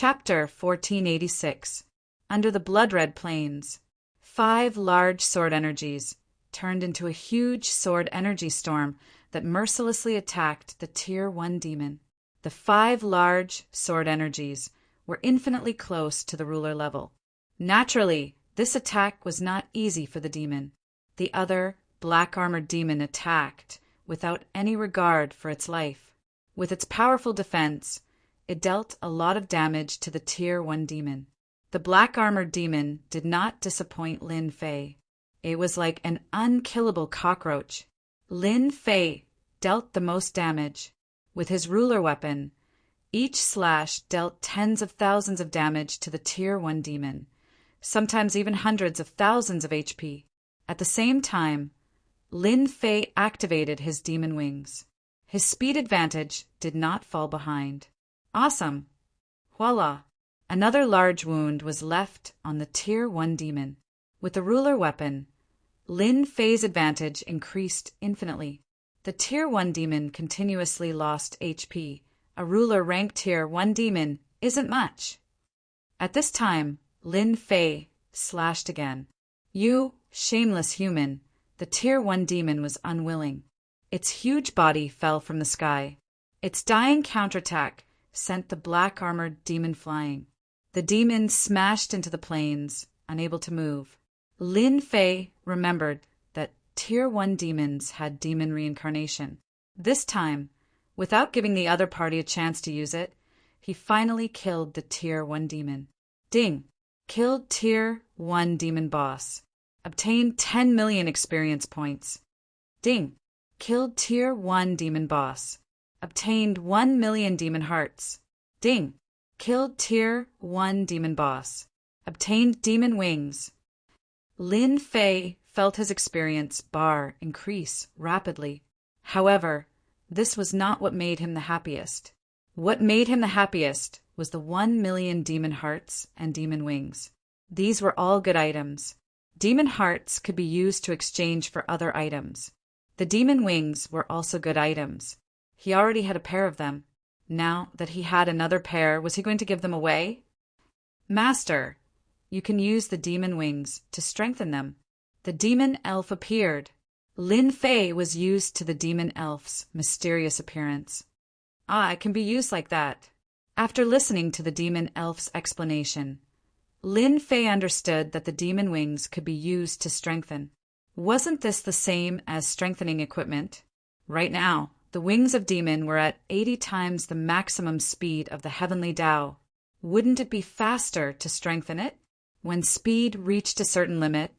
Chapter 1486. Under the Blood-Red Plains. 5 large sword energies turned into a huge sword energy storm that mercilessly attacked the Tier 1 demon. The 5 large sword energies were infinitely close to the ruler level. Naturally, this attack was not easy for the demon. The other black-armored demon attacked without any regard for its life. With its powerful defense, it dealt a lot of damage to the Tier 1 demon. The black-armored demon did not disappoint Lin Fei. It was like an unkillable cockroach. Lin Fei dealt the most damage. With his ruler weapon, each slash dealt tens of thousands of damage to the Tier 1 demon, sometimes even hundreds of thousands of HP. At the same time, Lin Fei activated his demon wings. His speed advantage did not fall behind. Awesome! Voila! Another large wound was left on the Tier 1 demon. With the ruler weapon, Lin Fei's advantage increased infinitely. The Tier 1 demon continuously lost HP. A ruler ranked Tier 1 demon isn't much. At this time, Lin Fei slashed again. You shameless human! The Tier 1 demon was unwilling. Its huge body fell from the sky. Its dying counterattack sent the black-armored demon flying. The demon smashed into the plains, unable to move. Lin Fei remembered that Tier 1 demons had demon reincarnation. This time, without giving the other party a chance to use it, he finally killed the Tier 1 demon. Ding! Killed Tier 1 demon boss. Obtained 10 million experience points. Ding! Killed Tier 1 demon boss. Obtained 1 million demon hearts. Ding! Killed Tier 1 demon boss. Obtained demon wings. Lin Fei felt his experience bar increase rapidly. However, this was not what made him the happiest. What made him the happiest was the 1 million demon hearts and demon wings. These were all good items. Demon hearts could be used to exchange for other items. The demon wings were also good items. He already had a pair of them. Now that he had another pair, was he going to give them away? Master, you can use the demon wings to strengthen them. The demon elf appeared. Lin Fei was used to the demon elf's mysterious appearance. It can be used like that. After listening to the demon elf's explanation, Lin Fei understood that the demon wings could be used to strengthen. Wasn't this the same as strengthening equipment? Right now, the wings of demon were at 80 times the maximum speed of the heavenly Tao. Wouldn't it be faster to strengthen it? When speed reached a certain limit,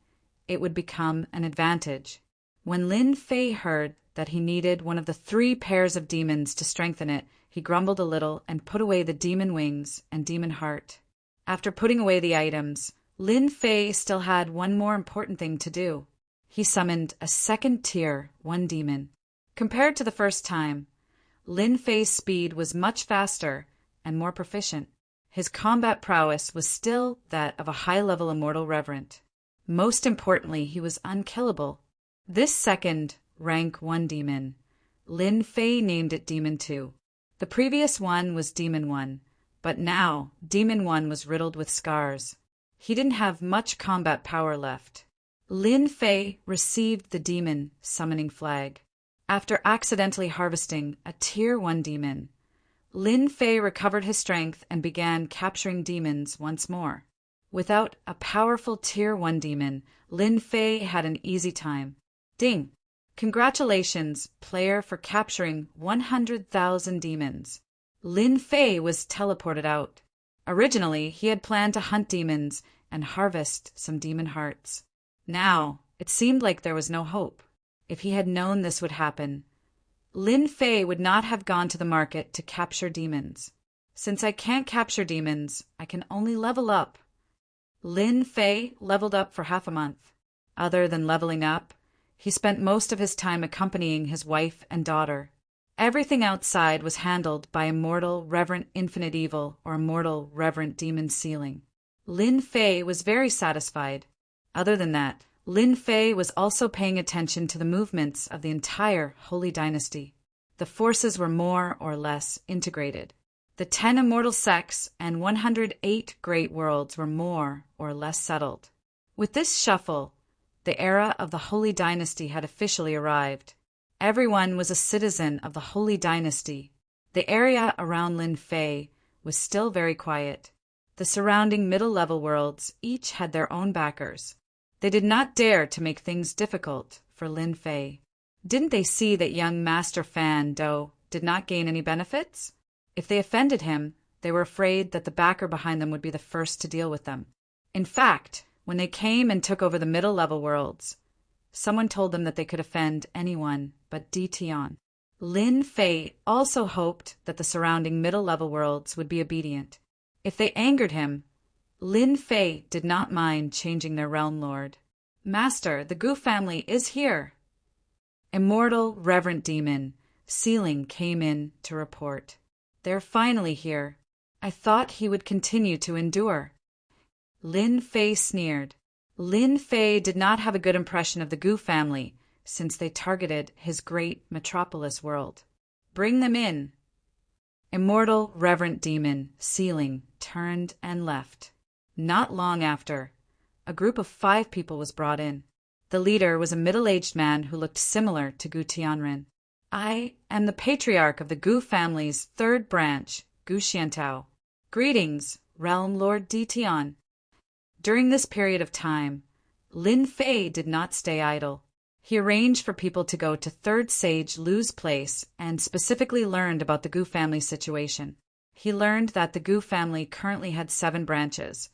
it would become an advantage. When Lin Fei heard that he needed one of the 3 pairs of demons to strengthen it, he grumbled a little and put away the demon wings and demon heart. After putting away the items, Lin Fei still had one more important thing to do. He summoned a second Tier 1 demon. Compared to the first time, Lin Fei's speed was much faster and more proficient. His combat prowess was still that of a high-level immortal reverent. Most importantly, he was unkillable. This second rank 1 demon, Lin Fei named it Demon 2. The previous one was Demon 1, but now Demon 1 was riddled with scars. He didn't have much combat power left. Lin Fei received the demon summoning flag. After accidentally harvesting a Tier 1 demon, Lin Fei recovered his strength and began capturing demons once more. Without a powerful Tier 1 demon, Lin Fei had an easy time. Ding! Congratulations, player, for capturing 100,000 demons. Lin Fei was teleported out. Originally, he had planned to hunt demons and harvest some demon hearts. Now, it seemed like there was no hope. If he had known this would happen, Lin Fei would not have gone to the market to capture demons. Since I can't capture demons, I can only level up. Lin Fei leveled up for half a month. Other than leveling up, he spent most of his time accompanying his wife and daughter. Everything outside was handled by Immortal Reverent Infinite Evil or Immortal Reverent Demon Sealing. Lin Fei was very satisfied. Other than that, Lin Fei was also paying attention to the movements of the entire Holy Dynasty. The forces were more or less integrated. The 10 immortal sects and 108 great worlds were more or less settled. With this shuffle, the era of the Holy Dynasty had officially arrived. Everyone was a citizen of the Holy Dynasty. The area around Lin Fei was still very quiet. The surrounding middle-level worlds each had their own backers. They did not dare to make things difficult for Lin Fei. Didn't they see that young Master Fan Do did not gain any benefits? If they offended him, they were afraid that the backer behind them would be the first to deal with them. In fact, when they came and took over the middle-level worlds, someone told them that they could offend anyone but Di Tian. Lin Fei also hoped that the surrounding middle-level worlds would be obedient. If they angered him, Lin Fei did not mind changing their realm lord. Master, the Gu family is here. Immortal Reverend Demon, Sealing came in to report. They're finally here. I thought he would continue to endure. Lin Fei sneered. Lin Fei did not have a good impression of the Gu family, since they targeted his great metropolis world. Bring them in. Immortal Reverend Demon, Sealing, turned and left. Not long after, a group of 5 people was brought in. The leader was a middle-aged man who looked similar to Gu Tianren. I am the patriarch of the Gu family's 3rd branch, Gu Xiantao. Greetings, Realm Lord Di Tian. During this period of time, Lin Fei did not stay idle. He arranged for people to go to 3rd Sage Lu's place and specifically learned about the Gu family situation. He learned that the Gu family currently had 7 branches,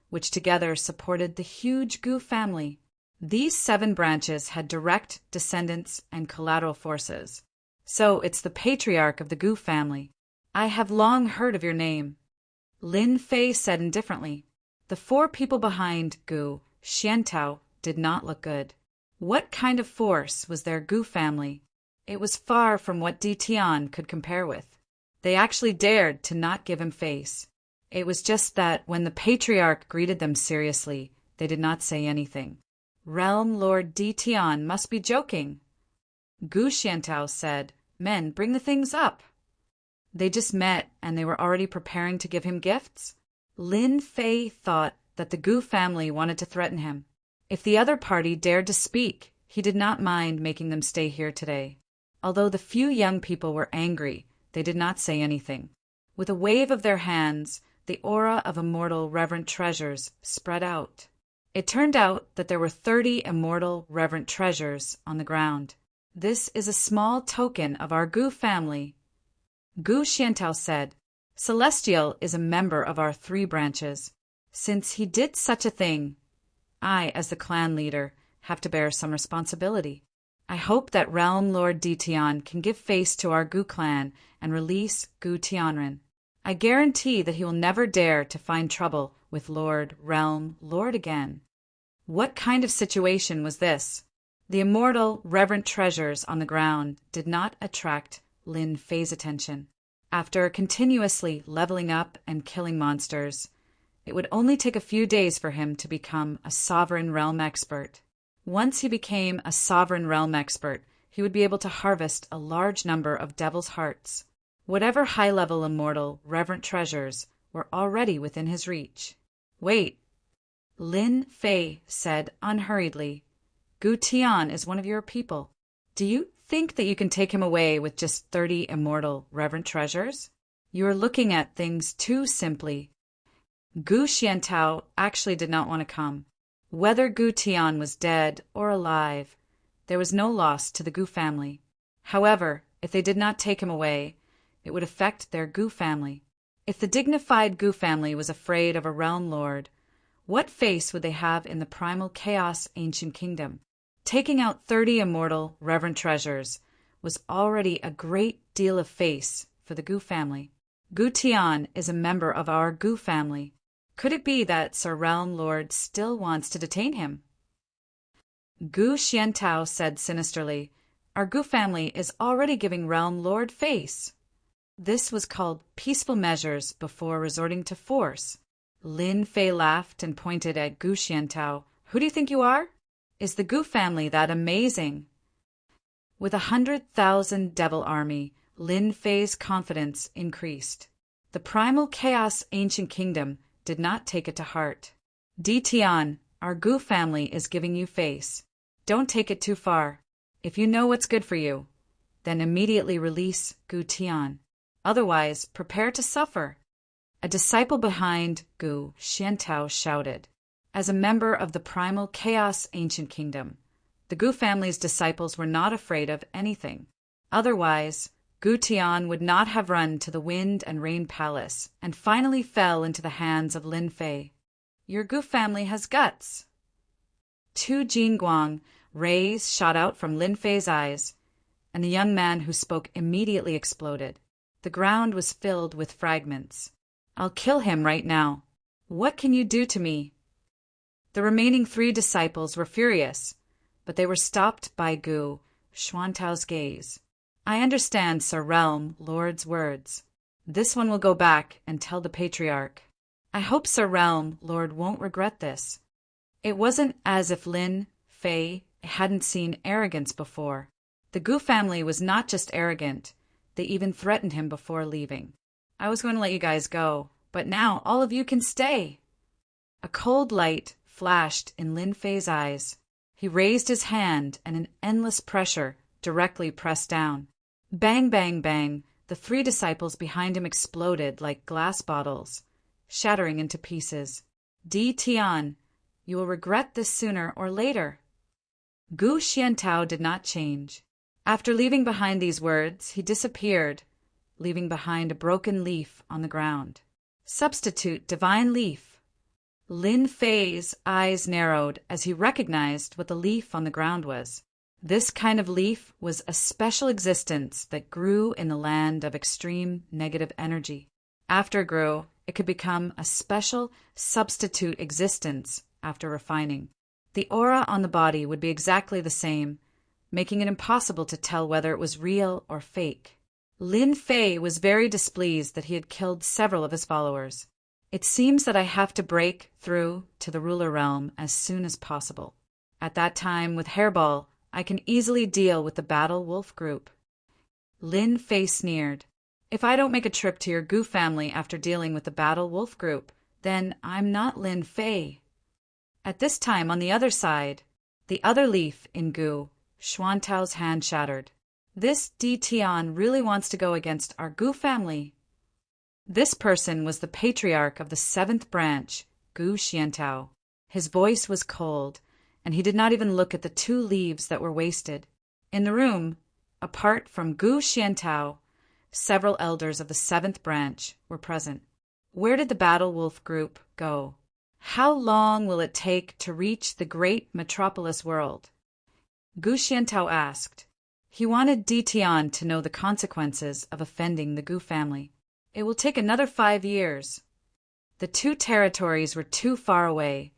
which together supported the huge Gu family. These 7 branches had direct descendants and collateral forces. So it's the patriarch of the Gu family. I have long heard of your name. Lin Fei said indifferently. The 4 people behind Gu Xiantao did not look good. What kind of force was their Gu family? It was far from what Di Tian could compare with. They actually dared to not give him face. It was just that when the patriarch greeted them seriously, they did not say anything. Realm Lord Di Tian must be joking. Gu Xiantao said, Men, bring the things up. They just met and they were already preparing to give him gifts? Lin Fei thought that the Gu family wanted to threaten him. If the other party dared to speak, he did not mind making them stay here today. Although the few young people were angry, they did not say anything. With a wave of their hands, the aura of immortal reverent treasures spread out. It turned out that there were 30 immortal reverent treasures on the ground. This is a small token of our Gu family. Gu Xiantao said, Celestial is a member of our 3 branches. Since he did such a thing, I, as the clan leader, have to bear some responsibility. I hope that Realm Lord Di Tian can give face to our Gu clan and release Gu Tianren. I guarantee that he will never dare to find trouble with Realm Lord again. What kind of situation was this? The immortal, reverent treasures on the ground did not attract Lin Fei's attention. After continuously leveling up and killing monsters, it would only take a few days for him to become a sovereign realm expert. Once he became a sovereign realm expert, he would be able to harvest a large number of devil's hearts. Whatever high-level immortal, reverent treasures were already within his reach. Wait, Lin Fei said unhurriedly. Gu Tian is one of your people. Do you think that you can take him away with just 30 immortal, reverent treasures? You are looking at things too simply. Gu Xiantao actually did not want to come. Whether Gu Tian was dead or alive, there was no loss to the Gu family. However, if they did not take him away, it would affect their Gu family. If the dignified Gu family was afraid of a realm lord, what face would they have in the primal chaos ancient kingdom? Taking out 30 immortal, reverent treasures was already a great deal of face for the Gu family. Gu Tian is a member of our Gu family. Could it be that Sir Realm Lord still wants to detain him? Gu Xiantao said sinisterly, Our Gu family is already giving Realm Lord face. This was called peaceful measures before resorting to force. Lin Fei laughed and pointed at Gu Xiantao. Who do you think you are? Is the Gu family that amazing? With 100,000 devil army, Lin Fei's confidence increased. The primal chaos ancient kingdom did not take it to heart. Tian, our Gu family is giving you face. Don't take it too far. If you know what's good for you, then immediately release Gu Tian. Otherwise, prepare to suffer. A disciple behind Gu Xiantao shouted. As a member of the primal chaos ancient kingdom, the Gu family's disciples were not afraid of anything. Otherwise, Gu Tian would not have run to the Wind and Rain Palace and finally fell into the hands of Lin Fei. Your Gu family has guts. 2 Jingguang rays shot out from Lin Fei's eyes, and the young man who spoke immediately exploded. The ground was filled with fragments. I'll kill him right now. What can you do to me? The remaining 3 disciples were furious, but they were stopped by Gu Xuantao's gaze. I understand Sir Realm Lord's words. This one will go back and tell the Patriarch. I hope Sir Realm Lord won't regret this. It wasn't as if Lin Fei hadn't seen arrogance before. The Gu family was not just arrogant, they even threatened him before leaving. I was going to let you guys go, but now all of you can stay. A cold light flashed in Lin Fei's eyes. He raised his hand and an endless pressure directly pressed down. Bang, bang, bang, the 3 disciples behind him exploded like glass bottles, shattering into pieces. Tian, you will regret this sooner or later. Gu Xiantao did not change. After leaving behind these words, he disappeared, leaving behind a broken leaf on the ground. Substitute divine leaf. Lin Fei's eyes narrowed as he recognized what the leaf on the ground was. This kind of leaf was a special existence that grew in the land of extreme negative energy. After it grew, it could become a special substitute existence after refining. The aura on the body would be exactly the same, making it impossible to tell whether it was real or fake. Lin Fei was very displeased that he had killed several of his followers. It seems that I have to break through to the ruler realm as soon as possible. At that time, with Hairball, I can easily deal with the Battle Wolf group. Lin Fei sneered. If I don't make a trip to your Gu family after dealing with the Battle Wolf group, then I'm not Lin Fei. At this time, on the other side, the other leaf in Gu Xuantao's hand shattered. This Tian really wants to go against our Gu family. This person was the patriarch of the 7th branch, Gu Xiantao. His voice was cold, and he did not even look at the 2 leaves that were wasted. In the room, apart from Gu Xiantao, several elders of the 7th branch were present. Where did the Battle Wolf group go? How long will it take to reach the great metropolis world? Gu Xiantao asked. He wanted Tian to know the consequences of offending the Gu family. It will take another 5 years. The 2 territories were too far away,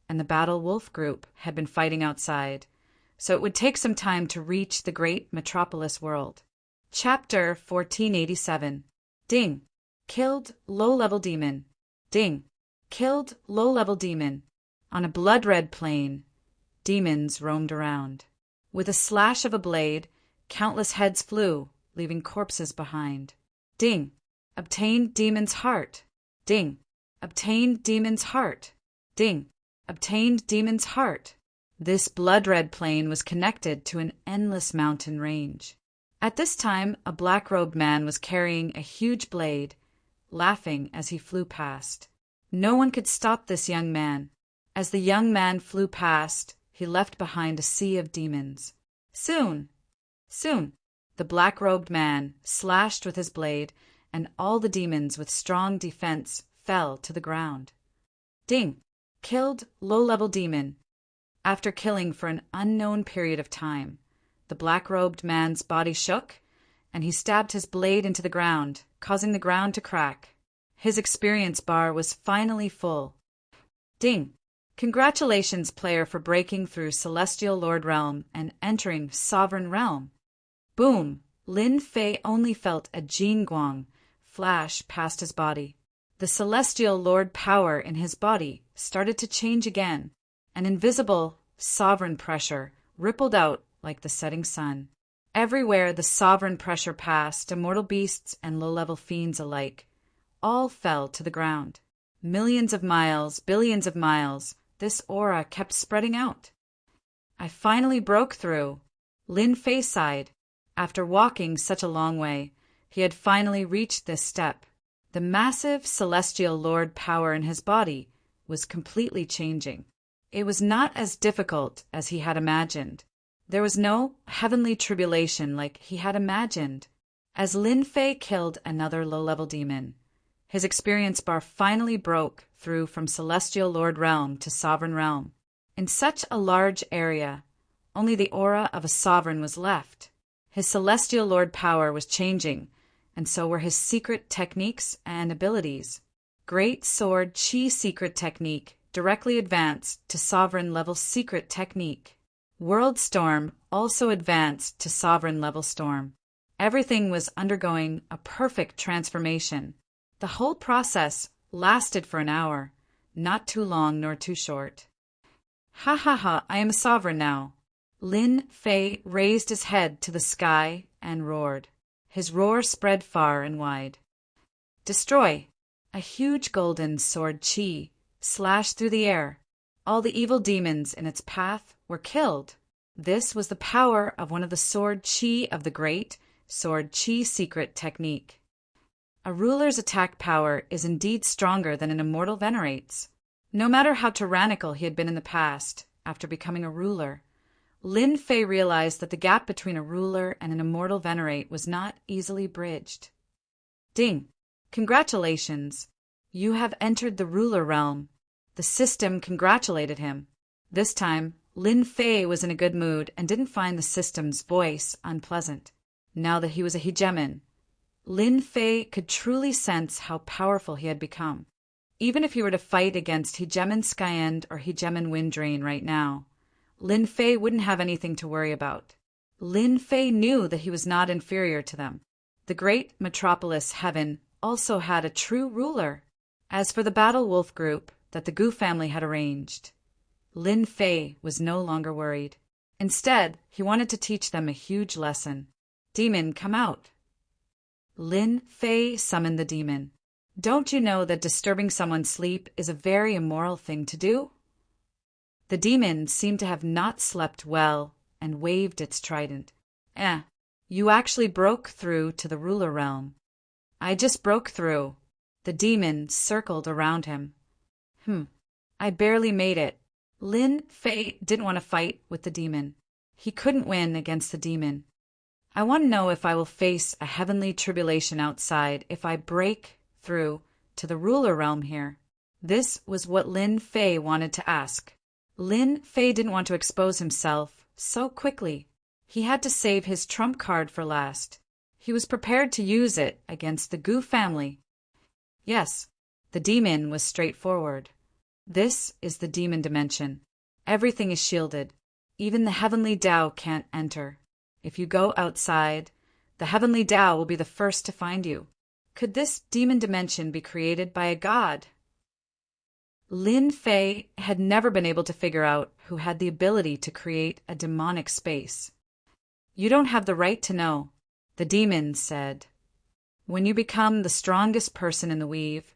and the Battle Wolf group had been fighting outside, so it would take some time to reach the great metropolis world. Chapter 1487. Ding. Killed low-level demon. Ding. Killed low-level demon. On a blood-red plain, demons roamed around. With a slash of a blade, countless heads flew, leaving corpses behind. Ding. Obtained demon's heart. Ding. Obtained demon's heart. Ding. Obtained demon's heart. This blood-red plain was connected to an endless mountain range. At this time, a black-robed man was carrying a huge blade, laughing as he flew past. No one could stop this young man. As the young man flew past, he left behind a sea of demons. Soon, the black-robed man slashed with his blade, and all the demons with strong defense fell to the ground. Ding. Killed low-level demon. After killing for an unknown period of time, the black-robed man's body shook, and he stabbed his blade into the ground, causing the ground to crack. His experience bar was finally full. Ding. Congratulations, player, for breaking through Celestial Lord Realm and entering Sovereign Realm. Boom. Lin Fei only felt a Jingguang flash past his body. The Celestial Lord power in his body started to change again. An invisible, sovereign pressure rippled out like the setting sun. Everywhere the sovereign pressure passed, immortal beasts and low-level fiends alike all fell to the ground. Millions of miles, billions of miles, this aura kept spreading out. I finally broke through. Lin Fei sighed. After walking such a long way, he had finally reached this step. The massive celestial lord power in his body was completely changing. It was not as difficult as he had imagined. There was no heavenly tribulation like he had imagined. As Lin Fei killed another low-level demon, his experience bar finally broke through from celestial lord realm to sovereign realm. In such a large area, only the aura of a sovereign was left. His celestial lord power was changing, and so were his secret techniques and abilities. Great Sword Chi secret technique directly advanced to sovereign level secret technique. World Storm also advanced to sovereign level storm. Everything was undergoing a perfect transformation. The whole process lasted for an hour, not too long nor too short. Ha ha ha, I am a sovereign now. Lin Fei raised his head to the sky and roared. His roar spread far and wide. Destroy! A huge golden sword Chi slashed through the air. All the evil demons in its path were killed. This was the power of one of the sword Chi of the great sword Chi secret technique. A ruler's attack power is indeed stronger than an immortal venerates. No matter how tyrannical he had been in the past, after becoming a ruler, Lin Fei realized that the gap between a ruler and an immortal venerate was not easily bridged. Ding! Congratulations! You have entered the ruler realm. The system congratulated him. This time, Lin Fei was in a good mood and didn't find the system's voice unpleasant. Now that he was a hegemon, Lin Fei could truly sense how powerful he had become. Even if he were to fight against Hegemon Skyend or Hegemon Windrain right now, Lin Fei wouldn't have anything to worry about. Lin Fei knew that he was not inferior to them. The great metropolis Heaven also had a true ruler. As for the Battle Wolf group that the Gu family had arranged, Lin Fei was no longer worried. Instead, he wanted to teach them a huge lesson. Demon, come out. Lin Fei summoned the demon. Don't you know that disturbing someone's sleep is a very immoral thing to do? The demon seemed to have not slept well and waved its trident. You actually broke through to the ruler realm. I just broke through. The demon circled around him. I barely made it. Lin Fei didn't want to fight with the demon. He couldn't win against the demon. I want to know if I will face a heavenly tribulation outside if I break through to the ruler realm here. This was what Lin Fei wanted to ask. Lin Fei didn't want to expose himself so quickly. He had to save his trump card for last. He was prepared to use it against the Gu family. Yes, the demon was straightforward. This is the demon dimension. Everything is shielded. Even the heavenly Tao can't enter. If you go outside, the heavenly Tao will be the first to find you. Could this demon dimension be created by a god? Lin Fei had never been able to figure out who had the ability to create a demonic space. You don't have the right to know, the demon said. When you become the strongest person in the weave,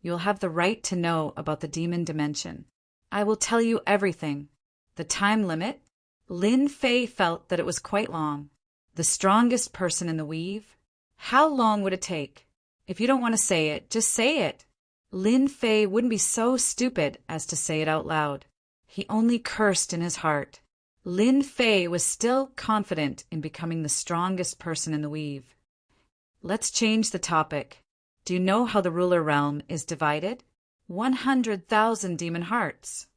you'll have the right to know about the demon dimension. I will tell you everything. The time limit? Lin Fei felt that it was quite long. The strongest person in the weave? How long would it take? If you don't want to say it, just say it. Lin Fei wouldn't be so stupid as to say it out loud. He only cursed in his heart. Lin Fei was still confident in becoming the strongest person in the weave. Let's change the topic. Do you know how the ruler realm is divided? 100,000 demon hearts.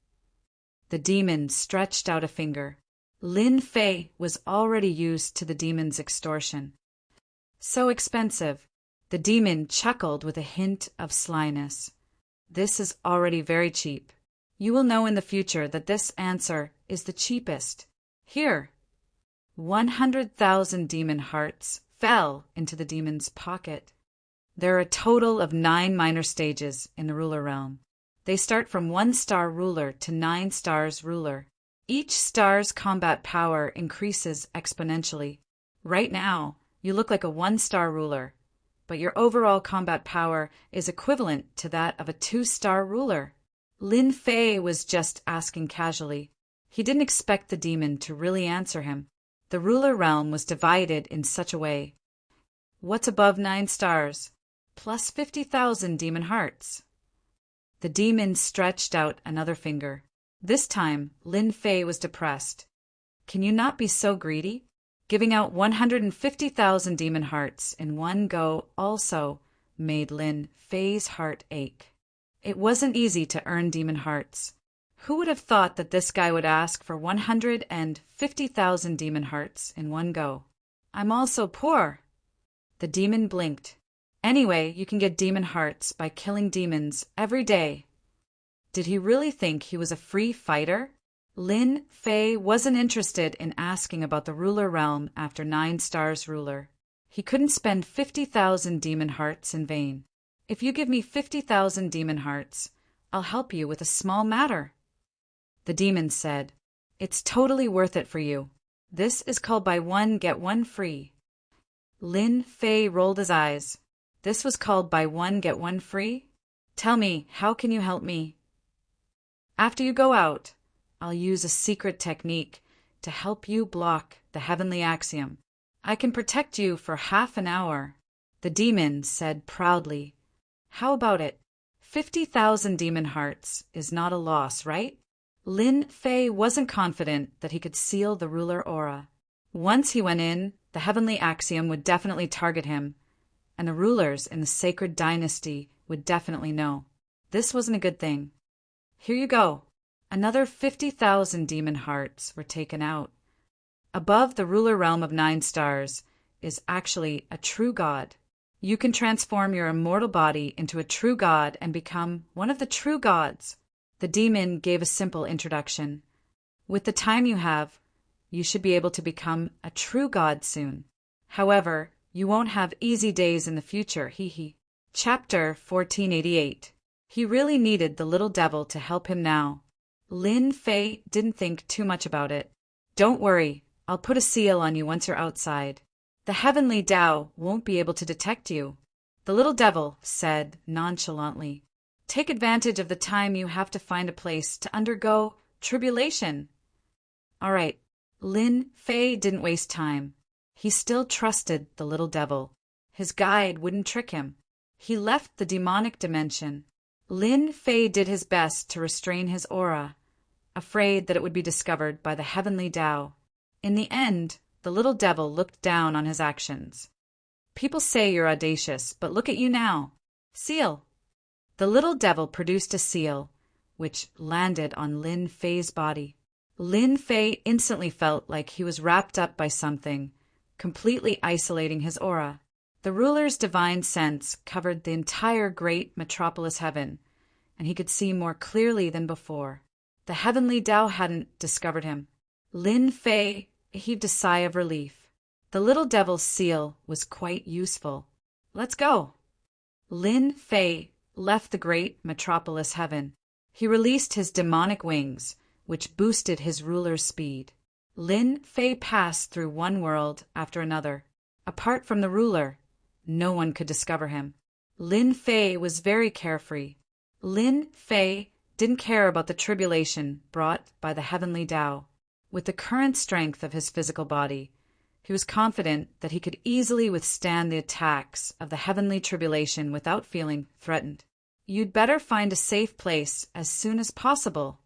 The demon stretched out a finger. Lin Fei was already used to the demon's extortion. So expensive. The demon chuckled with a hint of slyness. This is already very cheap. You will know in the future that this answer is the cheapest. Here. 100,000 demon hearts fell into the demon's pocket. There are a total of 9 minor stages in the ruler realm. They start from 1-star ruler to 9 stars ruler. Each star's combat power increases exponentially. Right now, you look like a 1-star ruler. but your overall combat power is equivalent to that of a 2-star ruler. Lin Fei was just asking casually. He didn't expect the demon to really answer him. The ruler realm was divided in such a way. What's above 9 stars? Plus 50,000 demon hearts. The demon stretched out another finger. This time, Lin Fei was depressed. Can you not be so greedy? Giving out 150,000 demon hearts in one go also made Lin Fei's heart ache. It wasn't easy to earn demon hearts. Who would have thought that this guy would ask for 150,000 demon hearts in one go? I'm also poor. The demon blinked. Anyway, you can get demon hearts by killing demons every day. Did he really think he was a free fighter? Lin Fei wasn't interested in asking about the ruler realm after 9 stars ruler. He couldn't spend 50,000 demon hearts in vain. If you give me 50,000 demon hearts, I'll help you with a small matter. The demon said, It's totally worth it for you. This is called buy one, get one free. Lin Fei rolled his eyes. This was called buy one, get one free? Tell me, how can you help me? After you go out, I'll use a secret technique to help you block the heavenly axiom. I can protect you for half an hour. The demon said proudly, How about it? 50,000 demon hearts is not a loss, right? Lin Fei wasn't confident that he could seal the ruler aura. Once he went in, the heavenly axiom would definitely target him, and the rulers in the sacred dynasty would definitely know. This wasn't a good thing. Here you go. Another 50,000 demon hearts were taken out. Above the ruler realm of 9 stars is actually a true god. You can transform your immortal body into a true god and become one of the true gods. The demon gave a simple introduction. With the time you have, you should be able to become a true god soon. However, you won't have easy days in the future, hee. Chapter 1488. He really needed the little devil to help him now. Lin Fei didn't think too much about it. Don't worry, I'll put a seal on you once you're outside. The heavenly Tao won't be able to detect you. The little devil said nonchalantly. Take advantage of the time you have to find a place to undergo tribulation. All right, Lin Fei didn't waste time. He still trusted the little devil. His guide wouldn't trick him. He left the demonic dimension. Lin Fei did his best to restrain his aura, afraid that it would be discovered by the heavenly Tao. In the end, the little devil looked down on his actions. People say you're audacious, but look at you now. Seal. The little devil produced a seal, which landed on Lin Fei's body. Lin Fei instantly felt like he was wrapped up by something, completely isolating his aura. The ruler's divine sense covered the entire great metropolis heaven, and he could see more clearly than before. The heavenly Tao hadn't discovered him. Lin Fei heaved a sigh of relief. The little devil's seal was quite useful. Let's go. Lin Fei left the great metropolis heaven. He released his demonic wings, which boosted his ruler's speed. Lin Fei passed through one world after another. Apart from the ruler, no one could discover him. Lin Fei was very carefree. Lin Fei didn't care about the tribulation brought by the heavenly Tao. With the current strength of his physical body, he was confident that he could easily withstand the attacks of the heavenly tribulation without feeling threatened. You'd better find a safe place as soon as possible.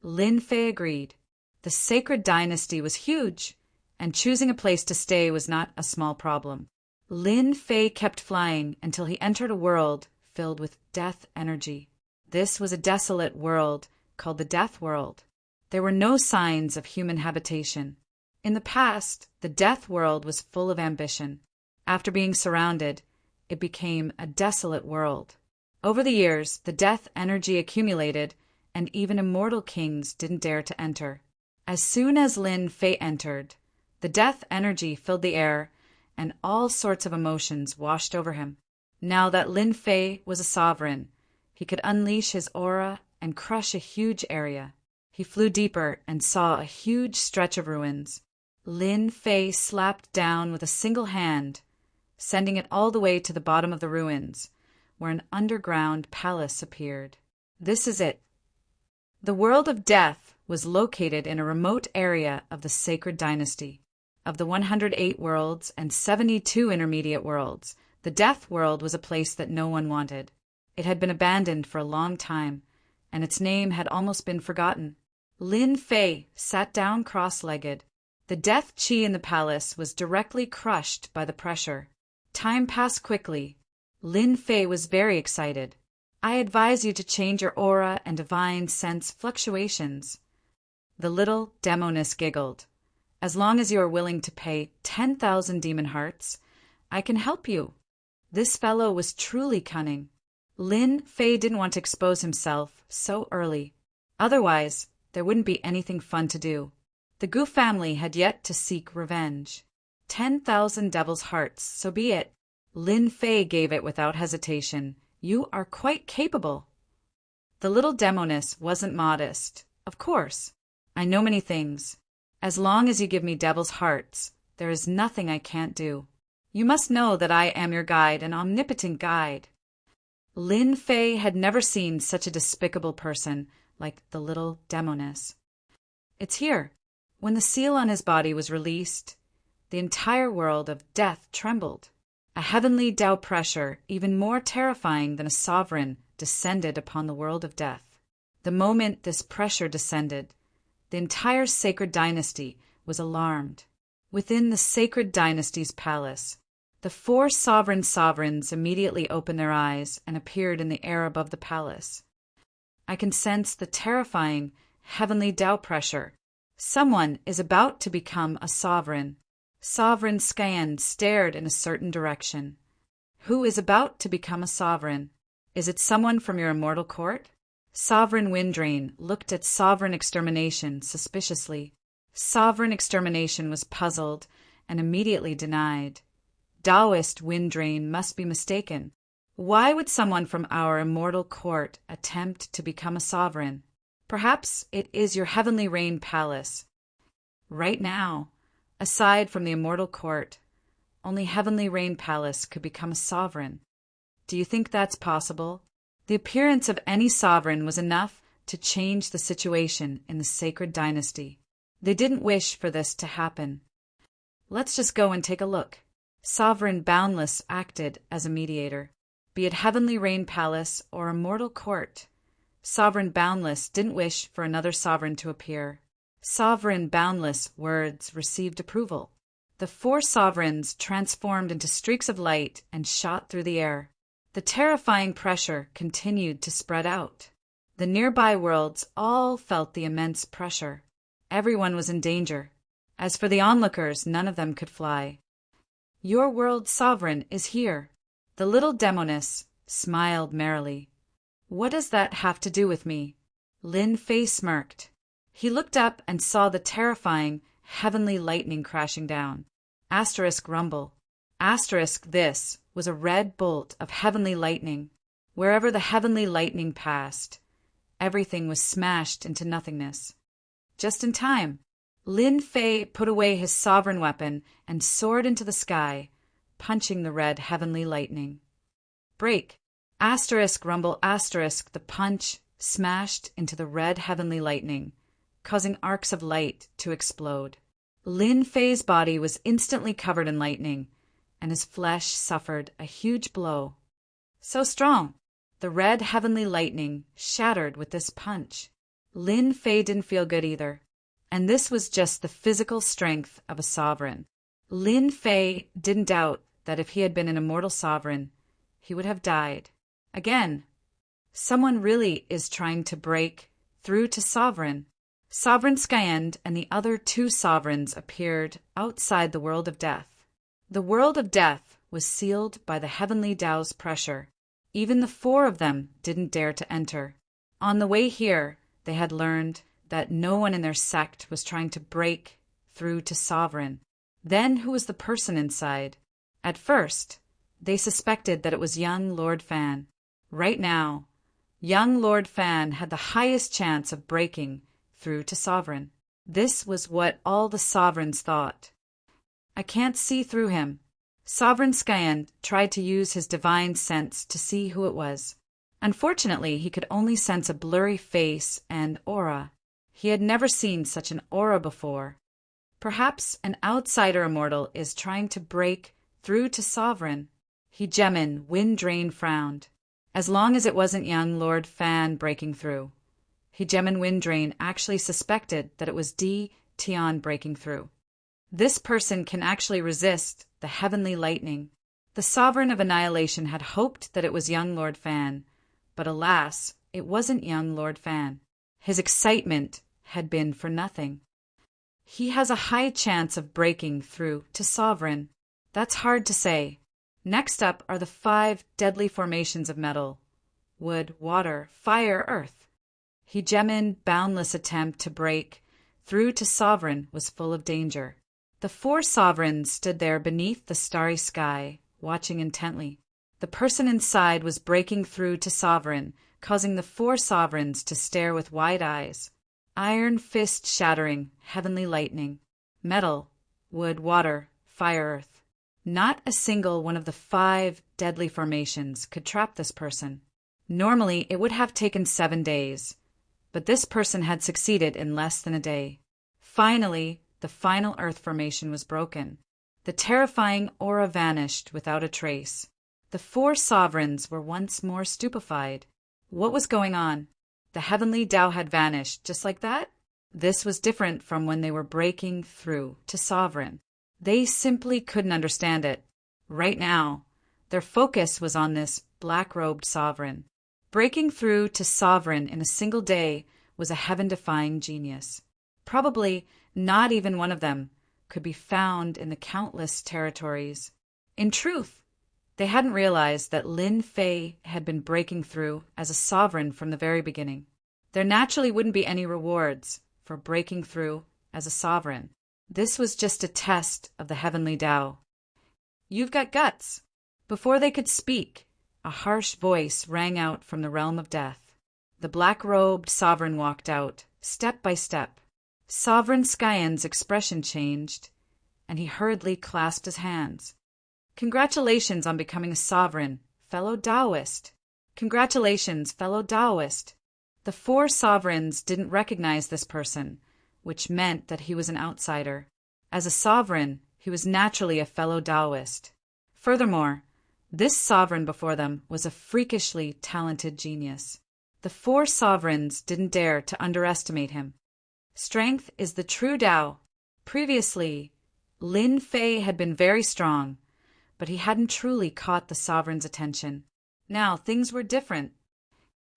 Lin Fei agreed. The sacred dynasty was huge, and choosing a place to stay was not a small problem. Lin Fei kept flying until he entered a world filled with death energy. This was a desolate world called the Death World. There were no signs of human habitation. In the past, the Death World was full of ambition. After being surrounded, it became a desolate world. Over the years, the death energy accumulated, and even immortal kings didn't dare to enter. As soon as Lin Fei entered, the death energy filled the air, and all sorts of emotions washed over him. Now that Lin Fei was a sovereign, he could unleash his aura and crush a huge area. He flew deeper and saw a huge stretch of ruins. Lin Fei slapped down with a single hand, sending it all the way to the bottom of the ruins, where an underground palace appeared. This is it. The world of death was located in a remote area of the sacred dynasty. Of the 108 worlds and 72 intermediate worlds, the death world was a place that no one wanted. It had been abandoned for a long time, and its name had almost been forgotten. Lin Fei sat down cross-legged. The death chi in the palace was directly crushed by the pressure. Time passed quickly. Lin Fei was very excited. I advise you to change your aura and divine sense fluctuations. The little demoness giggled. As long as you are willing to pay 10,000 demon hearts, I can help you. This fellow was truly cunning. Lin Fei didn't want to expose himself so early. Otherwise, there wouldn't be anything fun to do. The Gu family had yet to seek revenge. 10,000 devil's hearts, so be it. Lin Fei gave it without hesitation. You are quite capable. The little demoness wasn't modest. Of course. I know many things. As long as you give me devil's hearts, there is nothing I can't do. You must know that I am your guide, an omnipotent guide. Lin Fei had never seen such a despicable person like the little demoness. It's here. When the seal on his body was released, the entire world of death trembled. A heavenly Tao pressure, even more terrifying than a sovereign, descended upon the world of death. The moment this pressure descended, the entire sacred dynasty was alarmed. Within the sacred dynasty's palace, the 4 sovereigns immediately opened their eyes and appeared in the air above the palace. I can sense the terrifying heavenly Tao pressure. Someone is about to become a sovereign. Sovereign Scan stared in a certain direction. Who is about to become a sovereign? Is it someone from your immortal court? Sovereign Windrain looked at Sovereign Extermination suspiciously. Sovereign Extermination was puzzled and immediately denied. Taoist Windrain must be mistaken. Why would someone from our immortal court attempt to become a sovereign? Perhaps it is your heavenly rain palace. Right now, aside from the immortal court, only heavenly rain palace could become a sovereign. Do you think that's possible? The appearance of any sovereign was enough to change the situation in the sacred dynasty. They didn't wish for this to happen. Let's just go and take a look. Sovereign Boundless acted as a mediator. Be it heavenly rain palace or immortal court, Sovereign Boundless didn't wish for another sovereign to appear. Sovereign Boundless words received approval. The 4 sovereigns transformed into streaks of light and shot through the air. The terrifying pressure continued to spread out. The nearby worlds all felt the immense pressure. Everyone was in danger. As for the onlookers, none of them could fly. Your world sovereign is here. The little demoness smiled merrily. What does that have to do with me? Lin Fei smirked. He looked up and saw the terrifying heavenly lightning crashing down. Asterisk rumble. Asterisk this was a red bolt of heavenly lightning. Wherever the heavenly lightning passed, everything was smashed into nothingness. Just in time, Lin Fei put away his sovereign weapon and soared into the sky, punching the red heavenly lightning. Break. Asterisk rumble asterisk the punch smashed into the red heavenly lightning, causing arcs of light to explode. Lin Fei's body was instantly covered in lightning, and his flesh suffered a huge blow. So strong, the red heavenly lightning shattered with this punch. Lin Fei didn't feel good either, and this was just the physical strength of a sovereign. Lin Fei didn't doubt that if he had been an immortal sovereign, he would have died. Again, someone really is trying to break through to sovereign. Sovereign Skyend and the other 2 sovereigns appeared outside the world of death. The world of death was sealed by the heavenly Tao's pressure. Even the 4 of them didn't dare to enter. On the way here, they had learned that no one in their sect was trying to break through to sovereign. Then who was the person inside? At first, they suspected that it was young Lord Fan. Right now, young Lord Fan had the highest chance of breaking through to sovereign. This was what all the sovereigns thought. I can't see through him. Sovereign Skyen tried to use his divine sense to see who it was. Unfortunately, he could only sense a blurry face and aura. He had never seen such an aura before. Perhaps an outsider immortal is trying to break through to Sovereign. Hegemin Windrain frowned. As long as it wasn't young Lord Fan breaking through. Hegemin Windrain actually suspected that it was Tion breaking through. This person can actually resist the heavenly lightning. The Sovereign of Annihilation had hoped that it was young Lord Fan, but alas, it wasn't young Lord Fan. His excitement had been for nothing. He has a high chance of breaking through to Sovereign. That's hard to say. Next up are the 5 deadly formations of metal: wood, water, fire, earth. Hegemin boundless attempt to break through to Sovereign was full of danger. The 4 sovereigns stood there beneath the starry sky, watching intently. The person inside was breaking through to Sovereign, causing the 4 sovereigns to stare with wide eyes. Iron fist shattering, heavenly lightning. Metal, wood, water, fire, earth. Not a single one of the 5 deadly formations could trap this person. Normally, it would have taken 7 days, but this person had succeeded in less than a day. Finally, the final earth formation was broken. The terrifying aura vanished without a trace. The 4 sovereigns were once more stupefied. What was going on? The heavenly Tao had vanished just like that? This was different from when they were breaking through to Sovereign. They simply couldn't understand it. Right now, their focus was on this black-robed Sovereign. Breaking through to Sovereign in a single day was a heaven-defying genius. Probably not even one of them could be found in the countless territories. In truth, they hadn't realized that Lin Fei had been breaking through as a Sovereign from the very beginning. There naturally wouldn't be any rewards for breaking through as a Sovereign. This was just a test of the heavenly Tao. You've got guts. Before they could speak, a harsh voice rang out from the realm of death. The black-robed Sovereign walked out, step by step. Sovereign Skyen's expression changed, and he hurriedly clasped his hands. Congratulations on becoming a Sovereign, fellow Taoist. Congratulations, fellow Taoist. The 4 sovereigns didn't recognize this person, which meant that he was an outsider. As a Sovereign, he was naturally a fellow Taoist. Furthermore, this Sovereign before them was a freakishly talented genius. The 4 sovereigns didn't dare to underestimate him. Strength is the true Tao. Previously, Lin Fei had been very strong, but he hadn't truly caught the Sovereign's attention. Now things were different.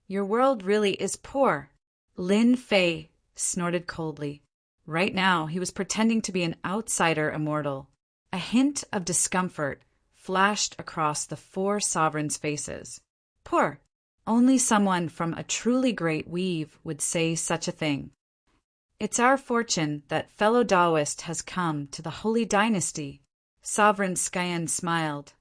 Your world really is poor. Lin Fei snorted coldly. Right now, he was pretending to be an outsider immortal. A hint of discomfort flashed across the 4 sovereigns' faces. Poor. Only someone from a truly great weave would say such a thing. It's our fortune that fellow Taoist has come to the Holy Dynasty. Sovereign Skyen smiled.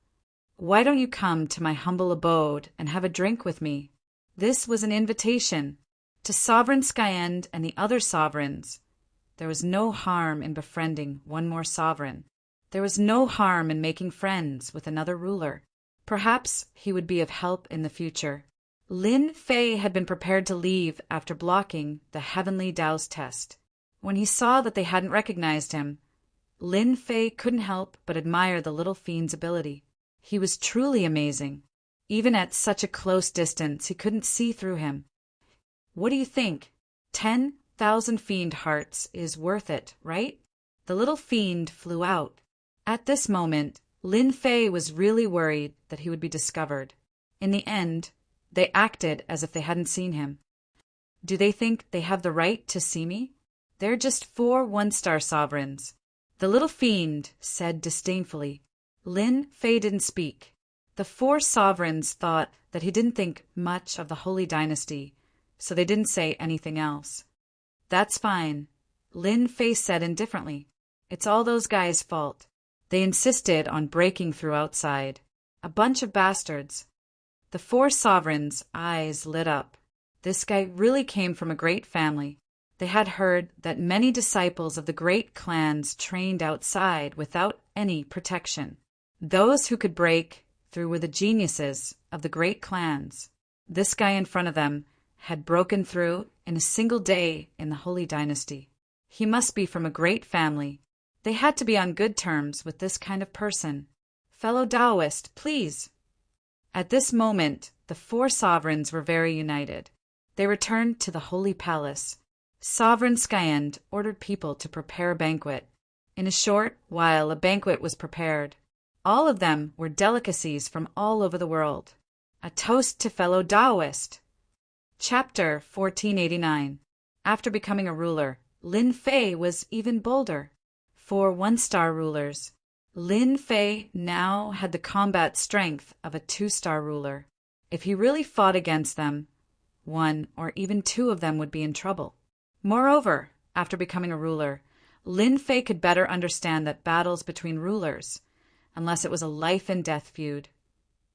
Why don't you come to my humble abode and have a drink with me? This was an invitation. To Sovereign Skyen and the other sovereigns, there was no harm in befriending one more sovereign. There was no harm in making friends with another ruler. Perhaps he would be of help in the future. Lin Fei had been prepared to leave after blocking the Heavenly Tao's test. When he saw that they hadn't recognized him, Lin Fei couldn't help but admire the little fiend's ability. He was truly amazing. Even at such a close distance, he couldn't see through him. What do you think? 10,000 fiend hearts is worth it, right? The little fiend flew out. At this moment, Lin Fei was really worried that he would be discovered. In the end, they acted as if they hadn't seen him. Do they think they have the right to see me? They're just 4 one-star sovereigns. The little fiend said disdainfully. Lin Fei didn't speak. The 4 sovereigns thought that he didn't think much of the Holy Dynasty, so they didn't say anything else. That's fine, Lin Fei said indifferently. It's all those guys' fault. They insisted on breaking through outside. A bunch of bastards. The 4 sovereigns' eyes lit up. This guy really came from a great family. They had heard that many disciples of the great clans trained outside without any protection. Those who could break through were the geniuses of the great clans. This guy in front of them had broken through in a single day in the Holy Dynasty. He must be from a great family. They had to be on good terms with this kind of person. Fellow Taoist, please. At this moment, the four sovereigns were very united. They returned to the Holy Palace. Sovereign Skyend ordered people to prepare a banquet. In a short while, a banquet was prepared. All of them were delicacies from all over the world. A toast to fellow Taoist. Chapter 1489. After becoming a ruler, Lin Fei was even bolder. 4 one-star rulers. Lin Fei now had the combat strength of a 2-star ruler. If he really fought against them, 1 or even 2 of them would be in trouble. Moreover, after becoming a ruler, Lin Fei could better understand that battles between rulers, unless it was a life-and-death feud,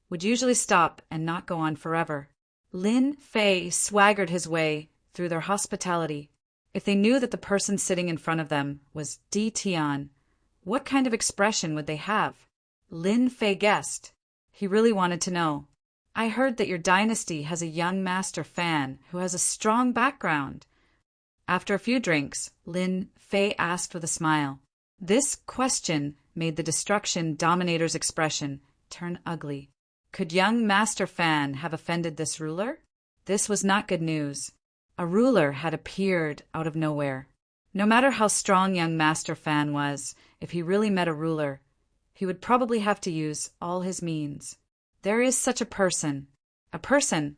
would usually stop and not go on forever. Lin Fei swaggered his way through their hospitality. If they knew that the person sitting in front of them was Di Tian, what kind of expression would they have? Lin Fei guessed. He really wanted to know. I heard that your dynasty has a young master fan who has a strong background. After a few drinks, Lin Fei asked with a smile. This question made the Destruction Dominator's expression turn ugly. Could young Master Fan have offended this ruler? This was not good news. A ruler had appeared out of nowhere. No matter how strong young Master Fan was, if he really met a ruler, he would probably have to use all his means. There is such a person. A person.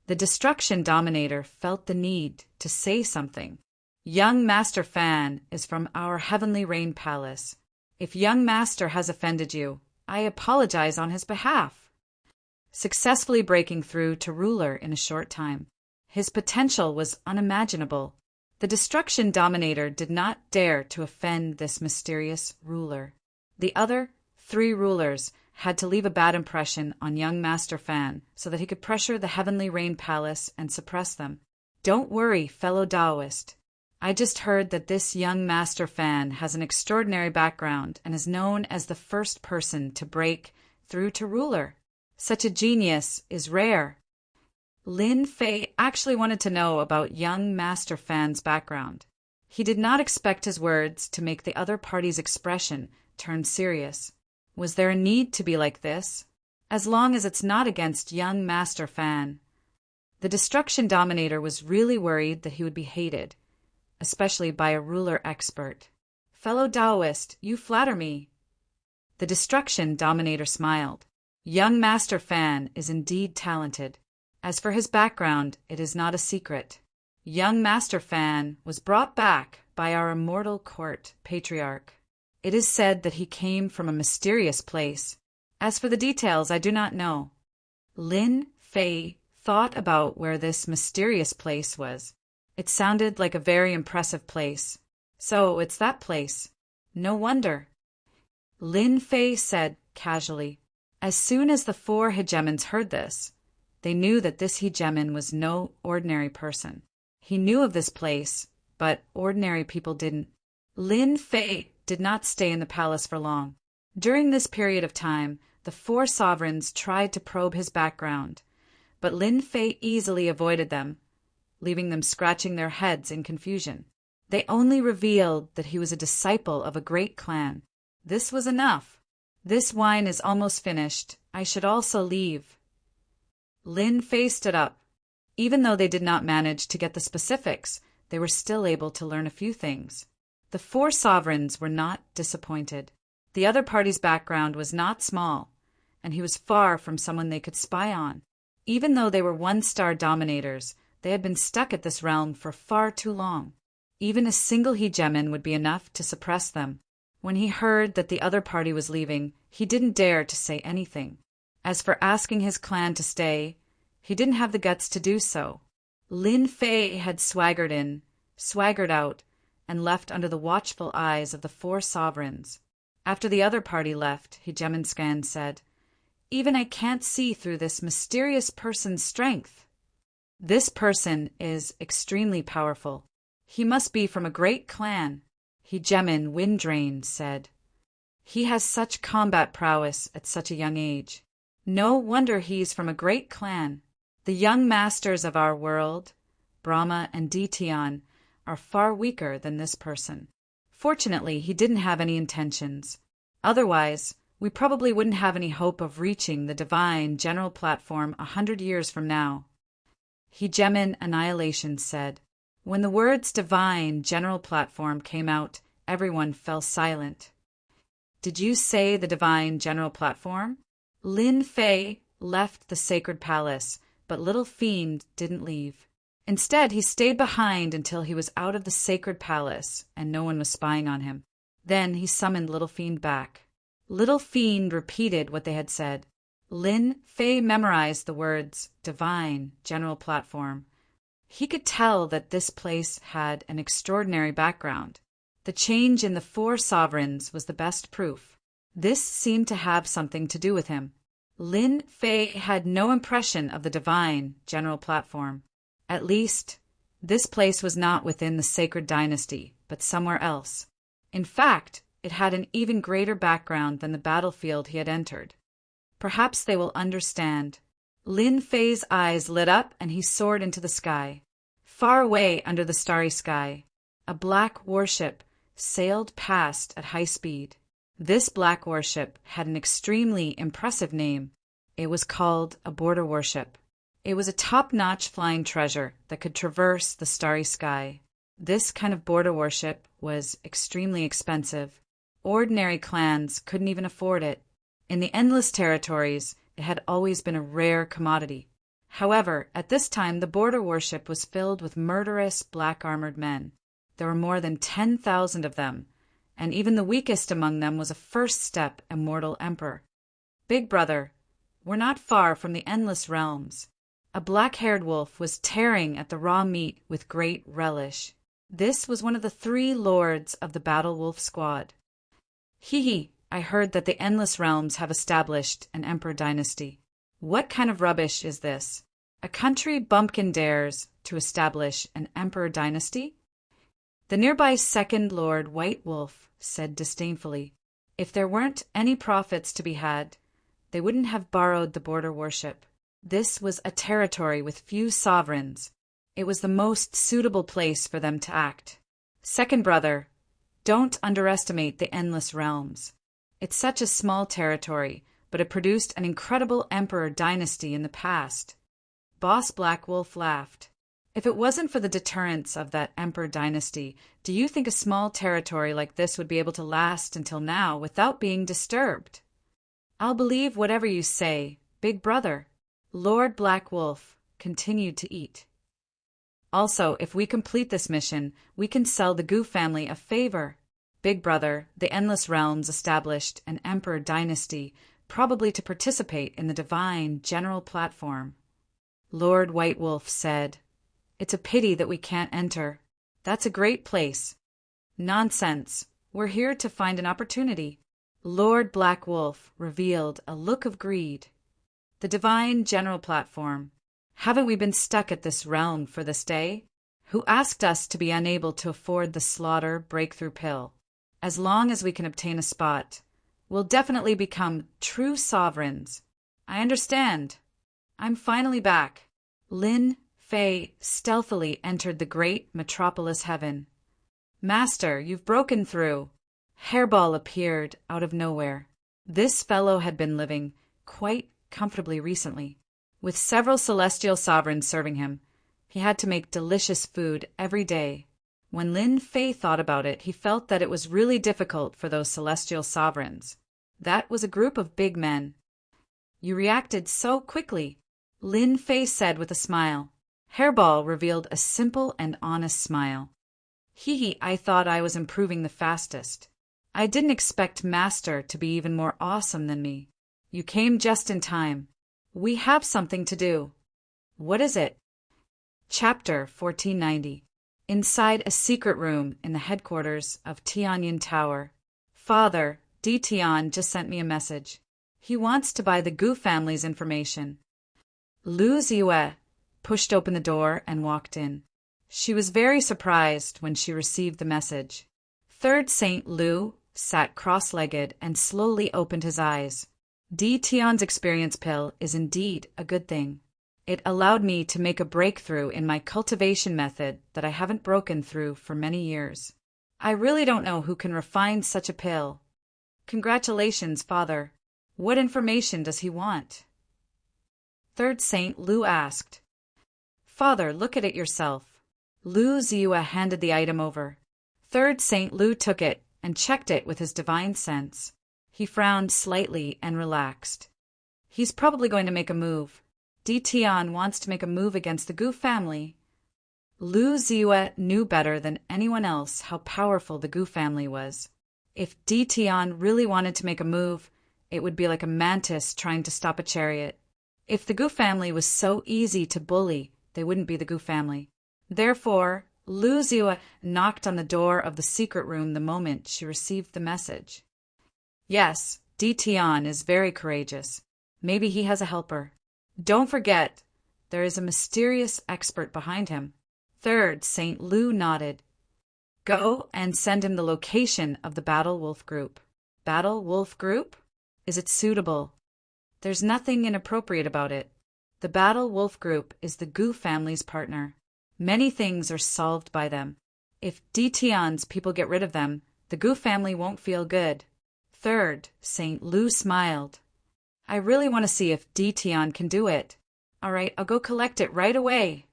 The Destruction Dominator felt the need to say something. Young Master Fan is from our Heavenly Rain Palace. If young Master has offended you, I apologize on his behalf. Successfully breaking through to ruler in a short time. His potential was unimaginable. The Destruction Dominator did not dare to offend this mysterious ruler. The other 3 rulers had to leave a bad impression on young Master Fan so that he could pressure the Heavenly Rain Palace and suppress them. Don't worry, fellow Taoist. I just heard that this young Master Fan has an extraordinary background and is known as the first person to break through to ruler. Such a genius is rare. Lin Fei actually wanted to know about young Master Fan's background. He did not expect his words to make the other party's expression turn serious. Was there a need to be like this? As long as it's not against young Master Fan. The Destruction Dominator was really worried that he would be hated, especially by a ruler expert. Fellow Taoist, you flatter me. The Destruction Dominator smiled. Young Master Fan is indeed talented. As for his background, it is not a secret. Young Master Fan was brought back by our immortal court patriarch. It is said that he came from a mysterious place. As for the details, I do not know. Lin Fei thought about where this mysterious place was. It sounded like a very impressive place. So it's that place. No wonder. Lin Fei said casually. As soon as the 4 hegemons heard this, they knew that this hegemon was no ordinary person. He knew of this place, but ordinary people didn't. Lin Fei did not stay in the palace for long. During this period of time, the 4 sovereigns tried to probe his background, but Lin Fei easily avoided them, leaving them scratching their heads in confusion. They only revealed that he was a disciple of a great clan. This was enough. This wine is almost finished. I should also leave. Lin Fei stood up. Even though they did not manage to get the specifics, they were still able to learn a few things. The 4 sovereigns were not disappointed. The other party's background was not small, and he was far from someone they could spy on. Even though they were 1-star dominators, they had been stuck at this realm for far too long. Even a single hegemon would be enough to suppress them. When he heard that the other party was leaving, he didn't dare to say anything. As for asking his clan to stay, he didn't have the guts to do so. Lin Fei had swaggered out, and left under the watchful eyes of the 4 sovereigns. After the other party left, Hegemon Scan said, Even I can't see through this mysterious person's strength. This person is extremely powerful. He must be from a great clan. Hegemon Windrain said, He has such combat prowess at such a young age. No wonder he's from a great clan. The young masters of our world, Brahma and Ditian, are far weaker than this person. Fortunately, he didn't have any intentions. Otherwise, we probably wouldn't have any hope of reaching the divine general platform 100 years from now. Hegemin Annihilation said. When the words divine general platform came out, everyone fell silent. Did you say the divine general platform? Lin Fei left the sacred palace, but Little Fiend didn't leave. Instead, he stayed behind until he was out of the sacred palace and no one was spying on him. Then he summoned Little Fiend back. Little Fiend repeated what they had said. Lin Fei memorized the words divine general platform. He could tell that this place had an extraordinary background. The change in the 4 sovereigns was the best proof. This seemed to have something to do with him. Lin Fei had no impression of the divine general platform. At least, this place was not within the sacred dynasty, but somewhere else. In fact, it had an even greater background than the battlefield he had entered. Perhaps they will understand. Lin Fei's eyes lit up and he soared into the sky. Far away under the starry sky, a black warship sailed past at high speed. This black warship had an extremely impressive name. It was called a border warship. It was a top-notch flying treasure that could traverse the starry sky. This kind of border warship was extremely expensive. Ordinary clans couldn't even afford it. In the endless territories, it had always been a rare commodity. However, at this time the border warship was filled with murderous black-armored men. There were more than 10,000 of them, and even the weakest among them was a first-step immortal emperor. Big Brother, we're not far from the endless realms. A black-haired wolf was tearing at the raw meat with great relish. This was one of the 3 lords of the Battle Wolf Squad. Hee, I heard that the Endless Realms have established an emperor dynasty. What kind of rubbish is this? A country bumpkin dares to establish an emperor dynasty? The nearby second Lord White Wolf said disdainfully, if there weren't any profits to be had, they wouldn't have borrowed the border warship. This was a territory with few sovereigns. It was the most suitable place for them to act. Second Brother, don't underestimate the Endless Realms. It's such a small territory, but it produced an incredible emperor dynasty in the past. Boss Black Wolf laughed. If it wasn't for the deterrence of that emperor dynasty, do you think a small territory like this would be able to last until now without being disturbed? I'll believe whatever you say, Big Brother. Lord Black Wolf continued to eat. Also, if we complete this mission, we can sell the Goo family a favor. Big Brother, the Endless Realms established an emperor dynasty, probably to participate in the divine general platform. Lord White Wolf said, it's a pity that we can't enter. That's a great place. Nonsense. We're here to find an opportunity. Lord Black Wolf revealed a look of greed. The divine general platform. Haven't we been stuck at this realm for this day? Who asked us to be unable to afford the slaughter breakthrough pill? As long as we can obtain a spot, we'll definitely become true sovereigns. I understand. I'm finally back. Lin Fei stealthily entered the great metropolis heaven. Master, you've broken through. Hairball appeared out of nowhere. This fellow had been living quite comfortably recently. With several celestial sovereigns serving him, he had to make delicious food every day. When Lin Fei thought about it, he felt that it was really difficult for those celestial sovereigns. That was a group of big men. You reacted so quickly, Lin Fei said with a smile. Hairball revealed a simple and honest smile. Hee, I thought I was improving the fastest. I didn't expect Master to be even more awesome than me. You came just in time. We have something to do. What is it? Chapter 1490. Inside a secret room in the headquarters of Tianyin Tower. Father, Di Tian just sent me a message. He wants to buy the Gu family's information. Lu Ziyue pushed open the door and walked in. She was very surprised when she received the message. Third Saint Lu sat cross-legged, and slowly opened his eyes. Tion's experience pill is indeed a good thing. It allowed me to make a breakthrough in my cultivation method that I haven't broken through for many years. I really don't know who can refine such a pill. Congratulations, Father. What information does he want? Third Saint Lu asked. Father, look at it yourself. Lu Ziyue handed the item over. Third Saint Lu took it and checked it with his divine sense. He frowned slightly and relaxed. He's probably going to make a move. Tion wants to make a move against the Gu family. Lu Ziyue knew better than anyone else how powerful the Gu family was. If Tion really wanted to make a move, it would be like a mantis trying to stop a chariot. If the Gu family was so easy to bully, they wouldn't be the Gu family. Therefore, Lu Ziyue knocked on the door of the secret room the moment she received the message. Yes, Tion is very courageous. Maybe he has a helper. Don't forget, there is a mysterious expert behind him. Third Saint Lu nodded. Go and send him the location of the Battle Wolf Group. Battle Wolf Group? Is it suitable? There's nothing inappropriate about it. The Battle Wolf Group is the Gu family's partner. Many things are solved by them. If Tion's people get rid of them, the Gu family won't feel good. Third Saint Lu smiled. I really want to see if Tion can do it. All right, I'll go collect it right away.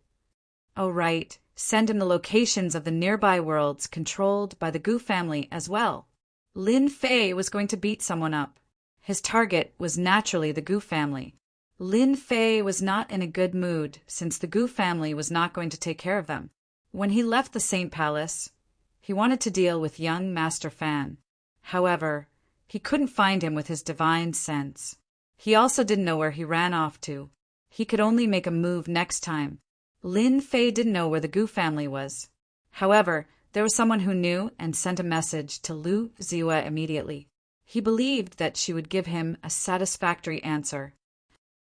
Oh, right. Send him the locations of the nearby worlds controlled by the Gu family as well. Lin Fei was going to beat someone up. His target was naturally the Gu family. Lin Fei was not in a good mood since the Gu family was not going to take care of them. When he left the Saint Palace, he wanted to deal with young Master Fan. However, he couldn't find him with his divine sense. He also didn't know where he ran off to. He could only make a move next time. Lin Fei didn't know where the Gu family was. However, there was someone who knew and sent a message to Lu Ziyue immediately. He believed that she would give him a satisfactory answer.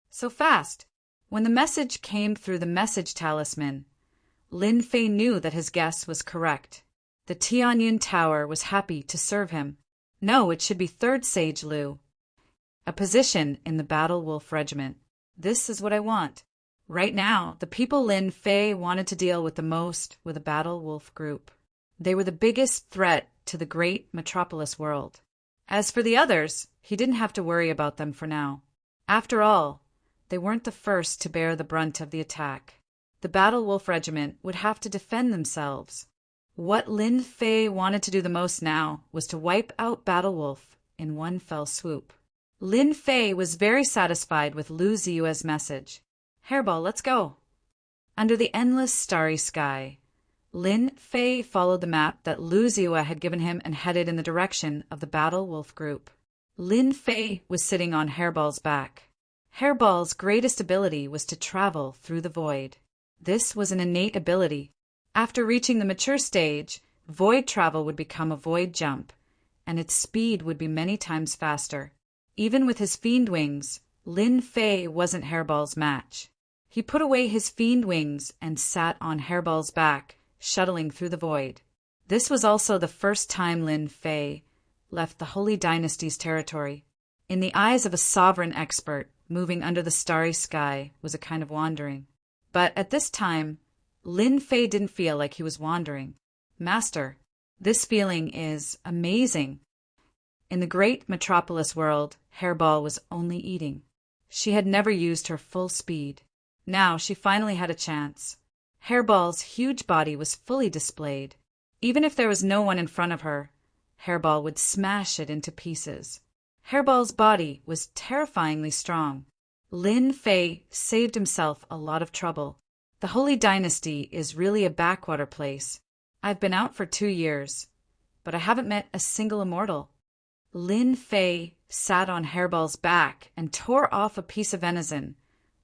So fast! When the message came through the message talisman, Lin Fei knew that his guess was correct. The Tianyun Tower was happy to serve him. No, it should be Third Sage Lu. A position in the Battle Wolf Regiment. This is what I want. Right now, the people Lin Fei wanted to deal with the most were the Battle Wolf Group. They were the biggest threat to the great metropolis world. As for the others, he didn't have to worry about them for now. After all, they weren't the first to bear the brunt of the attack. The Battle Wolf Regiment would have to defend themselves. What Lin Fei wanted to do the most now was to wipe out Battle Wolf in one fell swoop. Lin Fei was very satisfied with Lu Ziyue's message. Hairball, let's go. Under the endless starry sky, Lin Fei followed the map that Lu Ziyue had given him and headed in the direction of the Battle Wolf Group. Lin Fei was sitting on Hairball's back. Hairball's greatest ability was to travel through the void. This was an innate ability. After reaching the mature stage, void travel would become a void jump, and its speed would be many times faster. Even with his fiend wings, Lin Fei wasn't Hairball's match. He put away his fiend wings and sat on Hairball's back, shuttling through the void. This was also the first time Lin Fei left the Holy Dynasty's territory. In the eyes of a sovereign expert, moving under the starry sky was a kind of wandering. But at this time, Lin Fei didn't feel like he was wandering. Master, this feeling is amazing. In the great metropolis world, Hairball was only eating. She had never used her full speed. Now she finally had a chance. Hairball's huge body was fully displayed. Even if there was no one in front of her, Hairball would smash it into pieces. Hairball's body was terrifyingly strong. Lin Fei saved himself a lot of trouble. The Holy Dynasty is really a backwater place. I've been out for 2 years, but I haven't met a single immortal. Lin Fei sat on Hairball's back and tore off a piece of venison,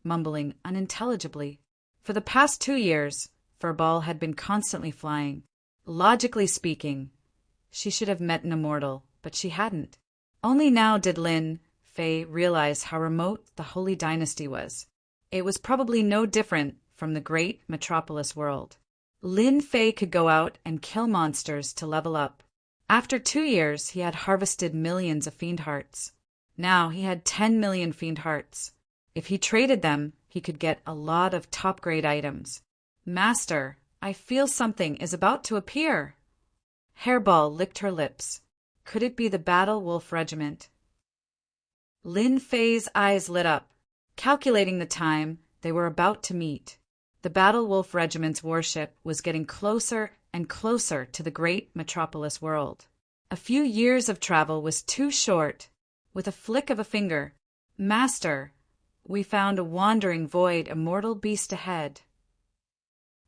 mumbling unintelligibly. For the past 2 years, Furball had been constantly flying. Logically speaking, she should have met an immortal, but she hadn't. Only now did Lin Fei realize how remote the Holy Dynasty was. It was probably no different from the great metropolis world. Lin Fei could go out and kill monsters to level up. After 2 years, he had harvested millions of fiend hearts. Now he had 10 million fiend hearts. If he traded them, he could get a lot of top-grade items. Master, I feel something is about to appear. Hairball licked her lips. Could it be the Battle Wolf Regiment? Lin Fei's eyes lit up. Calculating the time, they were about to meet. The Battle Wolf Regiment's warship was getting closer and closer to the great metropolis world. A few years of travel was too short. With a flick of a finger, Master, we found a wandering void immortal beast ahead.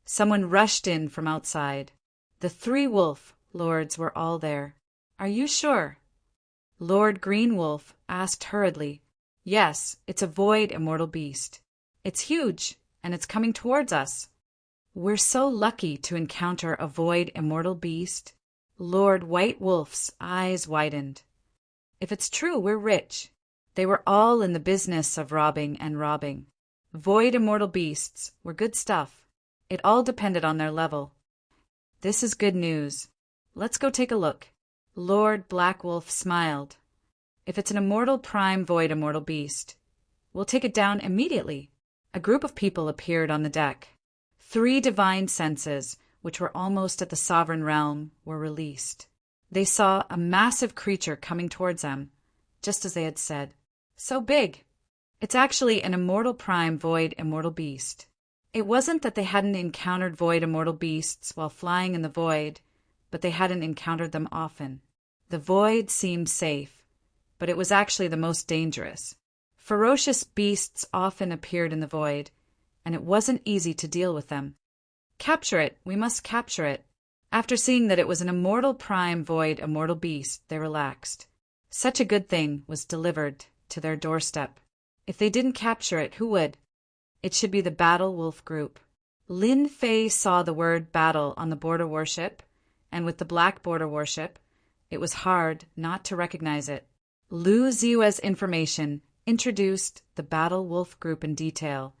Someone rushed in from outside. The 3 wolf lords were all there. Are you sure? Lord Green Wolf asked hurriedly. Yes, it's a void immortal beast. It's huge, and it's coming towards us. We're so lucky to encounter a void immortal beast. Lord White Wolf's eyes widened. If it's true, we're rich. They were all in the business of robbing and robbing. Void immortal beasts were good stuff. It all depended on their level. This is good news. Let's go take a look. Lord Black Wolf smiled. If it's an immortal prime void immortal beast, we'll take it down immediately. A group of people appeared on the deck. 3 divine senses, which were almost at the sovereign realm, were released. They saw a massive creature coming towards them, just as they had said. So big. It's actually an immortal prime void immortal beast. It wasn't that they hadn't encountered void immortal beasts while flying in the void, but they hadn't encountered them often. The void seemed safe, but it was actually the most dangerous. Ferocious beasts often appeared in the void, and it wasn't easy to deal with them. Capture it, we must capture it. After seeing that it was an immortal prime void immortal beast, they relaxed. Such a good thing was delivered to their doorstep. If they didn't capture it, who would? It should be the Battle Wolf Group. Lin Fei saw the word battle on the border warship, and with the black border warship, it was hard not to recognize it. Lu Ziwa's information introduced the Battle Wolf Group in detail,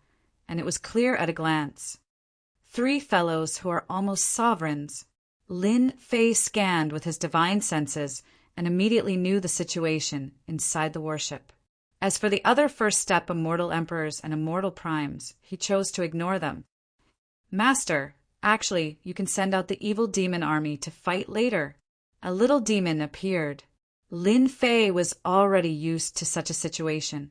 and it was clear at a glance. 3 fellows who are almost sovereigns. Lin Fei scanned with his divine senses and immediately knew the situation inside the warship. As for the other first step immortal emperors and immortal primes, he chose to ignore them. Master, actually, you can send out the evil demon army to fight later. A little demon appeared. Lin Fei was already used to such a situation.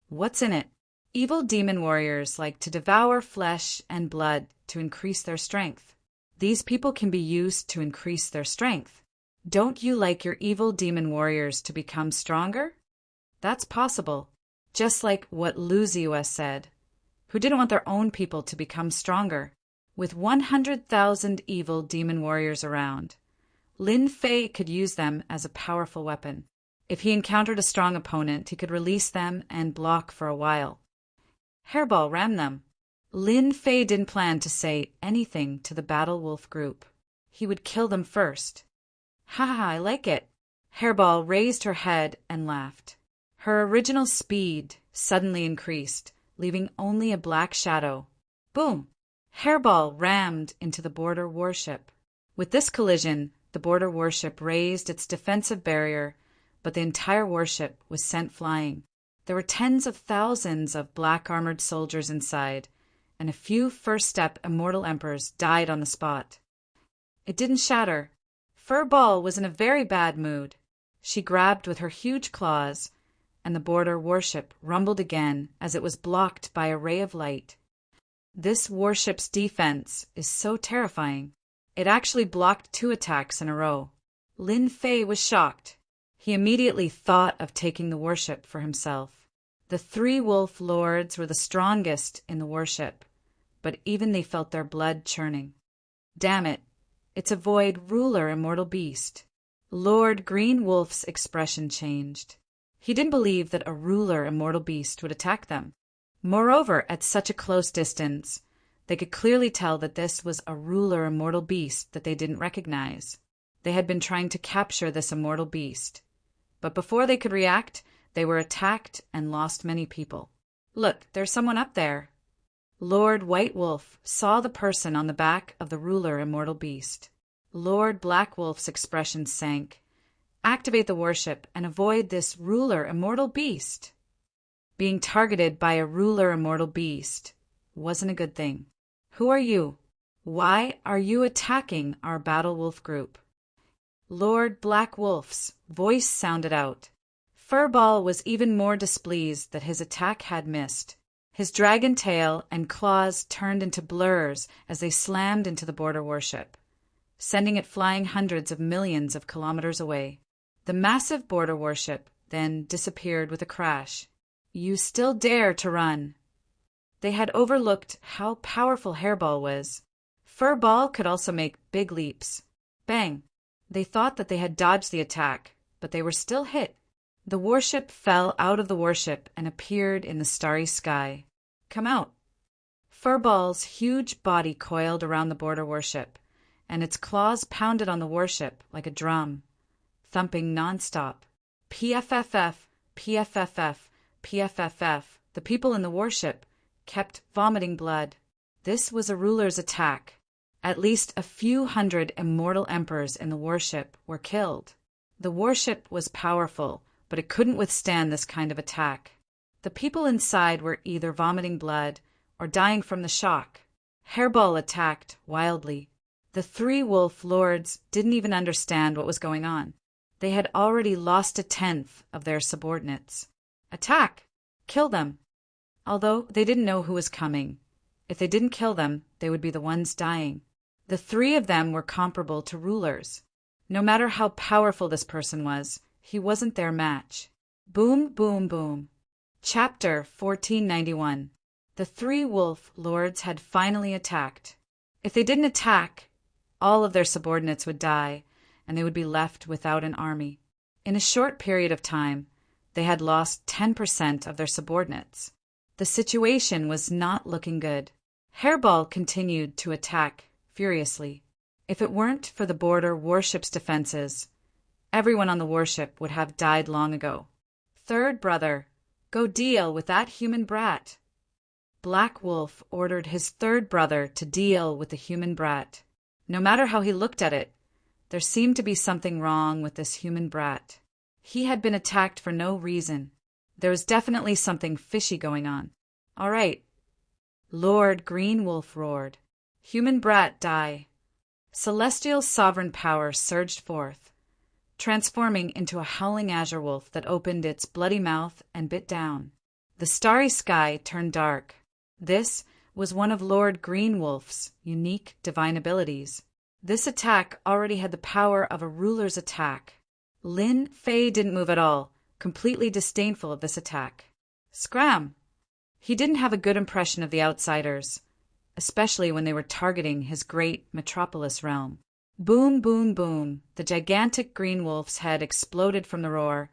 What's in it? Evil demon warriors like to devour flesh and blood to increase their strength. These people can be used to increase their strength. Don't you like your evil demon warriors to become stronger? That's possible, just like what Lu Ziwa said, who didn't want their own people to become stronger. With 100,000 evil demon warriors around, Lin Fei could use them as a powerful weapon. If he encountered a strong opponent, he could release them and block for a while. Hairball ran them. Lin Fei didn't plan to say anything to the Battle Wolf Group. He would kill them first. Ha ha, I like it. Hairball raised her head and laughed. Her original speed suddenly increased, leaving only a black shadow. Boom! Hairball rammed into the border warship. With this collision, the border warship raised its defensive barrier, but the entire warship was sent flying. There were tens of thousands of black-armored soldiers inside, and a few first-step immortal emperors died on the spot. It didn't shatter. Furball was in a very bad mood. She grabbed with her huge claws, and the border warship rumbled again as it was blocked by a ray of light. This warship's defense is so terrifying. It actually blocked 2 attacks in a row. Lin Fei was shocked. He immediately thought of taking the warship for himself. The 3 wolf lords were the strongest in the warship, but even they felt their blood churning. Damn it, it's a void ruler immortal beast. Lord Green Wolf's expression changed. He didn't believe that a ruler immortal beast would attack them. Moreover, at such a close distance, they could clearly tell that this was a ruler immortal beast that they didn't recognize. They had been trying to capture this immortal beast. But before they could react, they were attacked and lost many people. Look, there's someone up there. Lord White Wolf saw the person on the back of the ruler immortal beast. Lord Black Wolf's expression sank. Activate the worship and avoid this ruler immortal beast. Being targeted by a ruler immortal beast wasn't a good thing. Who are you? Why are you attacking our Battle Wolf group? Lord Black Wolf's voice sounded out. Furball was even more displeased that his attack had missed. His dragon tail and claws turned into blurs as they slammed into the border warship, sending it flying hundreds of millions of kilometers away. The massive border warship then disappeared with a crash. You still dare to run? They had overlooked how powerful Hairball was. Furball could also make big leaps. Bang! They thought that they had dodged the attack, but they were still hit. The warship fell out of the warship and appeared in the starry sky. Come out! Furball's huge body coiled around the border warship, and its claws pounded on the warship like a drum, thumping nonstop. PFFF, PFFF, PFFF. The people in the warship kept vomiting blood. This was a ruler's attack. At least a few hundred immortal emperors in the warship were killed. The warship was powerful, but it couldn't withstand this kind of attack. The people inside were either vomiting blood or dying from the shock. Hairball attacked wildly. The three wolf lords didn't even understand what was going on. They had already lost a tenth of their subordinates. Attack! Kill them! Although they didn't know who was coming. If they didn't kill them, they would be the ones dying. The three of them were comparable to rulers. No matter how powerful this person was, he wasn't their match. Boom, boom, boom. Chapter 1491. The three wolf lords had finally attacked. If they didn't attack, all of their subordinates would die, and they would be left without an army. In a short period of time, they had lost 10% of their subordinates. The situation was not looking good. Hairball continued to attack furiously. If it weren't for the border warship's defenses, everyone on the warship would have died long ago. Third brother, go deal with that human brat. Black Wolf ordered his third brother to deal with the human brat. No matter how he looked at it, there seemed to be something wrong with this human brat. He had been attacked for no reason. There was definitely something fishy going on. All right. Lord Green Wolf roared. Human brat, die. Celestial sovereign power surged forth, transforming into a howling azure wolf that opened its bloody mouth and bit down. The starry sky turned dark. This was one of Lord Green Wolf's unique divine abilities. This attack already had the power of a ruler's attack. Lin Fei didn't move at all, completely disdainful of this attack. Scram! He didn't have a good impression of the outsiders, especially when they were targeting his great metropolis realm. Boom, boom, boom. The gigantic green wolf's head exploded from the roar,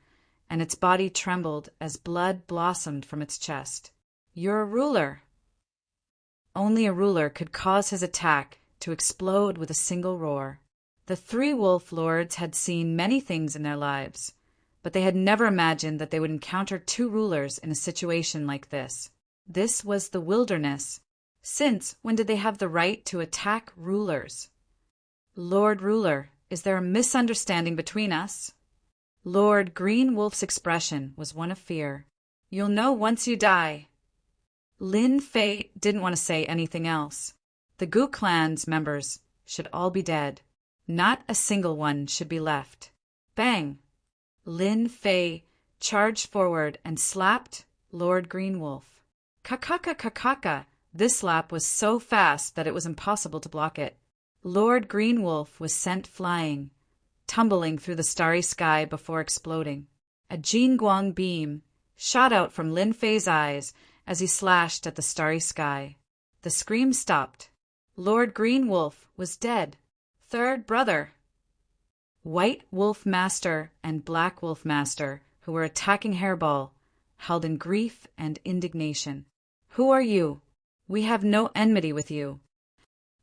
and its body trembled as blood blossomed from its chest. You're a ruler. Only a ruler could cause his attack to explode with a single roar. The three wolf lords had seen many things in their lives, but they had never imagined that they would encounter two rulers in a situation like this. This was the wilderness. Since when did they have the right to attack rulers? Lord Ruler, is there a misunderstanding between us? Lord Green Wolf's expression was one of fear. You'll know once you die. Lin Fei didn't want to say anything else. The Gu clan's members should all be dead. Not a single one should be left. Bang! Lin Fei charged forward and slapped Lord Green Wolf. Kakaka kakaka! This slap was so fast that it was impossible to block it. Lord Green Wolf was sent flying, tumbling through the starry sky before exploding. A Jingguang beam shot out from Lin Fei's eyes as he slashed at the starry sky. The scream stopped. Lord Green Wolf was dead. Third brother. White Wolf Master and Black Wolf Master, who were attacking Hairball, held in grief and indignation. Who are you? We have no enmity with you.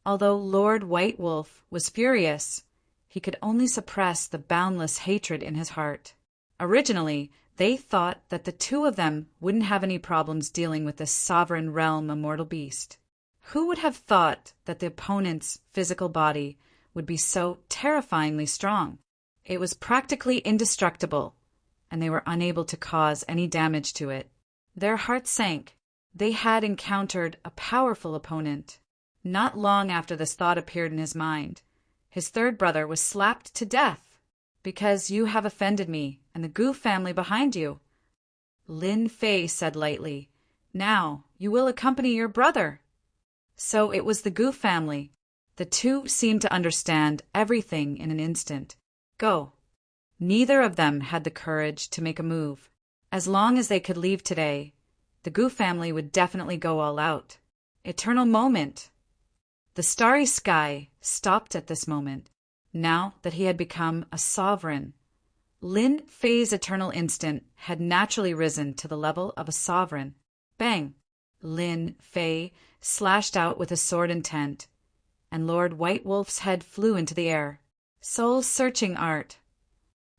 Although Lord White Wolf was furious, he could only suppress the boundless hatred in his heart. Originally, they thought that the two of them wouldn't have any problems dealing with this sovereign realm immortal beast. Who would have thought that the opponent's physical body would be so terrifyingly strong. It was practically indestructible, and they were unable to cause any damage to it. Their hearts sank. They had encountered a powerful opponent. Not long after this thought appeared in his mind, his third brother was slapped to death. "Because you have offended me and the Gu family behind you," Lin Fei said lightly. "Now, you will accompany your brother." So it was the Gu family. The two seemed to understand everything in an instant. Go. Neither of them had the courage to make a move. As long as they could leave today, the Gu family would definitely go all out. Eternal moment. The starry sky stopped at this moment, now that he had become a sovereign. Lin Fei's eternal instant had naturally risen to the level of a sovereign. Bang! Lin Fei slashed out with a sword intent, and Lord White Wolf's head flew into the air. Soul-searching art.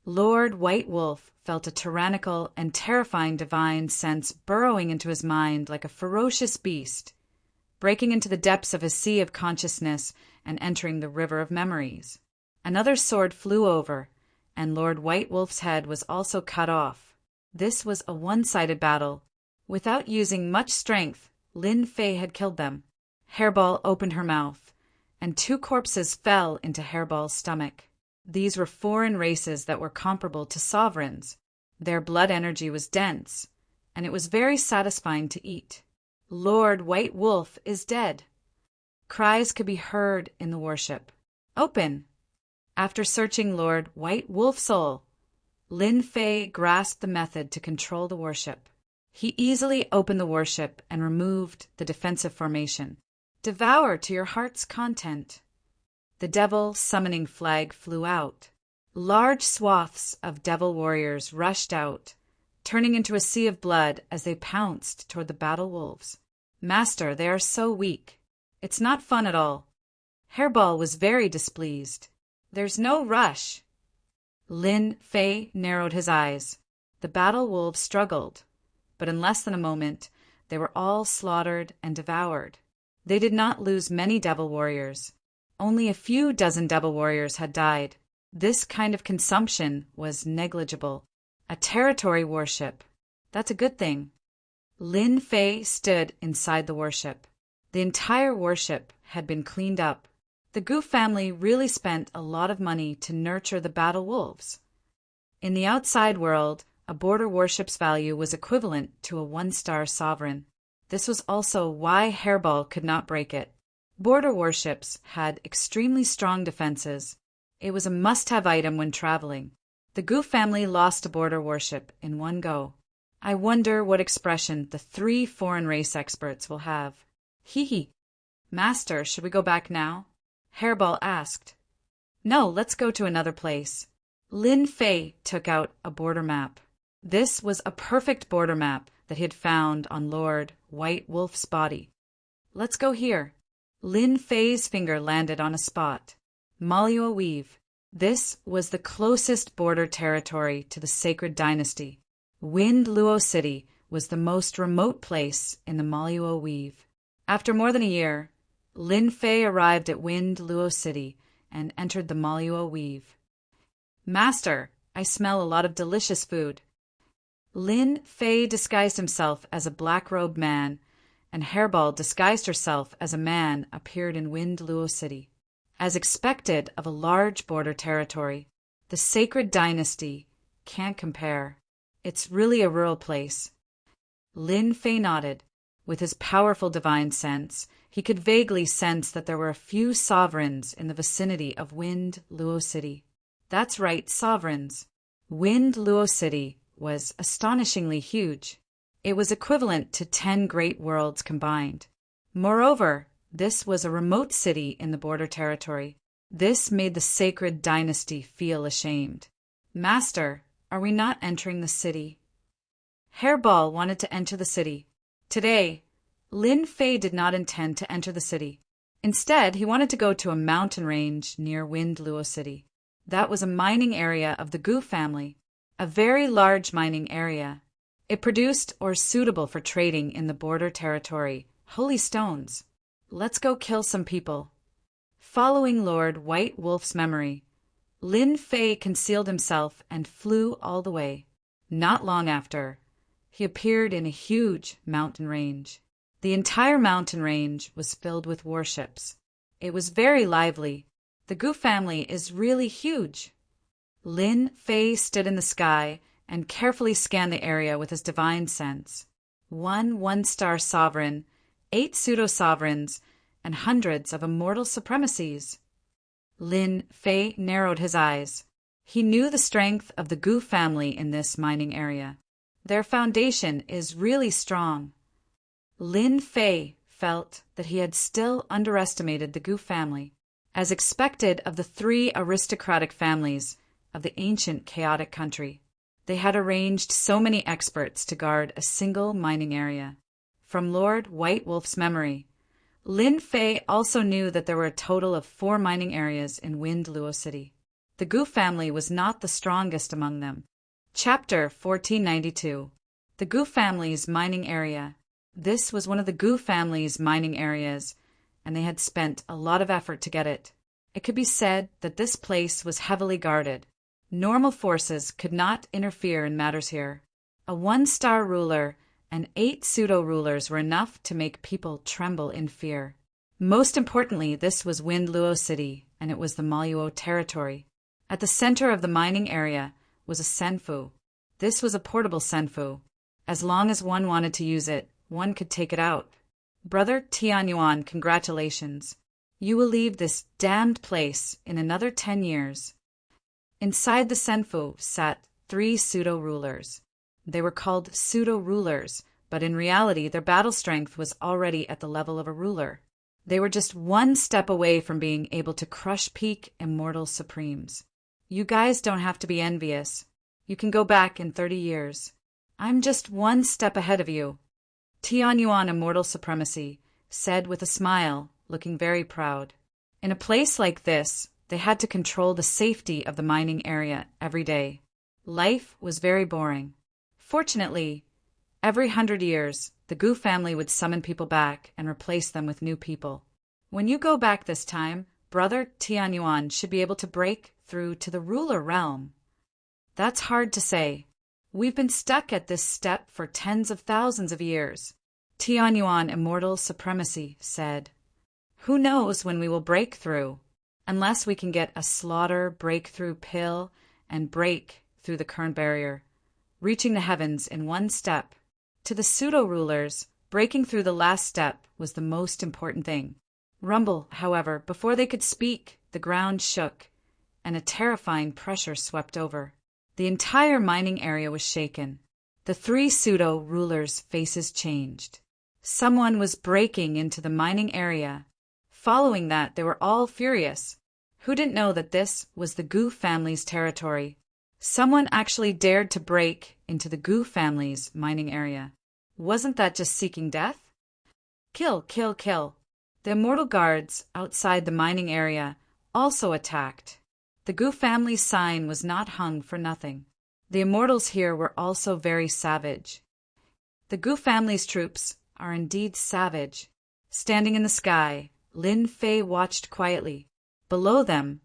Lord White Wolf felt a tyrannical and terrifying divine sense burrowing into his mind like a ferocious beast, breaking into the depths of his sea of consciousness and entering the river of memories. Another sword flew over, and Lord White Wolf's head was also cut off. This was a one-sided battle. Without using much strength, Lin Fei had killed them. Hairball opened her mouth, and two corpses fell into Hairball's stomach. These were foreign races that were comparable to sovereigns. Their blood energy was dense, and it was very satisfying to eat. "Lord White Wolf is dead." Cries could be heard in the worship. "Open!" After searching Lord White Wolf's soul, Lin Fei grasped the method to control the worship. He easily opened the worship and removed the defensive formation. "Devour to your heart's content." The devil summoning flag flew out. Large swaths of devil warriors rushed out, turning into a sea of blood as they pounced toward the battle wolves. "Master, they are so weak. It's not fun at all." Hairball was very displeased. "There's no rush." Lin Fei narrowed his eyes. The battle wolves struggled, but in less than a moment, they were all slaughtered and devoured. They did not lose many devil warriors. Only a few dozen devil warriors had died. This kind of consumption was negligible. A territory worship. That's a good thing. Lin Fei stood inside the worship. The entire worship had been cleaned up. The Gu family really spent a lot of money to nurture the battle wolves. In the outside world, a border worship's value was equivalent to a one-star sovereign. This was also why Hairball could not break it. Border worships had extremely strong defenses. It was a must-have item when traveling. The Gu family lost a border worship in one go. I wonder what expression the 3 foreign race experts will have. Hee. "Master, should we go back now?" Hairball asked. "No, let's go to another place." Lin Fei took out a border map. This was a perfect border map that he had found on Lord White Wolf's body. "Let's go here." Lin Fei's finger landed on a spot. Malyo Weave. This was the closest border territory to the sacred dynasty. Wind Luo City was the most remote place in the Malyo Weave. After more than a year, Lin Fei arrived at Wind Luo City and entered the Malyo Weave. "Master, I smell a lot of delicious food." Lin Fei disguised himself as a black-robed man, and Hairball disguised herself as a man appeared in Wind Luo City. As expected of a large border territory, the sacred dynasty can't compare. It's really a rural place. Lin Fei nodded. With his powerful divine sense, he could vaguely sense that there were a few sovereigns in the vicinity of Wind Luo City. That's right, sovereigns. Wind Luo City was astonishingly huge. It was equivalent to 10 great worlds combined. Moreover, this was a remote city in the border territory. This made the sacred dynasty feel ashamed. "Master, are we not entering the city?" Hairball wanted to enter the city. Today, Lin Fei did not intend to enter the city. Instead, he wanted to go to a mountain range near Wind Luo City. That was a mining area of the Gu family, a very large mining area. It produced ore suitable for trading in the border territory, holy stones. "Let's go kill some people." Following Lord White Wolf's memory, Lin Fei concealed himself and flew all the way. Not long after, he appeared in a huge mountain range. The entire mountain range was filled with warships. It was very lively. The Gu family is really huge. Lin Fei stood in the sky and carefully scanned the area with his divine sense. One one-star sovereign, 8 pseudo-sovereigns, and hundreds of immortal supremacies. Lin Fei narrowed his eyes. He knew the strength of the Gu family in this mining area. Their foundation is really strong. Lin Fei felt that he had still underestimated the Gu family. As expected of the 3 aristocratic families of the ancient chaotic country, they had arranged so many experts to guard a single mining area. From Lord White Wolf's memory, Lin Fei also knew that there were a total of 4 mining areas in Wind Luo City. The Gu family was not the strongest among them. Chapter 1492. The Gu family's mining area. This was one of the Gu family's mining areas, and they had spent a lot of effort to get it. It could be said that this place was heavily guarded. Normal forces could not interfere in matters here. A 1-star ruler and 8 pseudo-rulers were enough to make people tremble in fear. Most importantly, this was Wind Luo City, and it was the Maluo territory. At the center of the mining area was a senfu. This was a portable senfu. As long as one wanted to use it, one could take it out. Brother Tianyuan, congratulations. You will leave this damned place in another 10 years. Inside the senfu sat 3 pseudo-rulers. They were called pseudo-rulers, but in reality their battle strength was already at the level of a ruler. They were just 1 step away from being able to crush peak immortal supremes. You guys don't have to be envious. You can go back in 30 years. I'm just 1 step ahead of you. Tianyuan Immortal Supremacy said with a smile, looking very proud. In a place like this, they had to control the safety of the mining area every day. Life was very boring. Fortunately, every 100 years, the Gu family would summon people back and replace them with new people. When you go back this time, Brother Tianyuan should be able to break through to the ruler realm. That's hard to say. We've been stuck at this step for tens of thousands of years. Tianyuan Immortal Supremacy said. Who knows when we will break through? Unless we can get a slaughter breakthrough pill and break through the current barrier, reaching the heavens in 1 step. To the pseudo-rulers, breaking through the last step was the most important thing. Rumble, however, before they could speak, the ground shook, and a terrifying pressure swept over. The entire mining area was shaken. The 3 pseudo-rulers' faces changed. Someone was breaking into the mining area. Following that, they were all furious. Who didn't know that this was the Gu family's territory? Someone actually dared to break into the Gu family's mining area. Wasn't that just seeking death? Kill, kill, kill. The immortal guards outside the mining area also attacked. The Gu family's sign was not hung for nothing. The immortals here were also very savage. The Gu family's troops are indeed savage. Standing in the sky, Lin Fei watched quietly. Below them,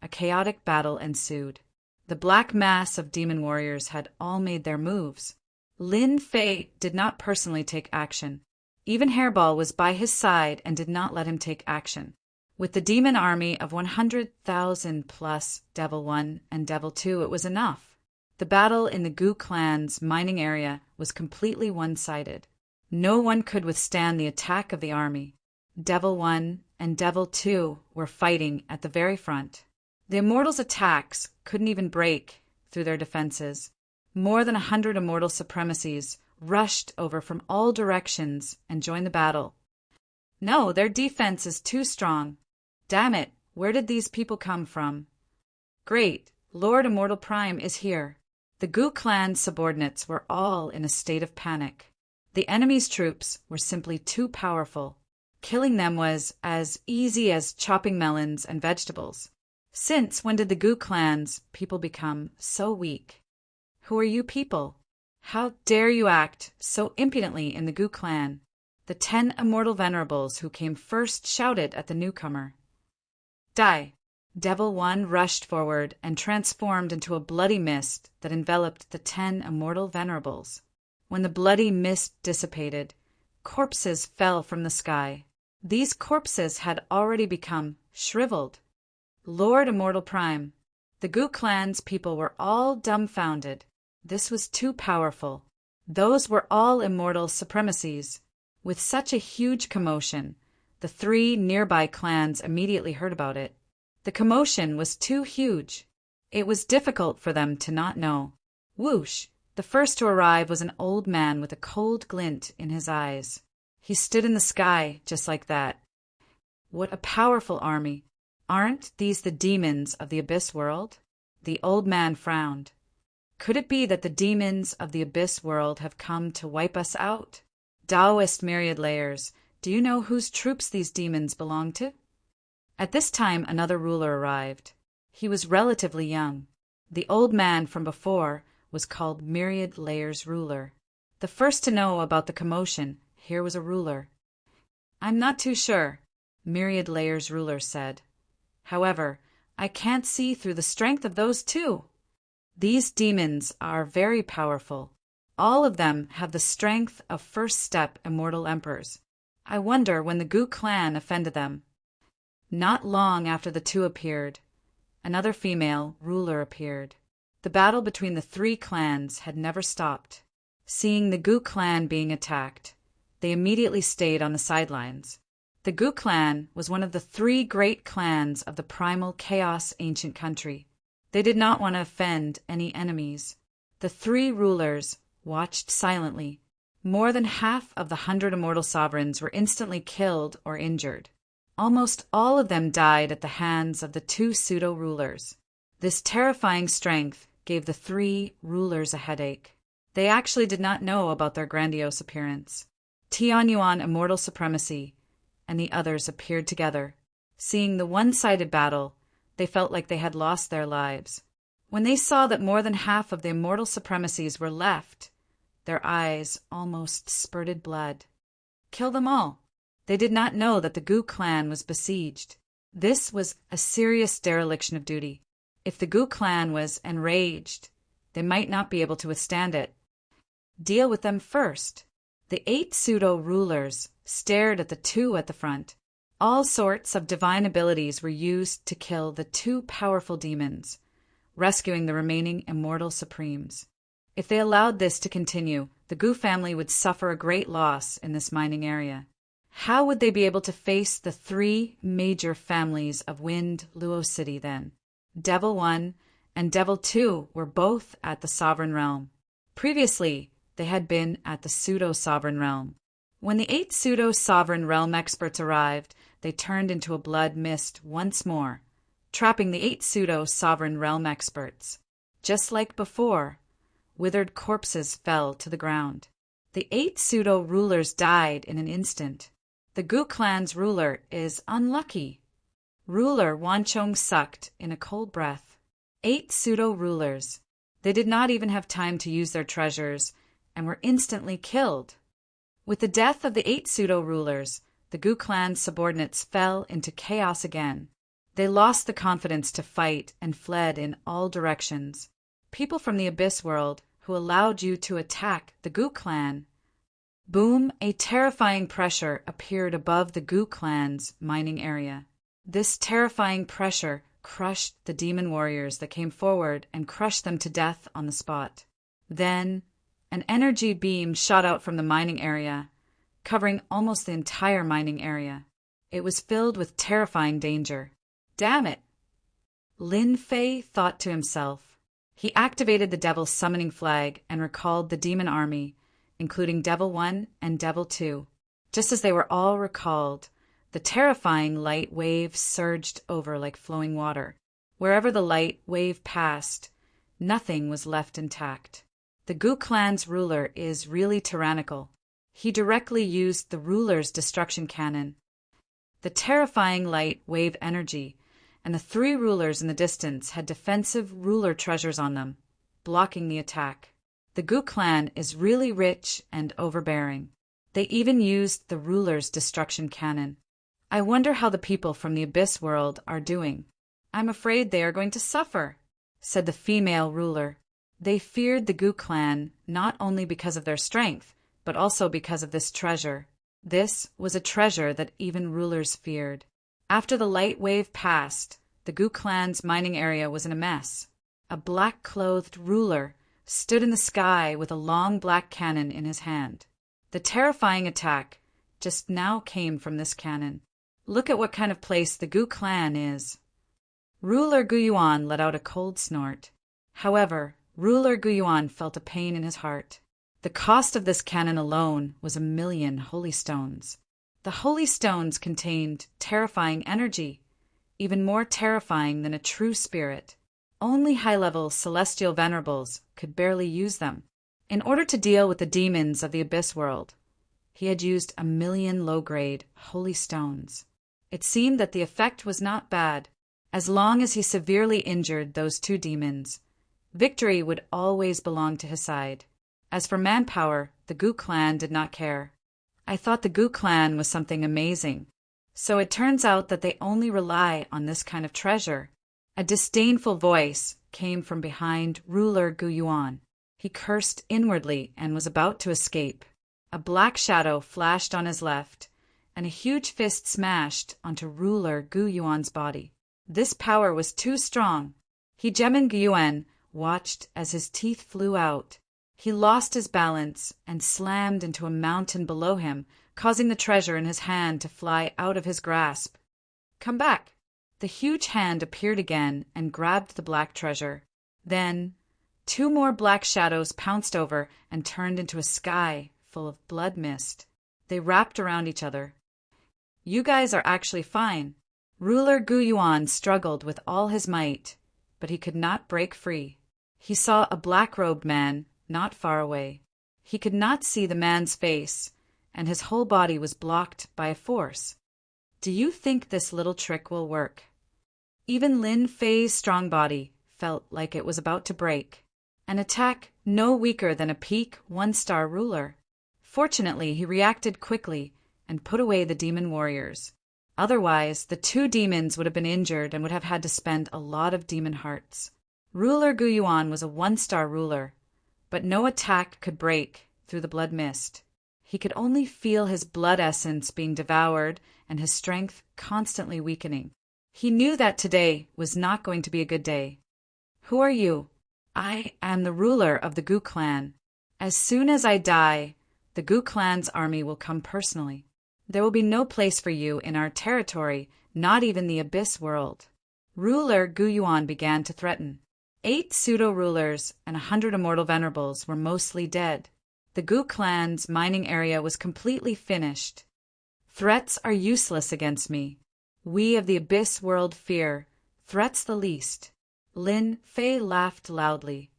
a chaotic battle ensued. The black mass of demon warriors had all made their moves. Lin Fei did not personally take action. Even Hairball was by his side and did not let him take action. With the demon army of 100,000 plus Devil 1 and Devil 2, it was enough. The battle in the Gu clan's mining area was completely one-sided. No one could withstand the attack of the army. Devil 1 and Devil 2 were fighting at the very front. The Immortals' attacks couldn't even break through their defenses. More than 100 Immortal Supremacies rushed over from all directions and joined the battle. No, their defense is too strong. Damn it, where did these people come from? Great, Lord Immortal Prime is here. The Gu clan subordinates were all in a state of panic. The enemy's troops were simply too powerful. Killing them was as easy as chopping melons and vegetables. Since when did the Gu clan's people become so weak? Who are you people? How dare you act so impudently in the Gu clan? The 10 immortal venerables who came first shouted at the newcomer. Die! Devil 1 rushed forward and transformed into a bloody mist that enveloped the 10 immortal venerables. When the bloody mist dissipated, corpses fell from the sky. These corpses had already become shriveled. Lord Immortal Prime, the Gu Clan's people were all dumbfounded. This was too powerful. Those were all immortal supremacies. With such a huge commotion, the 3 nearby clans immediately heard about it. The commotion was too huge. It was difficult for them to not know. Whoosh! The first to arrive was an old man with a cold glint in his eyes. He stood in the sky just like that. What a powerful army! Aren't these the demons of the Abyss world? The old man frowned. Could it be that the demons of the Abyss world have come to wipe us out? Taoist myriad layers, do you know whose troops these demons belong to? At this time another ruler arrived. He was relatively young. The old man from before was called Myriad Layers Ruler. The first to know about the commotion, here was a ruler. I'm not too sure, Myriad Layers Ruler said. However, I can't see through the strength of those 2. These demons are very powerful. All of them have the strength of first step immortal emperors. I wonder when the Gu clan offended them. Not long after the 2 appeared, another female ruler appeared. The battle between the 3 clans had never stopped. Seeing the Gu clan being attacked, they immediately stayed on the sidelines. The Gu clan was one of the 3 great clans of the primal chaos ancient country. They did not want to offend any enemies. The 3 rulers watched silently. More than half of the 100 immortal sovereigns were instantly killed or injured. Almost all of them died at the hands of the 2 pseudo-rulers. This terrifying strength gave the 3 rulers a headache. They actually did not know about their grandiose appearance. Tianyuan immortal supremacy and the others appeared together. Seeing the one-sided battle, they felt like they had lost their lives. When they saw that more than half of the immortal supremacies were left, their eyes almost spurted blood. Kill them all. They did not know that the Gu clan was besieged. This was a serious dereliction of duty. If the Gu clan was enraged, they might not be able to withstand it. Deal with them first. The 8 pseudo-rulers stared at the 2 at the front. All sorts of divine abilities were used to kill the 2 powerful demons, rescuing the remaining immortal supremes. If they allowed this to continue, the Gu family would suffer a great loss in this mining area. How would they be able to face the 3 major families of Wind Luo City then? Devil 1 and Devil 2 were both at the Sovereign Realm. Previously, they had been at the Pseudo-Sovereign Realm. When the 8 Pseudo-Sovereign Realm experts arrived, they turned into a blood mist once more, trapping the 8 Pseudo-Sovereign Realm experts. Just like before, withered corpses fell to the ground. The 8 pseudo-rulers died in an instant. The Gu clan's ruler is unlucky. Ruler Wanchong sucked in a cold breath. 8 pseudo-rulers. They did not even have time to use their treasures and were instantly killed. With the death of the 8 pseudo-rulers, the Gu clan's subordinates fell into chaos again. They lost the confidence to fight and fled in all directions. People from the Abyss world who allowed you to attack the Gu clan. Boom, a terrifying pressure appeared above the Gu clan's mining area. This terrifying pressure crushed the demon warriors that came forward and crushed them to death on the spot. Then, an energy beam shot out from the mining area, covering almost the entire mining area. It was filled with terrifying danger. Damn it! Lin Fei thought to himself. He activated the Devil's summoning flag and recalled the demon army, including Devil 1 and Devil 2. Just as they were all recalled, the terrifying light wave surged over like flowing water. Wherever the light wave passed, nothing was left intact. The Gu clan's ruler is really tyrannical. He directly used the ruler's destruction cannon. The terrifying light wave energy and the 3 rulers in the distance had defensive ruler treasures on them, blocking the attack. The Gu clan is really rich and overbearing. They even used the ruler's destruction cannon. I wonder how the people from the Abyss world are doing. I'm afraid they are going to suffer, said the female ruler. They feared the Gu clan not only because of their strength, but also because of this treasure. This was a treasure that even rulers feared. After the light wave passed, the Gu clan's mining area was in a mess. A black-clothed ruler stood in the sky with a long black cannon in his hand. The terrifying attack just now came from this cannon. Look at what kind of place the Gu clan is. Ruler Gu Yuan let out a cold snort. However, Ruler Gu Yuan felt a pain in his heart. The cost of this cannon alone was 1,000,000 holy stones. The holy stones contained terrifying energy, even more terrifying than a true spirit. Only high-level celestial venerables could barely use them. In order to deal with the demons of the Abyss world, he had used 1,000,000 low-grade holy stones. It seemed that the effect was not bad. As long as he severely injured those two demons, victory would always belong to his side. As for manpower, the Gu clan did not care. I thought the Gu clan was something amazing. So it turns out that they only rely on this kind of treasure. A disdainful voice came from behind Ruler Gu Yuan. He cursed inwardly and was about to escape. A black shadow flashed on his left, and a huge fist smashed onto Ruler Gu Yuan's body. This power was too strong. Hegeman Gu Yuan watched as his teeth flew out. He lost his balance and slammed into a mountain below him, causing the treasure in his hand to fly out of his grasp. Come back! The huge hand appeared again and grabbed the black treasure. Then, two more black shadows pounced over and turned into a sky full of blood mist. They wrapped around each other. You guys are actually fine. Ruler Gu Yuan struggled with all his might, but he could not break free. He saw a black-robed man not far away. He could not see the man's face, and his whole body was blocked by a force. Do you think this little trick will work? Even Lin Fei's strong body felt like it was about to break. An attack no weaker than a peak one-star ruler. Fortunately, he reacted quickly and put away the demon warriors. Otherwise, the two demons would have been injured and would have had to spend a lot of demon hearts. Ruler Gu Yuan was a one-star ruler, but no attack could break through the blood mist. He could only feel his blood essence being devoured and his strength constantly weakening. He knew that today was not going to be a good day. Who are you? I am the ruler of the Gu clan. As soon as I die, the Gu clan's army will come personally. There will be no place for you in our territory, not even the Abyss world. Ruler Gu Yuan began to threaten. 8 pseudo-rulers and 100 immortal venerables were mostly dead. The Gu clan's mining area was completely finished. Threats are useless against me. We of the Abyss world fear threats the least. Lin Fei laughed loudly.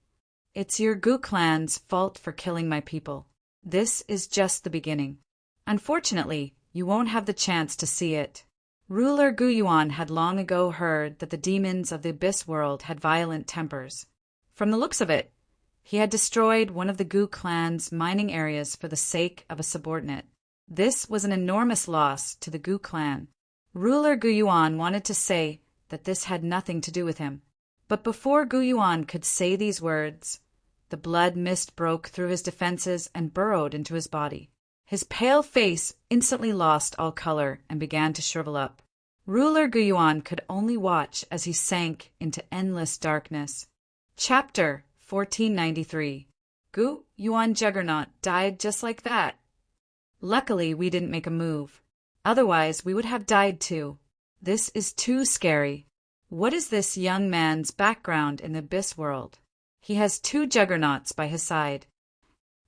It's your Gu clan's fault for killing my people. This is just the beginning. Unfortunately, you won't have the chance to see it. Ruler Gu Yuan had long ago heard that the demons of the Abyss world had violent tempers. From the looks of it, he had destroyed one of the Gu clan's mining areas for the sake of a subordinate. This was an enormous loss to the Gu clan. Ruler Gu Yuan wanted to say that this had nothing to do with him. But before Gu Yuan could say these words, the blood mist broke through his defenses and burrowed into his body. His pale face instantly lost all color and began to shrivel up. Ruler Gu Yuan could only watch as he sank into endless darkness. Chapter 1493. Gu Yuan Juggernaut died just like that. Luckily, we didn't make a move. Otherwise, we would have died too. This is too scary. What is this young man's background in the Abyss world? He has 2 juggernauts by his side.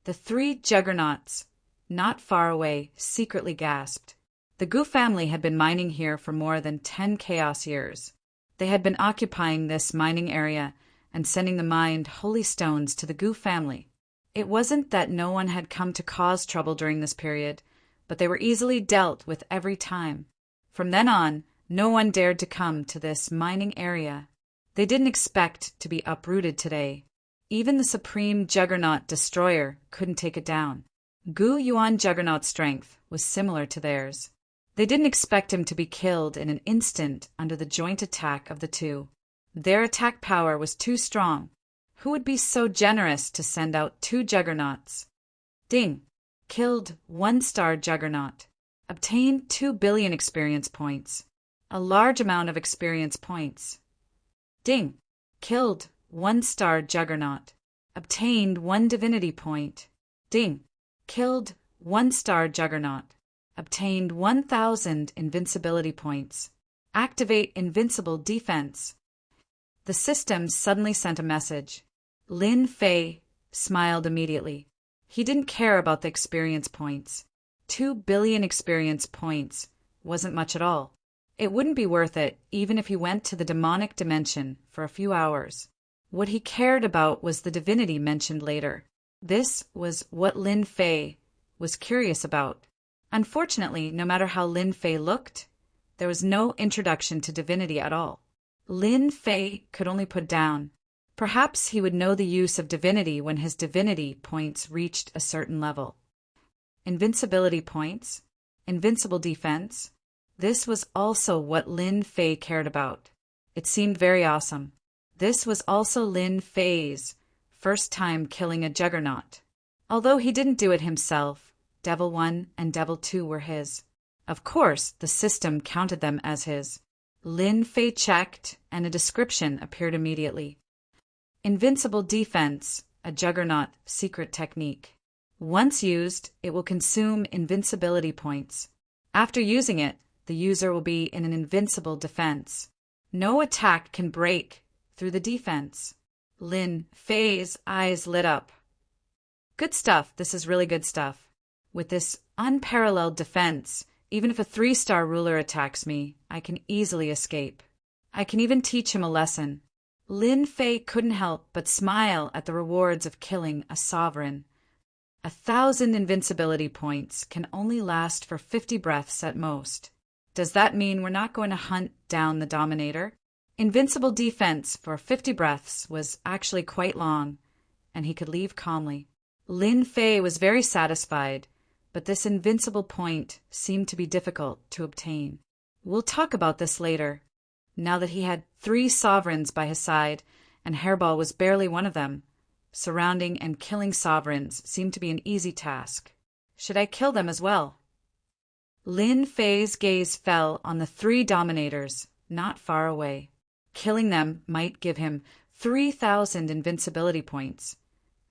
The 3 juggernauts, not far away, secretly gasped. The Gu family had been mining here for more than 10 chaos years. They had been occupying this mining area and sending the mined holy stones to the Gu family. It wasn't that no one had come to cause trouble during this period, but they were easily dealt with every time. From then on, no one dared to come to this mining area. They didn't expect to be uprooted today. Even the supreme juggernaut destroyer couldn't take it down. Gu Yuan Juggernaut's strength was similar to theirs. They didn't expect him to be killed in an instant under the joint attack of the two. Their attack power was too strong. Who would be so generous to send out 2 juggernauts? Ding! Killed 1-star juggernaut. Obtained 2 billion experience points. A large amount of experience points. Ding! Killed 1-star juggernaut. Obtained 1 divinity point. Ding! Killed 1-star juggernaut. Obtained 1,000 invincibility points. Activate invincible defense. The system suddenly sent a message. Lin Fei smiled immediately. He didn't care about the experience points. 2 billion experience points wasn't much at all. It wouldn't be worth it even if he went to the demonic dimension for a few hours. What he cared about was the divinity mentioned later. This was what Lin Fei was curious about. Unfortunately, no matter how Lin Fei looked, there was no introduction to divinity at all. Lin Fei could only put down. Perhaps he would know the use of divinity when his divinity points reached a certain level. Invincibility points, invincible defense. This was also what Lin Fei cared about. It seemed very awesome. This was also Lin Fei's first time killing a juggernaut. Although he didn't do it himself, Devil 1 and Devil 2 were his. Of course, the system counted them as his. Lin Fei checked, and a description appeared immediately. Invincible defense, a juggernaut secret technique. Once used, it will consume invincibility points. After using it, the user will be in an invincible defense. No attack can break through the defense. Lin Fei's eyes lit up. Good stuff, this is really good stuff. With this unparalleled defense, even if a 3-star ruler attacks me, I can easily escape. I can even teach him a lesson. Lin Fei couldn't help but smile at the rewards of killing a sovereign. 1,000 invincibility points can only last for 50 breaths at most. Does that mean we're not going to hunt down the Dominator? Invincible defense for 50 breaths was actually quite long, and he could leave calmly. Lin Fei was very satisfied, but this invincible point seemed to be difficult to obtain. We'll talk about this later. Now that he had 3 sovereigns by his side, and Hairball was barely one of them, surrounding and killing sovereigns seemed to be an easy task. Should I kill them as well? Lin Fei's gaze fell on the 3 dominators, not far away. Killing them might give him 3,000 invincibility points,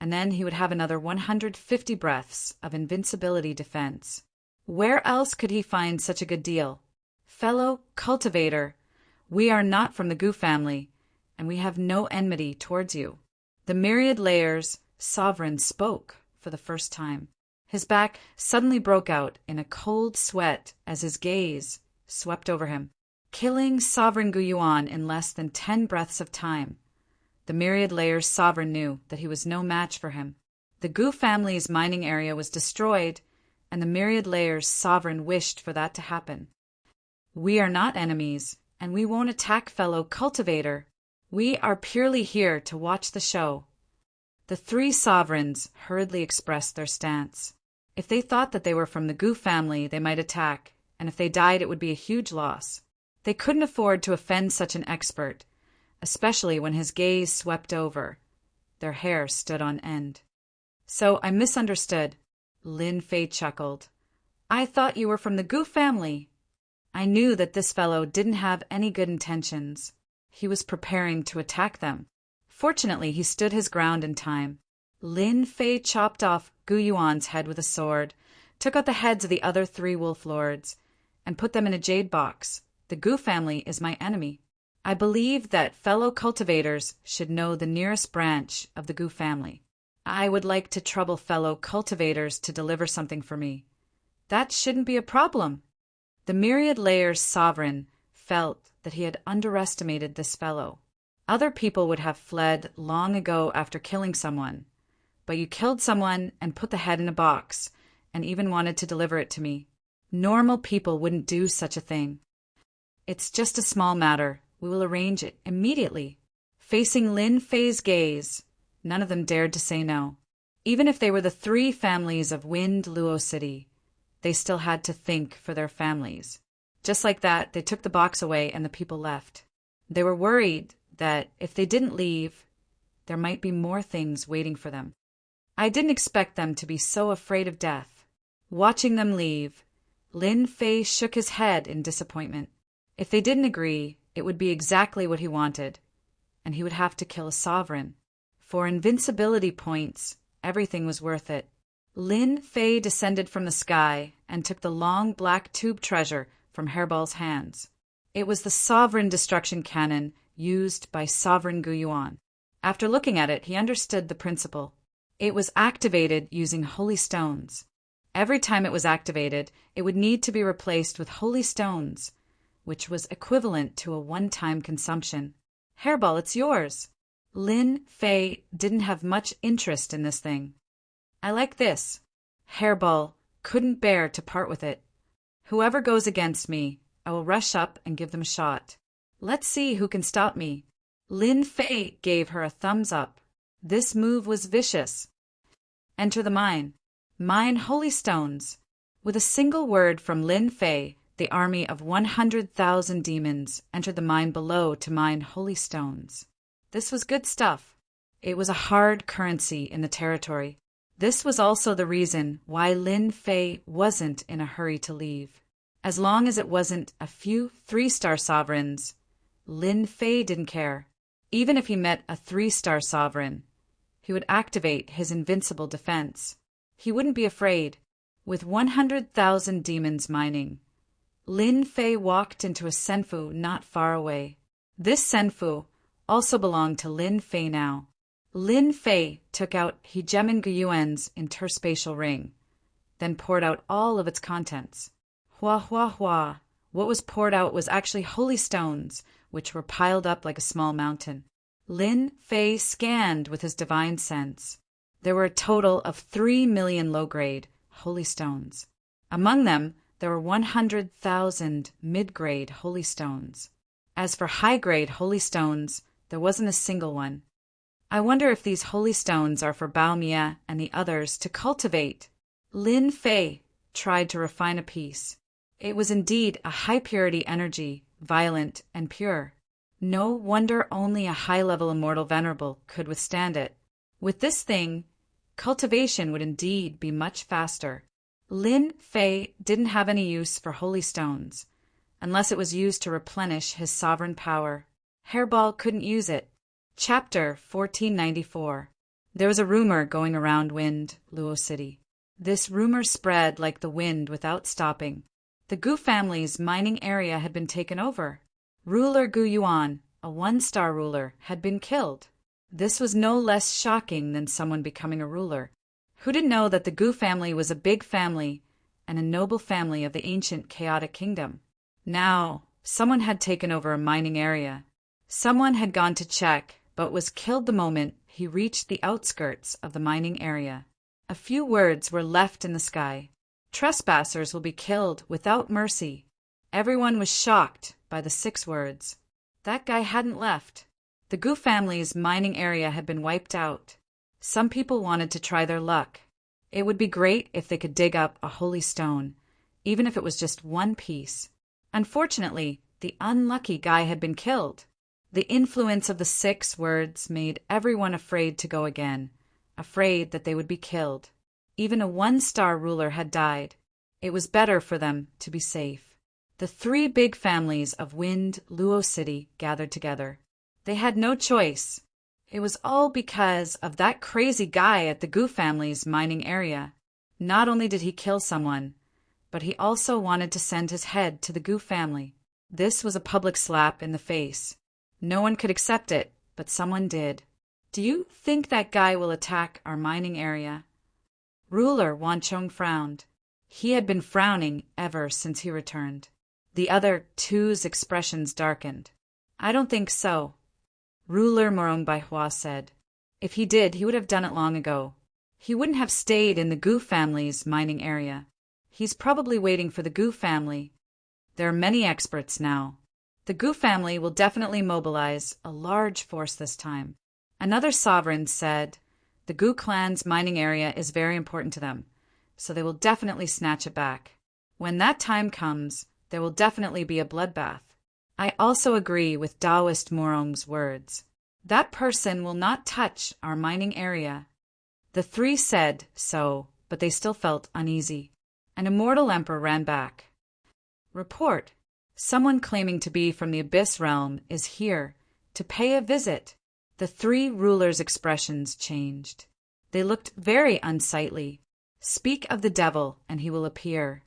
and then he would have another 150 breaths of invincibility defense. Where else could he find such a good deal? Fellow cultivator, we are not from the Gu family, and we have no enmity towards you. The myriad layers sovereign spoke for the first time. His back suddenly broke out in a cold sweat as his gaze swept over him. Killing Sovereign Gu Yuan in less than 10 breaths of time. The myriad layers sovereign knew that he was no match for him. The Gu family's mining area was destroyed, and the myriad layers sovereign wished for that to happen. We are not enemies, and we won't attack fellow cultivator. We are purely here to watch the show. The 3 sovereigns hurriedly expressed their stance. If they thought that they were from the Gu family, they might attack, and if they died, it would be a huge loss. They couldn't afford to offend such an expert, especially when his gaze swept over. Their hair stood on end. So I misunderstood. Lin Fei chuckled. I thought you were from the Gu family. I knew that this fellow didn't have any good intentions. He was preparing to attack them. Fortunately, he stood his ground in time. Lin Fei chopped off Gu Yuan's head with a sword, took out the heads of the other 3 wolf lords, and put them in a jade box. The Gu family is my enemy. I believe that fellow cultivators should know the nearest branch of the Gu family. I would like to trouble fellow cultivators to deliver something for me. That shouldn't be a problem. The myriad layers sovereign felt that he had underestimated this fellow. Other people would have fled long ago after killing someone, but you killed someone and put the head in a box, and even wanted to deliver it to me. Normal people wouldn't do such a thing. It's just a small matter. We will arrange it immediately. Facing Lin Fei's gaze, none of them dared to say no. Even if they were the 3 families of Wind Luo City, they still had to think for their families. Just like that, they took the box away and the people left. They were worried that if they didn't leave, there might be more things waiting for them. I didn't expect them to be so afraid of death. Watching them leave, Lin Fei shook his head in disappointment. If they didn't agree, it would be exactly what he wanted, and he would have to kill a sovereign. For invincibility points, everything was worth it. Lin Fei descended from the sky and took the long black tube treasure from Hairbal's hands. It was the sovereign destruction cannon used by Sovereign Gu Yuan. After looking at it, he understood the principle. It was activated using holy stones. Every time it was activated, it would need to be replaced with holy stones, which was equivalent to a one-time consumption. Hairball, it's yours. Lin Fei didn't have much interest in this thing. I like this. Hairball couldn't bear to part with it. Whoever goes against me, I will rush up and give them a shot. Let's see who can stop me. Lin Fei gave her a thumbs up. This move was vicious. Enter the mine. Mine holy stones. With a single word from Lin Fei, the army of 100,000 demons entered the mine below to mine holy stones. This was good stuff. It was a hard currency in the territory. This was also the reason why Lin Fei wasn't in a hurry to leave. As long as it wasn't a few 3-star sovereigns, Lin Fei didn't care. Even if he met a 3-star sovereign, he would activate his invincible defense. He wouldn't be afraid. With 100,000 demons mining, Lin Fei walked into a senfu not far away. This senfu also belonged to Lin Fei now. Lin Fei took out Hegemin Guyuan's interspatial ring, then poured out all of its contents. Hua hua hua. What was poured out was actually holy stones, which were piled up like a small mountain. Lin Fei scanned with his divine sense. There were a total of 3 million low-grade holy stones. Among them, there were 100,000 mid-grade holy stones. As for high-grade holy stones, there wasn't a single one. I wonder if these holy stones are for Bao Mia and the others to cultivate. Lin Fei tried to refine a piece. It was indeed a high-purity energy, violent and pure. No wonder only a high-level immortal venerable could withstand it. With this thing, cultivation would indeed be much faster. Lin Fei didn't have any use for holy stones, unless it was used to replenish his sovereign power. Hairball couldn't use it. Chapter 1494. There was a rumor going around Luo City. This rumor spread like the wind without stopping. The Gu family's mining area had been taken over. Ruler Gu Yuan, a 1-star ruler, had been killed. This was no less shocking than someone becoming a ruler. Who didn't know that the Gu family was a big family and a noble family of the ancient chaotic kingdom? Now, someone had taken over a mining area. Someone had gone to check, but was killed the moment he reached the outskirts of the mining area. A few words were left in the sky. Trespassers will be killed without mercy. Everyone was shocked by the 6 words. That guy hadn't left. The Gu family's mining area had been wiped out. Some people wanted to try their luck. It would be great if they could dig up a holy stone, even if it was just one piece. Unfortunately, the unlucky guy had been killed. The influence of the 6 words made everyone afraid to go again, afraid that they would be killed. Even a 1-star ruler had died. It was better for them to be safe. The 3 big families of Luo City gathered together. They had no choice. It was all because of that crazy guy at the Gu family's mining area. Not only did he kill someone, but he also wanted to send his head to the Gu family. This was a public slap in the face. No one could accept it, but someone did. Do you think that guy will attack our mining area? Ruler Wanchong frowned. He had been frowning ever since he returned. The other 2's expressions darkened. I don't think so. Ruler Morong Baihua said. If he did, he would have done it long ago. He wouldn't have stayed in the Gu family's mining area. He's probably waiting for the Gu family. There are many experts now. The Gu family will definitely mobilize a large force this time. Another sovereign said, the Gu clan's mining area is very important to them. so they will definitely snatch it back. When that time comes, there will definitely be a bloodbath. I also agree with Taoist Morong's words. That person will not touch our mining area. The three said so, but they still felt uneasy. An immortal emperor ran back. Report. Someone claiming to be from the Abyss Realm is here to pay a visit. The three rulers' expressions changed. They looked very unsightly. Speak of the devil, and he will appear.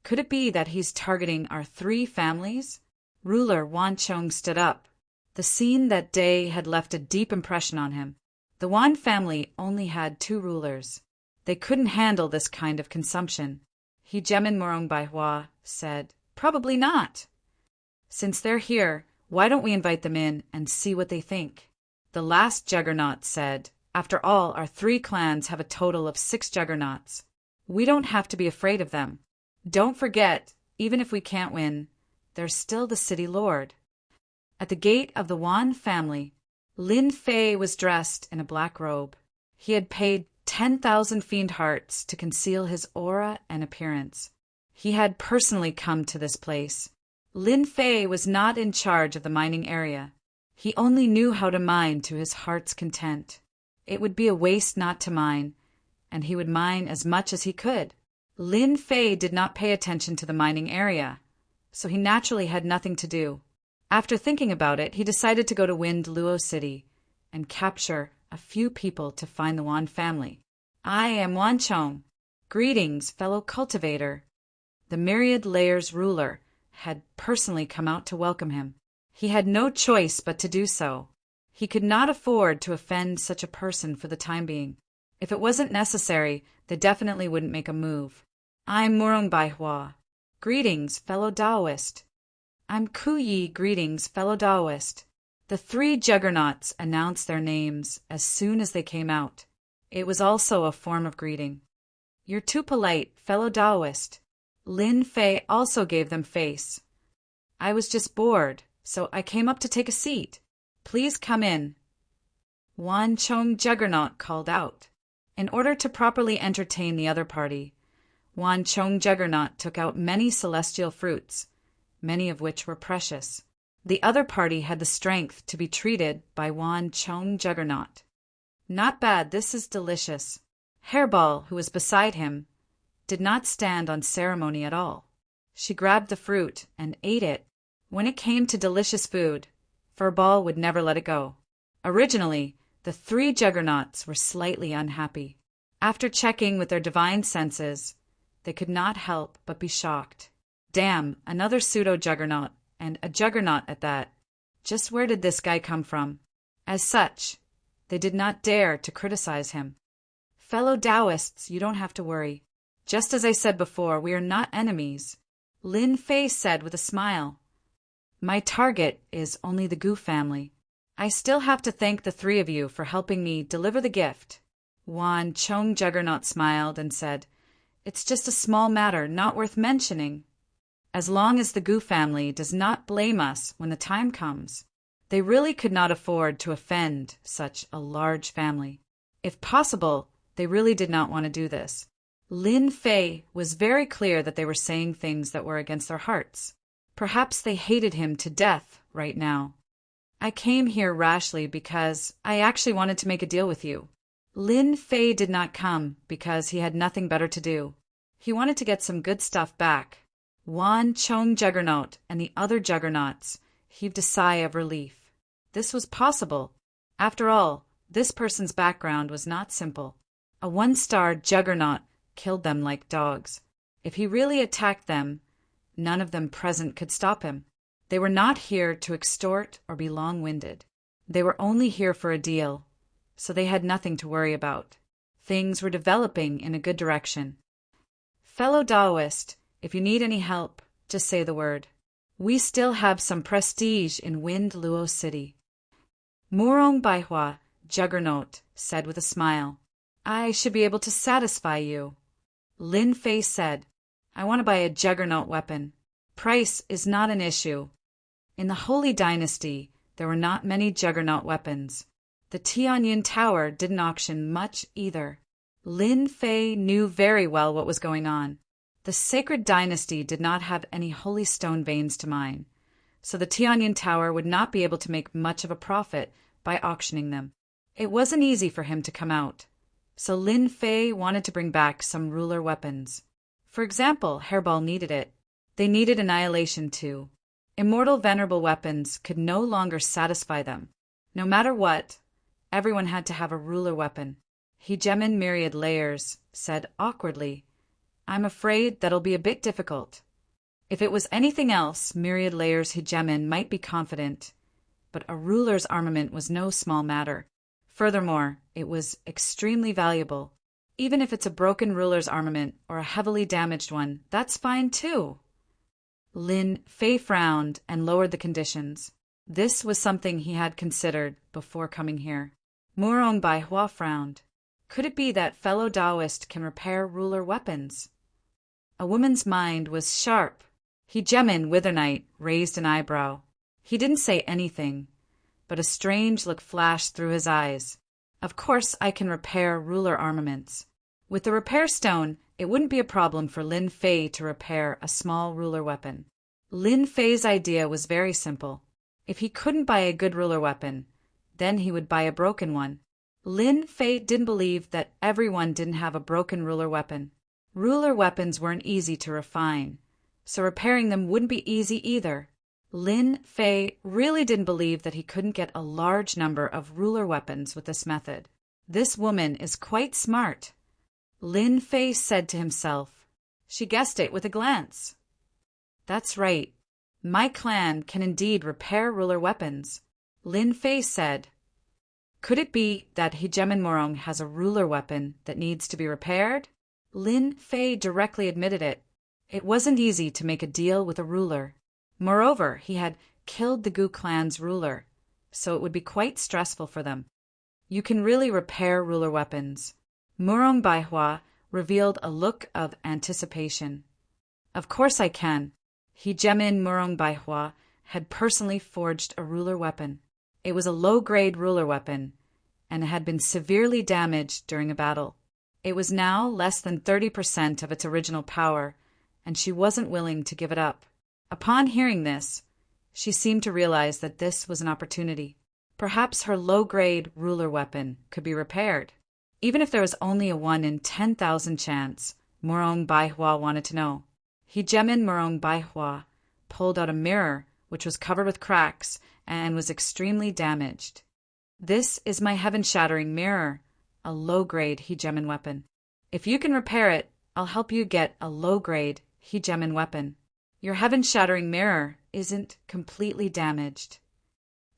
Could it be that he's targeting our three families? Ruler Wan Chong stood up. The scene that day had left a deep impression on him. The Wan family only had 2 rulers. They couldn't handle this kind of consumption. He Jemin Morong Baihua said, Probably not. Since they're here, why don't we invite them in and see what they think? The last juggernaut said, After all, our 3 clans have a total of 6 juggernauts. We don't have to be afraid of them. Don't forget, even if we can't win, there's still the city lord. At the gate of the Wan family, Lin Fei was dressed in a black robe. He had paid 10,000 fiend hearts to conceal his aura and appearance. He had personally come to this place. Lin Fei was not in charge of the mining area. He only knew how to mine to his heart's content. It would be a waste not to mine, and he would mine as much as he could. Lin Fei did not pay attention to the mining area, so he naturally had nothing to do. After thinking about it, he decided to go to Wind Luo City and capture a few people to find the Wan family. I am Wan Chong. Greetings, fellow cultivator. The Myriad Layers ruler had personally come out to welcome him. He had no choice but to do so. He could not afford to offend such a person for the time being. If it wasn't necessary, they definitely wouldn't make a move. I'm Morong Baihua. Greetings, fellow Taoist. I'm Ku Yi. Greetings, fellow Taoist. The 3 juggernauts announced their names as soon as they came out. It was also a form of greeting. You're too polite, fellow Taoist. Lin Fei also gave them face. I was just bored, so I came up to take a seat. Please come in. Wan Chong Juggernaut called out. In order to properly entertain the other party, Wan Chong Juggernaut took out many celestial fruits, many of which were precious. The other party had the strength to be treated by Wan Chong Juggernaut. Not bad, this is delicious. Hairball, who was beside him, did not stand on ceremony at all. She grabbed the fruit and ate it. When it came to delicious food, Furball would never let it go. Originally, the 3 juggernauts were slightly unhappy. After checking with their divine senses, they could not help but be shocked. Damn, another pseudo-juggernaut, and a juggernaut at that. Just where did this guy come from? As such, they did not dare to criticize him. Fellow Taoists, you don't have to worry. Just as I said before, we are not enemies. Lin Fei said with a smile. My target is only the Gu family. I still have to thank the 3 of you for helping me deliver the gift. Wan Chong Juggernaut smiled and said, It's just a small matter, not worth mentioning. As long as the Gu family does not blame us when the time comes. They really could not afford to offend such a large family. If possible, they really did not want to do this. Lin Fei was very clear that they were saying things that were against their hearts. Perhaps they hated him to death right now. I came here rashly because I actually wanted to make a deal with you. Lin Fei did not come because he had nothing better to do. He wanted to get some good stuff back. Wan Chong Juggernaut and the other juggernauts heaved a sigh of relief. This was possible. After all, this person's background was not simple. A 1-star juggernaut killed them like dogs. If he really attacked them, none of them present could stop him. They were not here to extort or be long-winded. They were only here for a deal, so they had nothing to worry about. Things were developing in a good direction. Fellow Taoist, if you need any help, just say the word. We still have some prestige in Wind Luo City. Morong Baihua, Juggernaut, said with a smile. I should be able to satisfy you. Lin Fei said, I want to buy a juggernaut weapon. Price is not an issue. In the Holy Dynasty, there were not many juggernaut weapons. The Tianyin Tower didn't auction much either. Lin Fei knew very well what was going on. The sacred dynasty did not have any holy stone veins to mine, so the Tianyin Tower would not be able to make much of a profit by auctioning them. It wasn't easy for him to come out, so Lin Fei wanted to bring back some ruler weapons. For example, Hairball needed it. They needed annihilation too. Immortal venerable weapons could no longer satisfy them. No matter what, everyone had to have a ruler weapon. Hegemin Myriad Layers said awkwardly, "I'm afraid that'll be a bit difficult." If it was anything else, Myriad Layers Hegemin might be confident, but a ruler's armament was no small matter. Furthermore, it was extremely valuable. Even if it's a broken ruler's armament or a heavily damaged one, that's fine too. Lin Fei frowned and lowered the conditions. This was something he had considered before coming here. Murong Baihua frowned. Could it be that fellow Taoist can repair ruler weapons? A woman's mind was sharp. Hegemin Withernight raised an eyebrow. He didn't say anything, but a strange look flashed through his eyes. Of course I can repair ruler armaments. With the repair stone, it wouldn't be a problem for Lin Fei to repair a small ruler weapon. Lin Fei's idea was very simple. If he couldn't buy a good ruler weapon, then he would buy a broken one. Lin Fei didn't believe that everyone didn't have a broken ruler weapon. Ruler weapons weren't easy to refine, so repairing them wouldn't be easy either. Lin Fei really didn't believe that he couldn't get a large number of ruler weapons with this method. This woman is quite smart. Lin Fei said to himself. She guessed it with a glance. That's right. My clan can indeed repair ruler weapons. Lin Fei said. Could it be that Hegemin Morong has a ruler weapon that needs to be repaired? Lin Fei directly admitted it. It wasn't easy to make a deal with a ruler. Moreover, he had killed the Gu clan's ruler, so it would be quite stressful for them. You can really repair ruler weapons. Murong Baihua revealed a look of anticipation. Of course I can. Hegemin Murong Baihua had personally forged a ruler weapon. It was a low-grade ruler weapon, and it had been severely damaged during a battle. It was now less than 30% of its original power, and she wasn't willing to give it up. Upon hearing this, she seemed to realize that this was an opportunity. Perhaps her low-grade ruler weapon could be repaired. Even if there was only a 1 in 10,000 chance, Murong Baihua wanted to know. Hegemin Murong Baihua pulled out a mirror which was covered with cracks and was extremely damaged. This is my heaven-shattering mirror, a low-grade Hegemin weapon. If you can repair it, I'll help you get a low-grade Hegemin weapon. Your heaven-shattering mirror isn't completely damaged.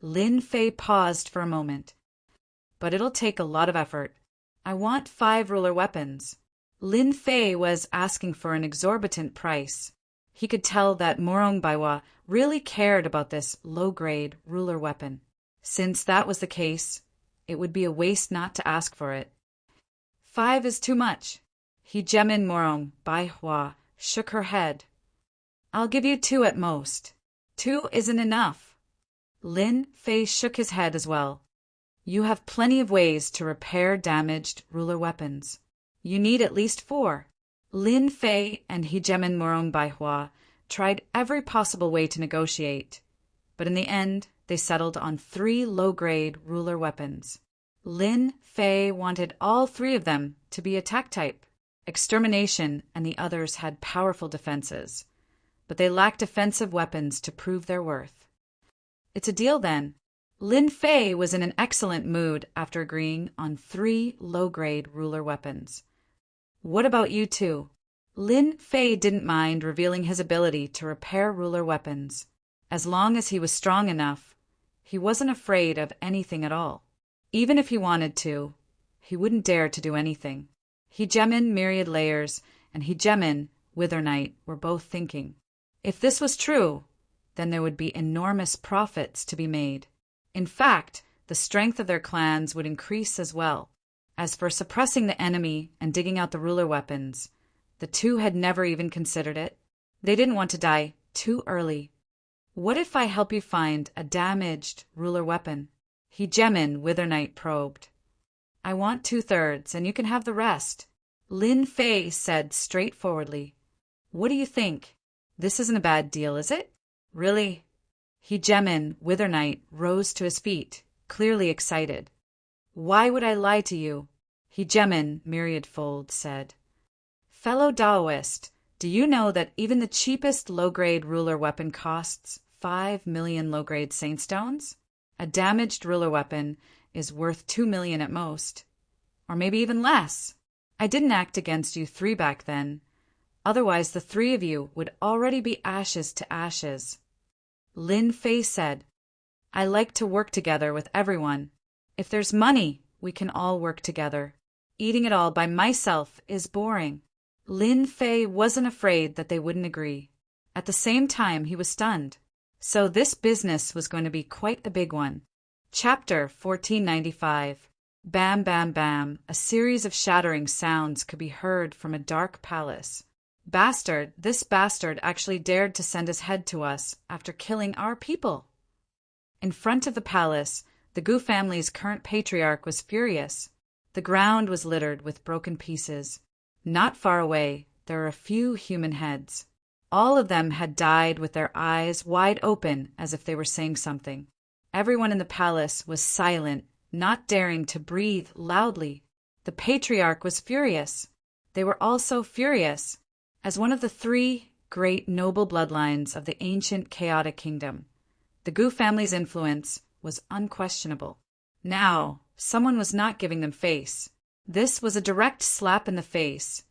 Lin Fei paused for a moment. But it'll take a lot of effort. I want 5 ruler weapons. Lin Fei was asking for an exorbitant price. He could tell that Murong Baihua really cared about this low-grade ruler weapon. Since that was the case, it would be a waste not to ask for it. 5 is too much. Hegemin Murong Baihua shook her head. I'll give you 2 at most. 2 isn't enough. Lin Fei shook his head as well. You have plenty of ways to repair damaged ruler weapons. You need at least 4. Lin Fei and Hegemin Murong Baihua tried every possible way to negotiate, but in the end they settled on 3 low-grade ruler weapons. Lin Fei wanted all 3 of them to be attack type. Extermination and the others had powerful defenses, but they lacked defensive weapons to prove their worth. It's a deal then. Lin Fei was in an excellent mood after agreeing on 3 low-grade ruler weapons. What about you two? Lin Fei didn't mind revealing his ability to repair ruler weapons. As long as he was strong enough, he wasn't afraid of anything at all. Even if he wanted to, he wouldn't dare to do anything. Hegemin Myriad Layers and Hegemin Withernight were both thinking. If this was true, then there would be enormous profits to be made. In fact, the strength of their clans would increase as well. As for suppressing the enemy and digging out the ruler weapons, the two had never even considered it. They didn't want to die too early. What if I help you find a damaged ruler weapon? Hegemin Withernight probed. I want 2/3, and you can have the rest. Lin Fei said straightforwardly. What do you think? This isn't a bad deal, is it? Really? Hegemin Withernight rose to his feet, clearly excited. Why would I lie to you? Hegemin Myriadfold said. Fellow Daoist, do you know that even the cheapest low-grade ruler weapon costs 5 million low-grade saintstones? A damaged ruler weapon is worth 2 million at most. Or maybe even less. I didn't act against you 3 back then. Otherwise the 3 of you would already be ashes to ashes. Lin Fei said, I like to work together with everyone. If there's money, we can all work together. Eating it all by myself is boring. Lin Fei wasn't afraid that they wouldn't agree. At the same time, he was stunned. So this business was going to be quite a big one. Chapter 1495. Bam, bam, bam. A series of shattering sounds could be heard from a dark palace. Bastard, this bastard actually dared to send his head to us after killing our people. In front of the palace, the Gu family's current patriarch was furious. The ground was littered with broken pieces. Not far away, there were a few human heads. All of them had died with their eyes wide open as if they were saying something. Everyone in the palace was silent, not daring to breathe loudly. The patriarch was furious. They were also furious. As one of the 3 great noble bloodlines of the ancient chaotic kingdom, the Gu family's influence was unquestionable. Now, someone was not giving them face. This was a direct slap in the face,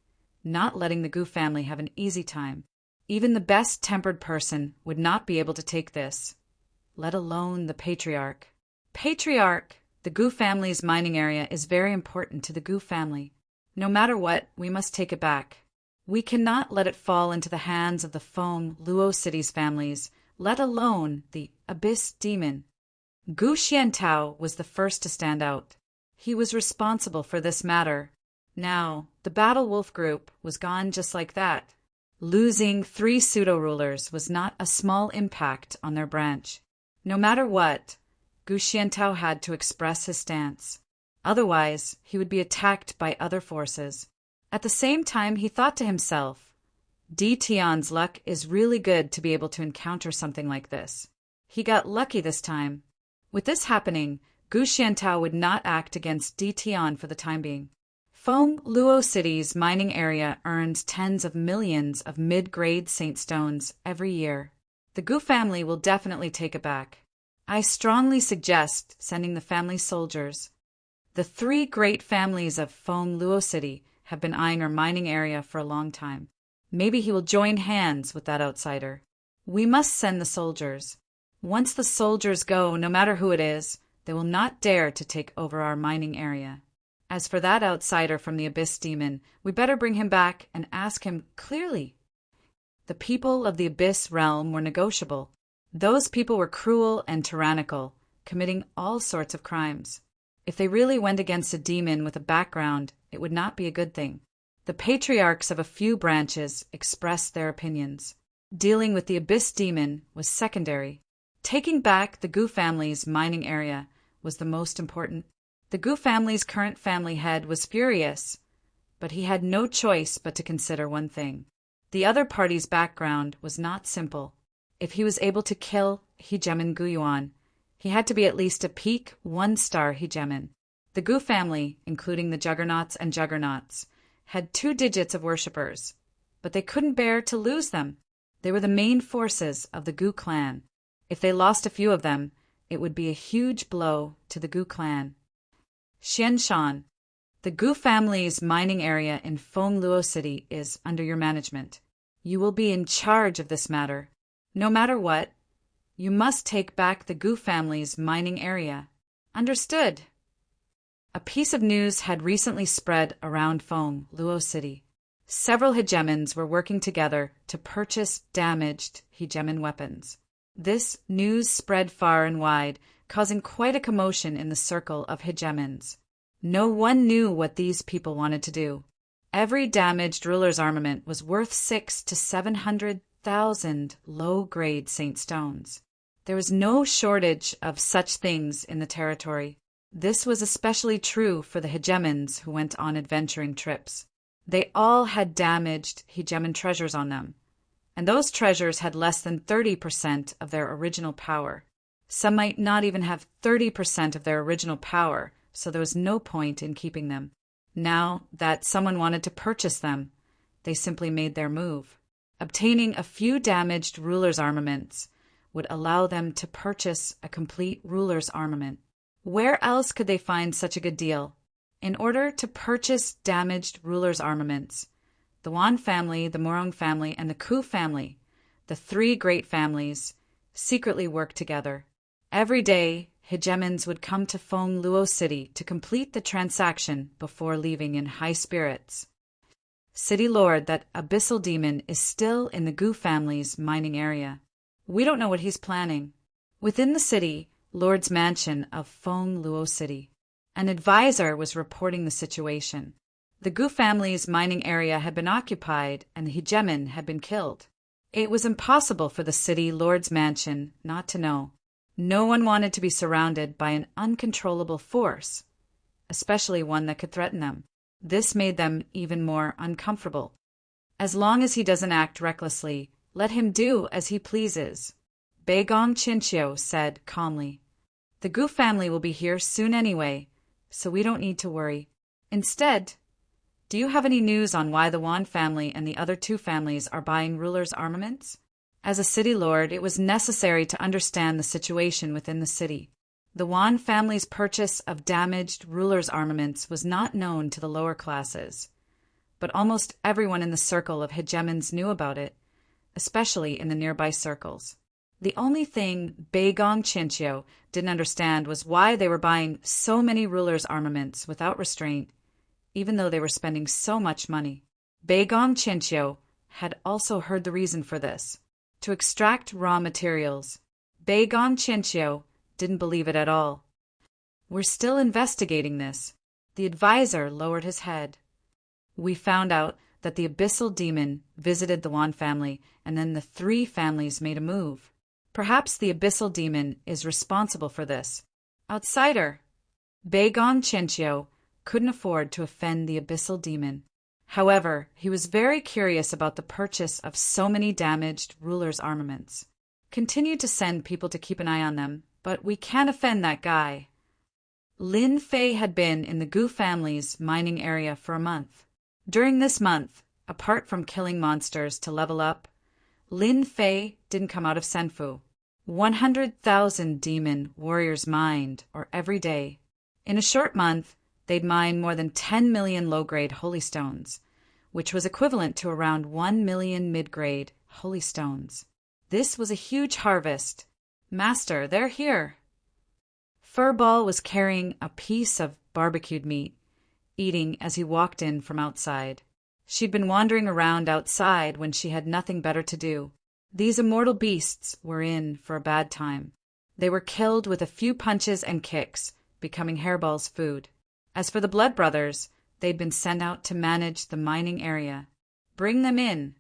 not letting the Gu family have an easy time. Even the best-tempered person would not be able to take this, let alone the patriarch. Patriarch, the Gu family's mining area is very important to the Gu family. No matter what, we must take it back. We cannot let it fall into the hands of the Feng Luo city's families, let alone the Abyss Demon. Gu Xiantao was the first to stand out. He was responsible for this matter. Now, the Battle Wolf group was gone just like that. Losing 3 pseudo-rulers was not a small impact on their branch. No matter what, Gu Xiantao had to express his stance. Otherwise, he would be attacked by other forces. At the same time, he thought to himself, Di Tian's luck is really good to be able to encounter something like this. He got lucky this time. With this happening, Gu Xiantao would not act against Di Tian for the time being. Feng Luo City's mining area earns tens of millions of mid-grade saintstones every year. The Gu family will definitely take it back. I strongly suggest sending the family soldiers. The 3 great families of Feng Luo City have been eyeing our mining area for a long time. Maybe he will join hands with that outsider. We must send the soldiers. Once the soldiers go, no matter who it is, they will not dare to take over our mining area. As for that outsider from the Abyss Demon, we better bring him back and ask him clearly. The people of the Abyss realm were negotiable. Those people were cruel and tyrannical, committing all sorts of crimes. If they really went against a demon with a background, it would not be a good thing. The patriarchs of a few branches expressed their opinions. Dealing with the Abyss Demon was secondary. Taking back the Gu family's mining area was the most important. The Gu family's current family head was furious, but he had no choice but to consider one thing. The other party's background was not simple. If he was able to kill Hegemin Guyuan, he had to be at least a peak 1-star Hegemin. The Gu family, including the Juggernauts and Juggernauts, had 2 digits of worshippers, but they couldn't bear to lose them. They were the main forces of the Gu clan. If they lost a few of them, it would be a huge blow to the Gu clan. Xianshan, the Gu family's mining area in Feng Luo City is under your management. You will be in charge of this matter. No matter what, you must take back the Gu family's mining area. Understood. A piece of news had recently spread around Feng Luo City. Several hegemons were working together to purchase damaged hegemon weapons. This news spread far and wide, causing quite a commotion in the circle of hegemons. No one knew what these people wanted to do. Every damaged ruler's armament was worth 600,000 to 700,000 low-grade saint stones. There was no shortage of such things in the territory. This was especially true for the hegemons who went on adventuring trips. They all had damaged hegemon treasures on them, and those treasures had less than 30% of their original power. Some might not even have 30% of their original power, so there was no point in keeping them. Now that someone wanted to purchase them, they simply made their move. Obtaining a few damaged ruler's armaments would allow them to purchase a complete ruler's armament. Where else could they find such a good deal? In order to purchase damaged ruler's armaments, the Wan family, the Morong family, and the Ku family, the three great families, secretly worked together. Every day, hegemons would come to Feng Luo City to complete the transaction before leaving in high spirits. City Lord, that abyssal demon, is still in the Gu family's mining area. We don't know what he's planning. Within the city, Lord's mansion of Feng Luo City, an advisor was reporting the situation. The Gu family's mining area had been occupied and the hegemon had been killed. It was impossible for the city Lord's mansion not to know. No one wanted to be surrounded by an uncontrollable force, especially one that could threaten them. This made them even more uncomfortable. As long as he doesn't act recklessly, let him do as he pleases, Beigong Chinchio said calmly. The Gu family will be here soon anyway, so we don't need to worry. Instead, do you have any news on why the Wan family and the other two families are buying rulers' armaments? As a city lord, it was necessary to understand the situation within the city. The Wan family's purchase of damaged rulers' armaments was not known to the lower classes, but almost everyone in the circle of hegemons knew about it, especially in the nearby circles. The only thing Beigong Chinchio didn't understand was why they were buying so many rulers' armaments without restraint, even though they were spending so much money. Beigong Chinchio had also heard the reason for this: to extract raw materials. Beigong Chinchio didn't believe it at all. We're still investigating this. The advisor lowered his head. We found out that the abyssal demon visited the Wan family, and then the three families made a move. Perhaps the abyssal demon is responsible for this. Outsider! Beigong Chinchio couldn't afford to offend the abyssal demon. However, he was very curious about the purchase of so many damaged rulers' armaments. Continued to send people to keep an eye on them, but we can't offend that guy. Lin Fei had been in the Gu family's mining area for a month. During this month, apart from killing monsters to level up, Lin Fei didn't come out of Senfu. 100,000 demon warriors mined, or every day. In a short month, they'd mine more than 10 million low-grade holy stones, which was equivalent to around 1 million mid-grade holy stones. This was a huge harvest. Master, they're here. Furball was carrying a piece of barbecued meat, eating as he walked in from outside. She'd been wandering around outside when she had nothing better to do. These immortal beasts were in for a bad time. They were killed with a few punches and kicks, becoming Hairball's food. As for the Blood Brothers, they'd been sent out to manage the mining area. Bring them in.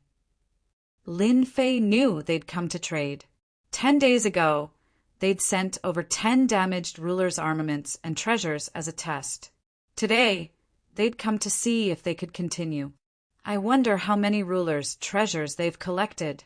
Lin Fei knew they'd come to trade. 10 days ago, they'd sent over 10 damaged rulers' armaments and treasures as a test. Today, they'd come to see if they could continue. I wonder how many rulers' treasures they've collected.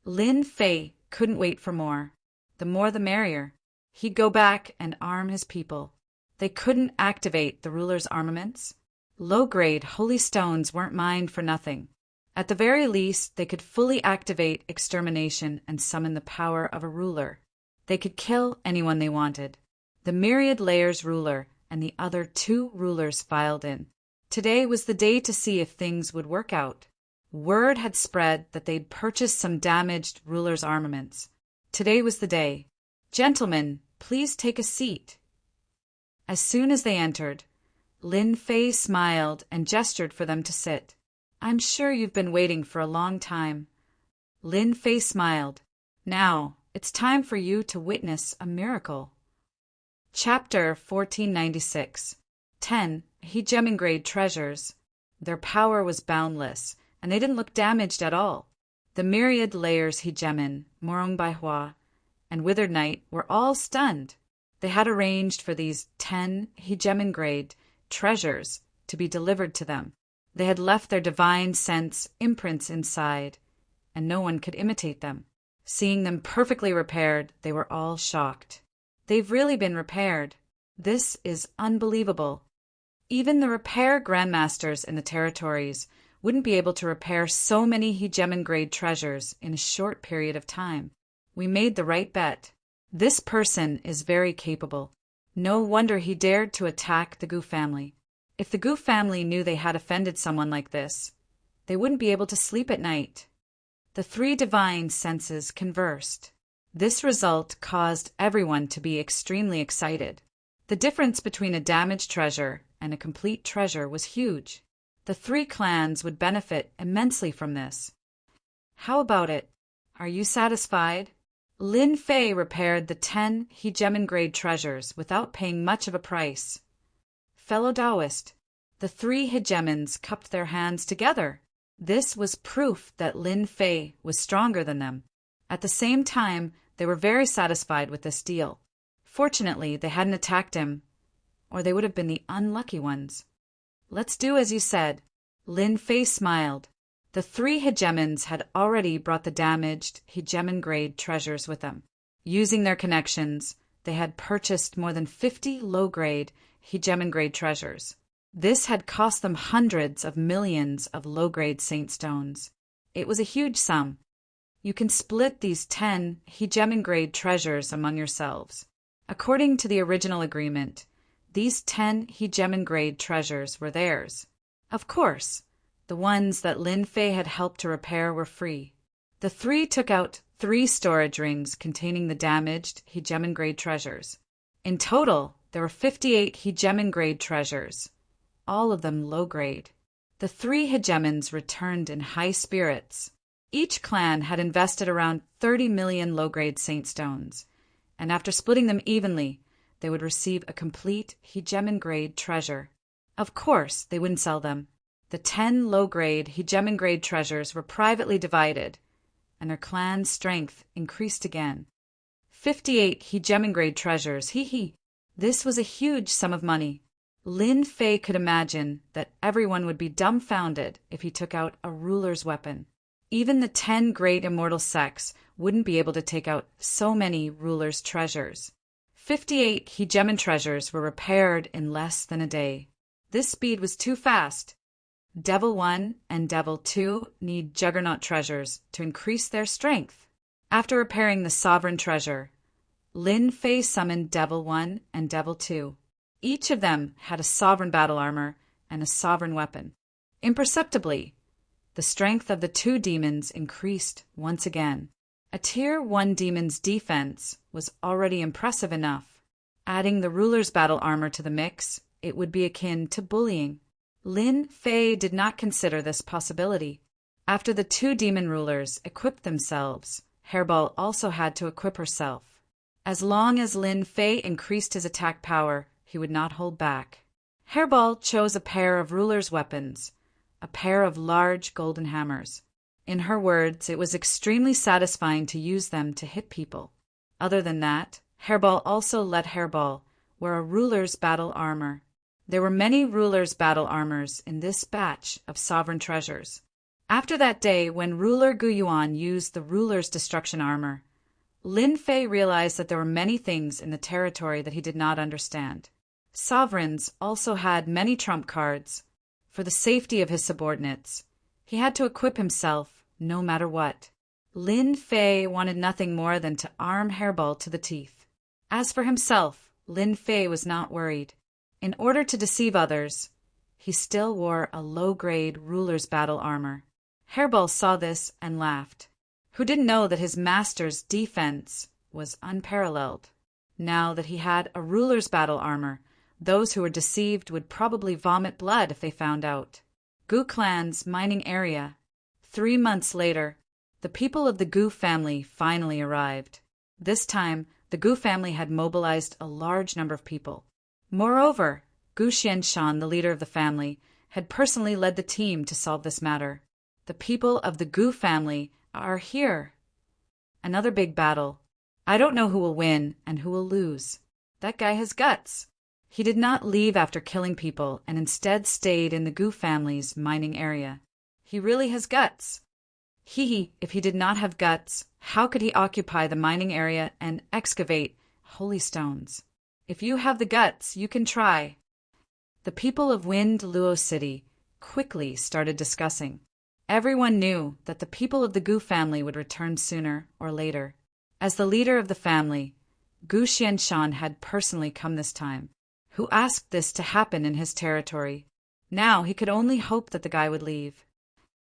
Lin Fei couldn't wait for more. The more the merrier. He'd go back and arm his people. They couldn't activate the rulers' armaments. Low-grade holy stones weren't mined for nothing. At the very least, they could fully activate extermination and summon the power of a ruler. They could kill anyone they wanted. The Myriad Layers ruler and the other 2 rulers filed in. Today was the day to see if things would work out. Word had spread that they'd purchased some damaged rulers' armaments. Today was the day. Gentlemen, please take a seat. As soon as they entered, Lin Fei smiled and gestured for them to sit. I'm sure you've been waiting for a long time. Lin Fei smiled. Now, it's time for you to witness a miracle. Chapter 1496. 10 Hegemon-grade treasures. Their power was boundless, and they didn't look damaged at all. The Myriad Layers Hegemon, Morong Baihua, and Withered Knight were all stunned. They had arranged for these 10 Hegemongrade treasures to be delivered to them. They had left their divine sense imprints inside, and no one could imitate them. Seeing them perfectly repaired, they were all shocked. They've really been repaired. This is unbelievable. Even the repair grandmasters in the territories wouldn't be able to repair so many Hegemongrade treasures in a short period of time. We made the right bet. This person is very capable. No wonder he dared to attack the Gu family. If the Gu family knew they had offended someone like this, they wouldn't be able to sleep at night. The three divine senses conversed. This result caused everyone to be extremely excited. The difference between a damaged treasure and a complete treasure was huge. The three clans would benefit immensely from this. How about it? Are you satisfied? Lin Fei repaired the 10 Hegemongrade treasures without paying much of a price. Fellow Taoist, the three hegemons cupped their hands together. This was proof that Lin Fei was stronger than them. At the same time, they were very satisfied with this deal. Fortunately, they hadn't attacked him, or they would have been the unlucky ones. Let's do as you said. Lin Fei smiled. The three hegemons had already brought the damaged Hegemongrade treasures with them. Using their connections, they had purchased more than 50 low-grade Hegemongrade treasures. This had cost them hundreds of millions of low-grade saint stones. It was a huge sum. You can split these 10 Hegemongrade treasures among yourselves. According to the original agreement, these 10 Hegemongrade treasures were theirs. Of course, the ones that Lin Fei had helped to repair were free. The three took out 3 storage rings containing the damaged Hegemongrade treasures. In total, there were 58 Hegemongrade treasures, all of them low-grade. The 3 hegemons returned in high spirits. Each clan had invested around 30 million low-grade saint stones, and after splitting them evenly, they would receive a complete Hegemongrade treasure. Of course, they wouldn't sell them. The 10 low-grade Hegemongrade treasures were privately divided, and their clan's strength increased again. 58 Hegemongrade treasures, hee. This was a huge sum of money. Lin Fei could imagine that everyone would be dumbfounded if he took out a ruler's weapon. Even the 10 great immortal sects wouldn't be able to take out so many rulers' treasures. 58 Hegemon treasures were repaired in less than a day. This speed was too fast. Devil 1 and Devil 2 need Juggernaut treasures to increase their strength. After repairing the sovereign treasure, Lin Fei summoned Devil 1 and Devil 2. Each of them had a sovereign battle armor and a sovereign weapon. Imperceptibly, the strength of the 2 demons increased once again. A Tier 1 demon's defense was already impressive enough. Adding the ruler's battle armor to the mix, it would be akin to bullying. Lin Fei did not consider this possibility. After the 2 demon rulers equipped themselves, Hairball also had to equip herself. As long as Lin Fei increased his attack power, he would not hold back. Hairball chose a pair of ruler's weapons, a pair of large golden hammers. In her words, it was extremely satisfying to use them to hit people. Other than that, Hairball also let Hairball wear a ruler's battle armor. There were many rulers' battle armors in this batch of sovereign treasures. After that day, when ruler Gu Yuan used the ruler's destruction armor, Lin Fei realized that there were many things in the territory that he did not understand. Sovereigns also had many trump cards. For the safety of his subordinates, he had to equip himself no matter what. Lin Fei wanted nothing more than to arm Hairball to the teeth. As for himself, Lin Fei was not worried. In order to deceive others, he still wore a low-grade ruler's battle armor. Hairball saw this and laughed. Who didn't know that his master's defense was unparalleled? Now that he had a ruler's battle armor, those who were deceived would probably vomit blood if they found out. Gu clan's mining area. 3 months later, the people of the Gu family finally arrived. This time, the Gu family had mobilized a large number of people. Moreover, Gu Xianshan, the leader of the family, had personally led the team to solve this matter. The people of the Gu family are here. Another big battle. I don't know who will win and who will lose. that guy has guts. He did not leave after killing people and instead stayed in the Gu family's mining area. He really has guts. If he did not have guts, how could he occupy the mining area and excavate holy stones? If you have the guts, you can try. The people of Wind Luo City quickly started discussing. Everyone knew that the people of the Gu family would return sooner or later. As the leader of the family, Gu Xianshan had personally come this time, who asked this to happen in his territory. Now he could only hope that the guy would leave.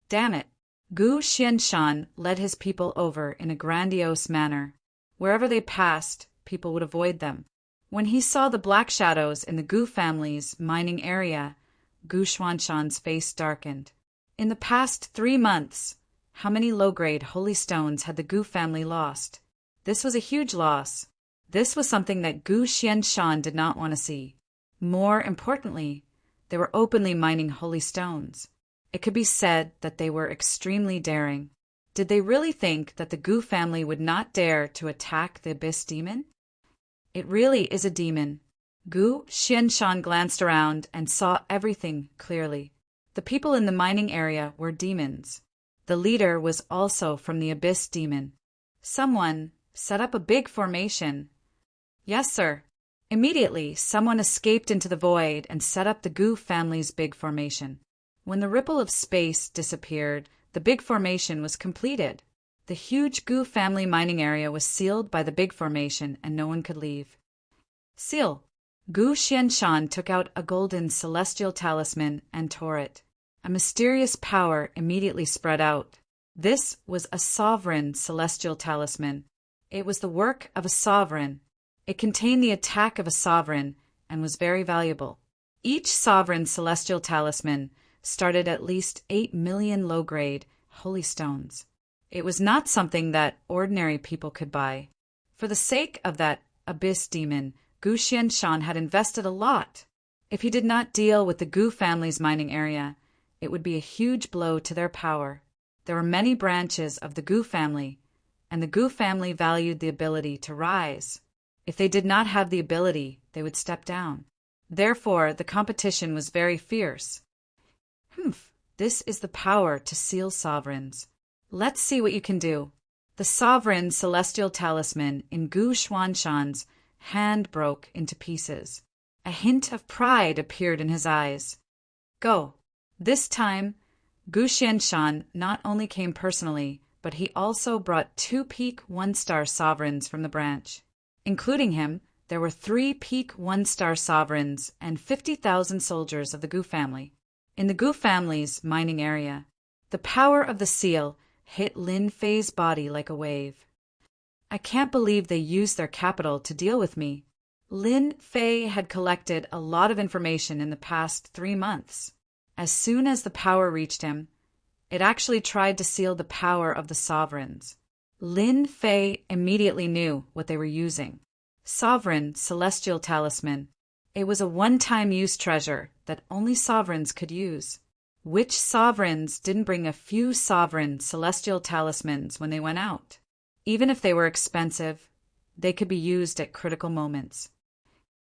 Damn it! Gu Xianshan led his people over in a grandiose manner. Wherever they passed, people would avoid them. When he saw the black shadows in the Gu family's mining area, Gu Xuanshan's face darkened. In the past 3 months, how many low-grade holy stones had the Gu family lost? This was a huge loss. This was something that Gu Xianshan did not want to see. More importantly, they were openly mining holy stones. It could be said that they were extremely daring. Did they really think that the Gu family would not dare to attack the Abyss Demon? It really is a demon. Gu Xianshan glanced around and saw everything clearly. The people in the mining area were demons. The leader was also from the Abyss Demon. Someone set up a big formation. Yes, sir. Immediately, someone escaped into the void and set up the Gu family's big formation. When the ripple of space disappeared, the big formation was completed. The huge Gu family mining area was sealed by the big formation and no one could leave. Seal. Gu Xianshan took out a golden celestial talisman and tore it. A mysterious power immediately spread out. This was a sovereign celestial talisman. It was the work of a sovereign. It contained the attack of a sovereign and was very valuable. Each sovereign celestial talisman started at least 8 million low-grade holy stones. It was not something that ordinary people could buy. For the sake of that Abyss Demon, Gu Xianshan had invested a lot. If he did not deal with the Gu family's mining area, it would be a huge blow to their power. There were many branches of the Gu family, and the Gu family valued the ability to rise. If they did not have the ability, they would step down. Therefore, the competition was very fierce. This is the power to seal sovereigns. Let's see what you can do. The sovereign celestial talisman in Gu Xuanshan's hand broke into pieces. A hint of pride appeared in his eyes. Go. This time, Gu Xianshan not only came personally, but he also brought 2 peak 1-star sovereigns from the branch. Including him, there were 3 peak 1-star sovereigns and 50,000 soldiers of the Gu family. In the Gu family's mining area, the power of the seal hit Lin Fei's body like a wave. I can't believe they used their capital to deal with me. Lin Fei had collected a lot of information in the past 3 months. As soon as the power reached him, it actually tried to seal the power of the sovereigns. Lin Fei immediately knew what they were using. Sovereign Celestial Talisman. It was a one-time use treasure that only sovereigns could use. Which sovereigns didn't bring a few sovereign Celestial Talismans when they went out? Even if they were expensive, they could be used at critical moments.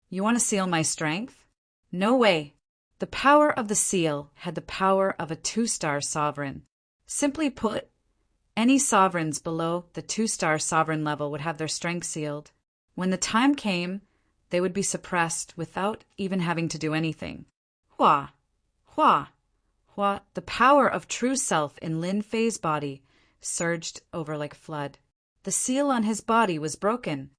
You want to seal my strength? No way. The power of the seal had the power of a 2-star sovereign. Simply put, any sovereigns below the 2-star sovereign level would have their strength sealed. When the time came, they would be suppressed without even having to do anything. Hua! Hua! Hua! The power of true self in Lin Fei's body surged over like a flood. The seal on his body was broken.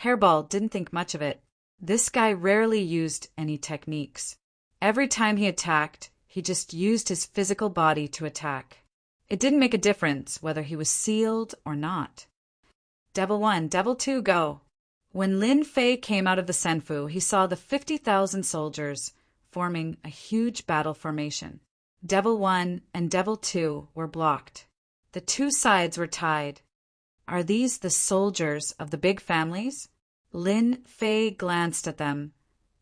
Hairball didn't think much of it. This guy rarely used any techniques. Every time he attacked, he just used his physical body to attack. It didn't make a difference whether he was sealed or not. Devil 1, Devil 2, go! When Lin Fei came out of the Senfu, he saw the 50,000 soldiers forming a huge battle formation. Devil 1 and Devil 2 were blocked. The 2 sides were tied. Are these the soldiers of the big families? Lin Fei glanced at them,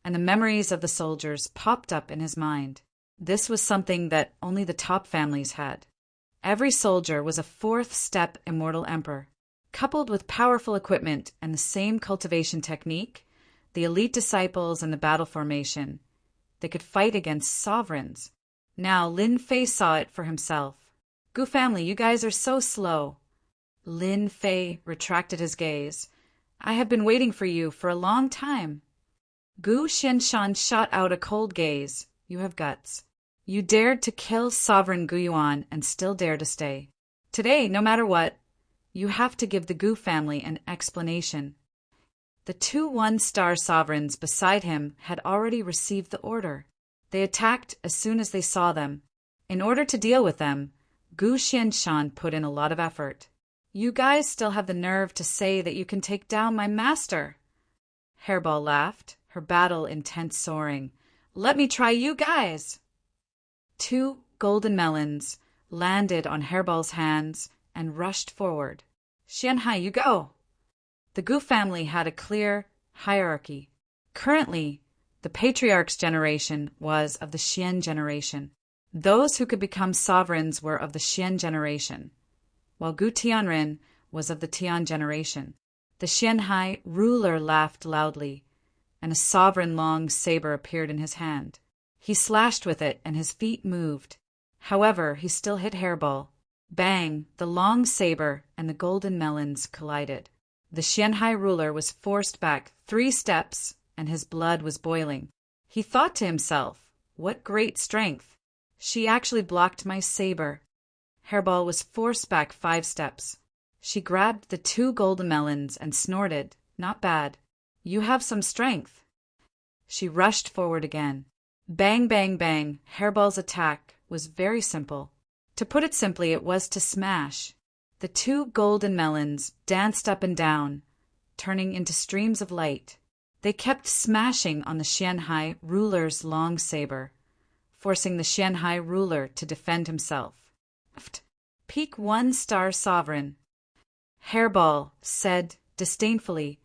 and the memories of the soldiers popped up in his mind. This was something that only the top families had. Every soldier was a 4th-step immortal emperor. Coupled with powerful equipment and the same cultivation technique, the elite disciples and the battle formation. They could fight against sovereigns. Now Lin Fei saw it for himself. Gu family, you guys are so slow. Lin Fei retracted his gaze. I have been waiting for you for a long time. Gu Xianshan shot out a cold gaze. You have guts. You dared to kill Sovereign Gu Yuan and still dare to stay. Today, no matter what, you have to give the Gu family an explanation. The two one-star sovereigns beside him had already received the order. They attacked as soon as they saw them. In order to deal with them, Gu Xianshan put in a lot of effort. You guys still have the nerve to say that you can take down my master. Hairball laughed, her battle intent soaring. Let me try you guys. Two golden melons landed on Hairball's hands and rushed forward. Xianhai, you go. The Gu family had a clear hierarchy. Currently, the patriarch's generation was of the Xian generation. Those who could become sovereigns were of the Xian generation, while Gu Tianren was of the Tian generation. The Xianhai ruler laughed loudly, and a sovereign long saber appeared in his hand. He slashed with it, and his feet moved. However, he still hit Hairball. Bang! The long saber and the golden melons collided. The Xianhai ruler was forced back 3 steps, and his blood was boiling. He thought to himself, what great strength! She actually blocked my saber. Hairball was forced back 5 steps. She grabbed the 2 golden melons and snorted, not bad. You have some strength. She rushed forward again. Bang, bang, bang. Hairball's attack was very simple. To put it simply, it was to smash. The 2 golden melons danced up and down, turning into streams of light. They kept smashing on the Xianhai ruler's long saber, forcing the Xianhai ruler to defend himself. Peak 1-star sovereign. Hairball said disdainfully,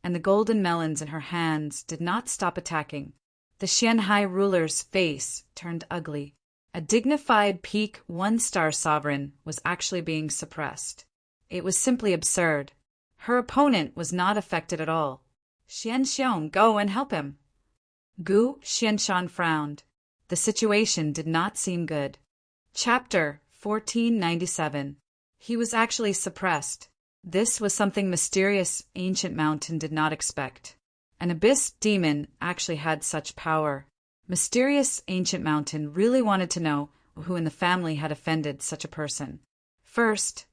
and the golden melons in her hands did not stop attacking. The Xianhai ruler's face turned ugly. A dignified peak 1-star sovereign was actually being suppressed. It was simply absurd. Her opponent was not affected at all. Xianxiong, go and help him. Gu Xianshan frowned. The situation did not seem good. Chapter 1497. He was actually suppressed. This was something mysterious Ancient Mountain did not expect. An abyss demon actually had such power. Mysterious Ancient Mountain really wanted to know who in the family had offended such a person. First,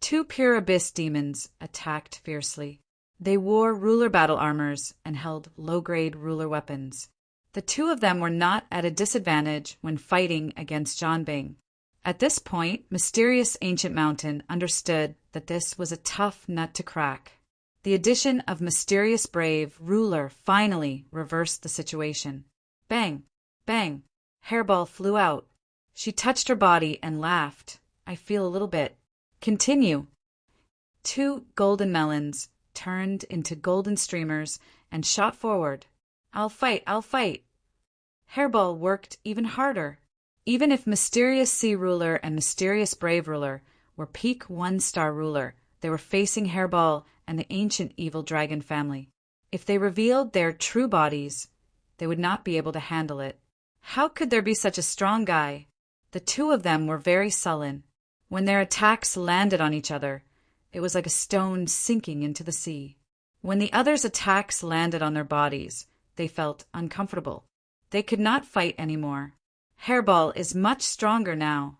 2 pure abyss demons attacked fiercely. They wore ruler battle armors and held low-grade ruler weapons. The 2 of them were not at a disadvantage when fighting against Zhanbing. At this point, Mysterious Ancient Mountain understood that this was a tough nut to crack. The addition of Mysterious Brave Ruler finally reversed the situation. Bang! Bang! Hairball flew out. She touched her body and laughed. I feel a little bit. Continue. 2 golden melons turned into golden streamers and shot forward. I'll fight, I'll fight. Hairball worked even harder. Even if Mysterious Sea Ruler and Mysterious Brave Ruler were peak 1-star ruler, they were facing Hairball and the ancient evil dragon family. If they revealed their true bodies, they would not be able to handle it. How could there be such a strong guy? The 2 of them were very sullen. When their attacks landed on each other, it was like a stone sinking into the sea. When the others' attacks landed on their bodies, they felt uncomfortable. They could not fight anymore. Hairball is much stronger now.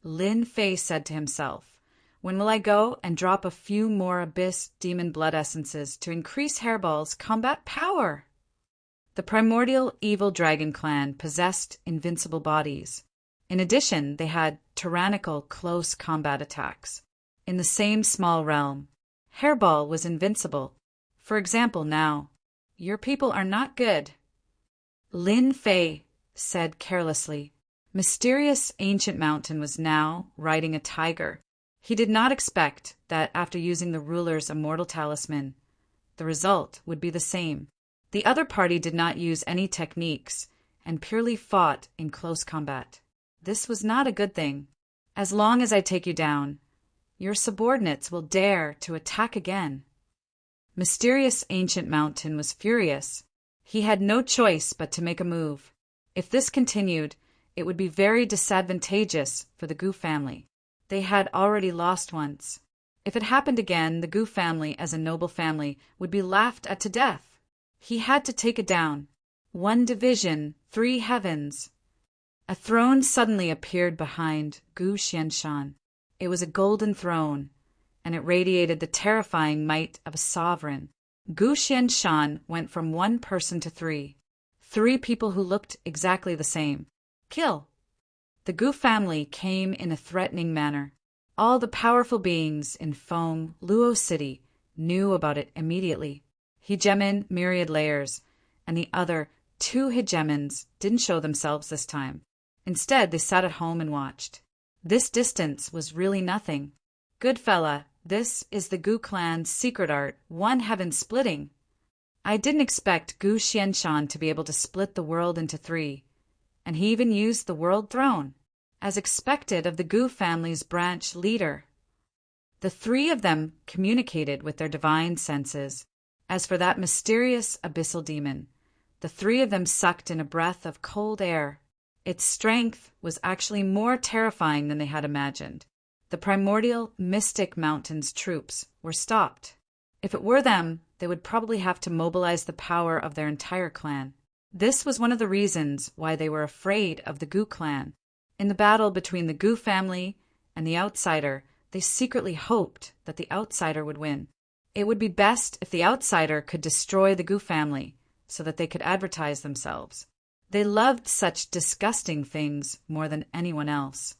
Lin Fei said to himself, when will I go and drop a few more abyss demon blood essences to increase Hairball's combat power? The primordial evil dragon clan possessed invincible bodies. In addition, they had tyrannical close combat attacks. In the same small realm, Hairball was invincible. For example now, your people are not good. Lin Fei said carelessly. Mysterious Ancient Mountain was now riding a tiger. He did not expect that after using the ruler's immortal talisman, the result would be the same. The other party did not use any techniques and purely fought in close combat. This was not a good thing. As long as I take you down, your subordinates will dare to attack again. Mysterious Ancient Mountain was furious. He had no choice but to make a move. If this continued, it would be very disadvantageous for the Gu family. They had already lost once. If it happened again, the Gu family, as a noble family, would be laughed at to death. He had to take it down. One division, 3 heavens. A throne suddenly appeared behind Gu Xianshan. It was a golden throne, and it radiated the terrifying might of a sovereign. Gu Xianshan went from 1 person to 3. 3 people who looked exactly the same. Kill! The Gu family came in a threatening manner. All the powerful beings in Feng Luo City knew about it immediately. Hegemon myriad layers, and the other 2 hegemons didn't show themselves this time. Instead, they sat at home and watched. This distance was really nothing. Good fella, this is the Gu clan's secret art, 1 heaven splitting. I didn't expect Gu Xianshan to be able to split the world into 3, and he even used the world throne, as expected of the Gu family's branch leader. The 3 of them communicated with their divine senses. As for that mysterious abyssal demon, the 3 of them sucked in a breath of cold air. Its strength was actually more terrifying than they had imagined. The primordial Mystic Mountain's troops were stopped. If it were them, they would probably have to mobilize the power of their entire clan. This was one of the reasons why they were afraid of the Gu clan. In the battle between the Gu family and the outsider, they secretly hoped that the outsider would win. It would be best if the outsider could destroy the Gu family so that they could advertise themselves. They loved such disgusting things more than anyone else.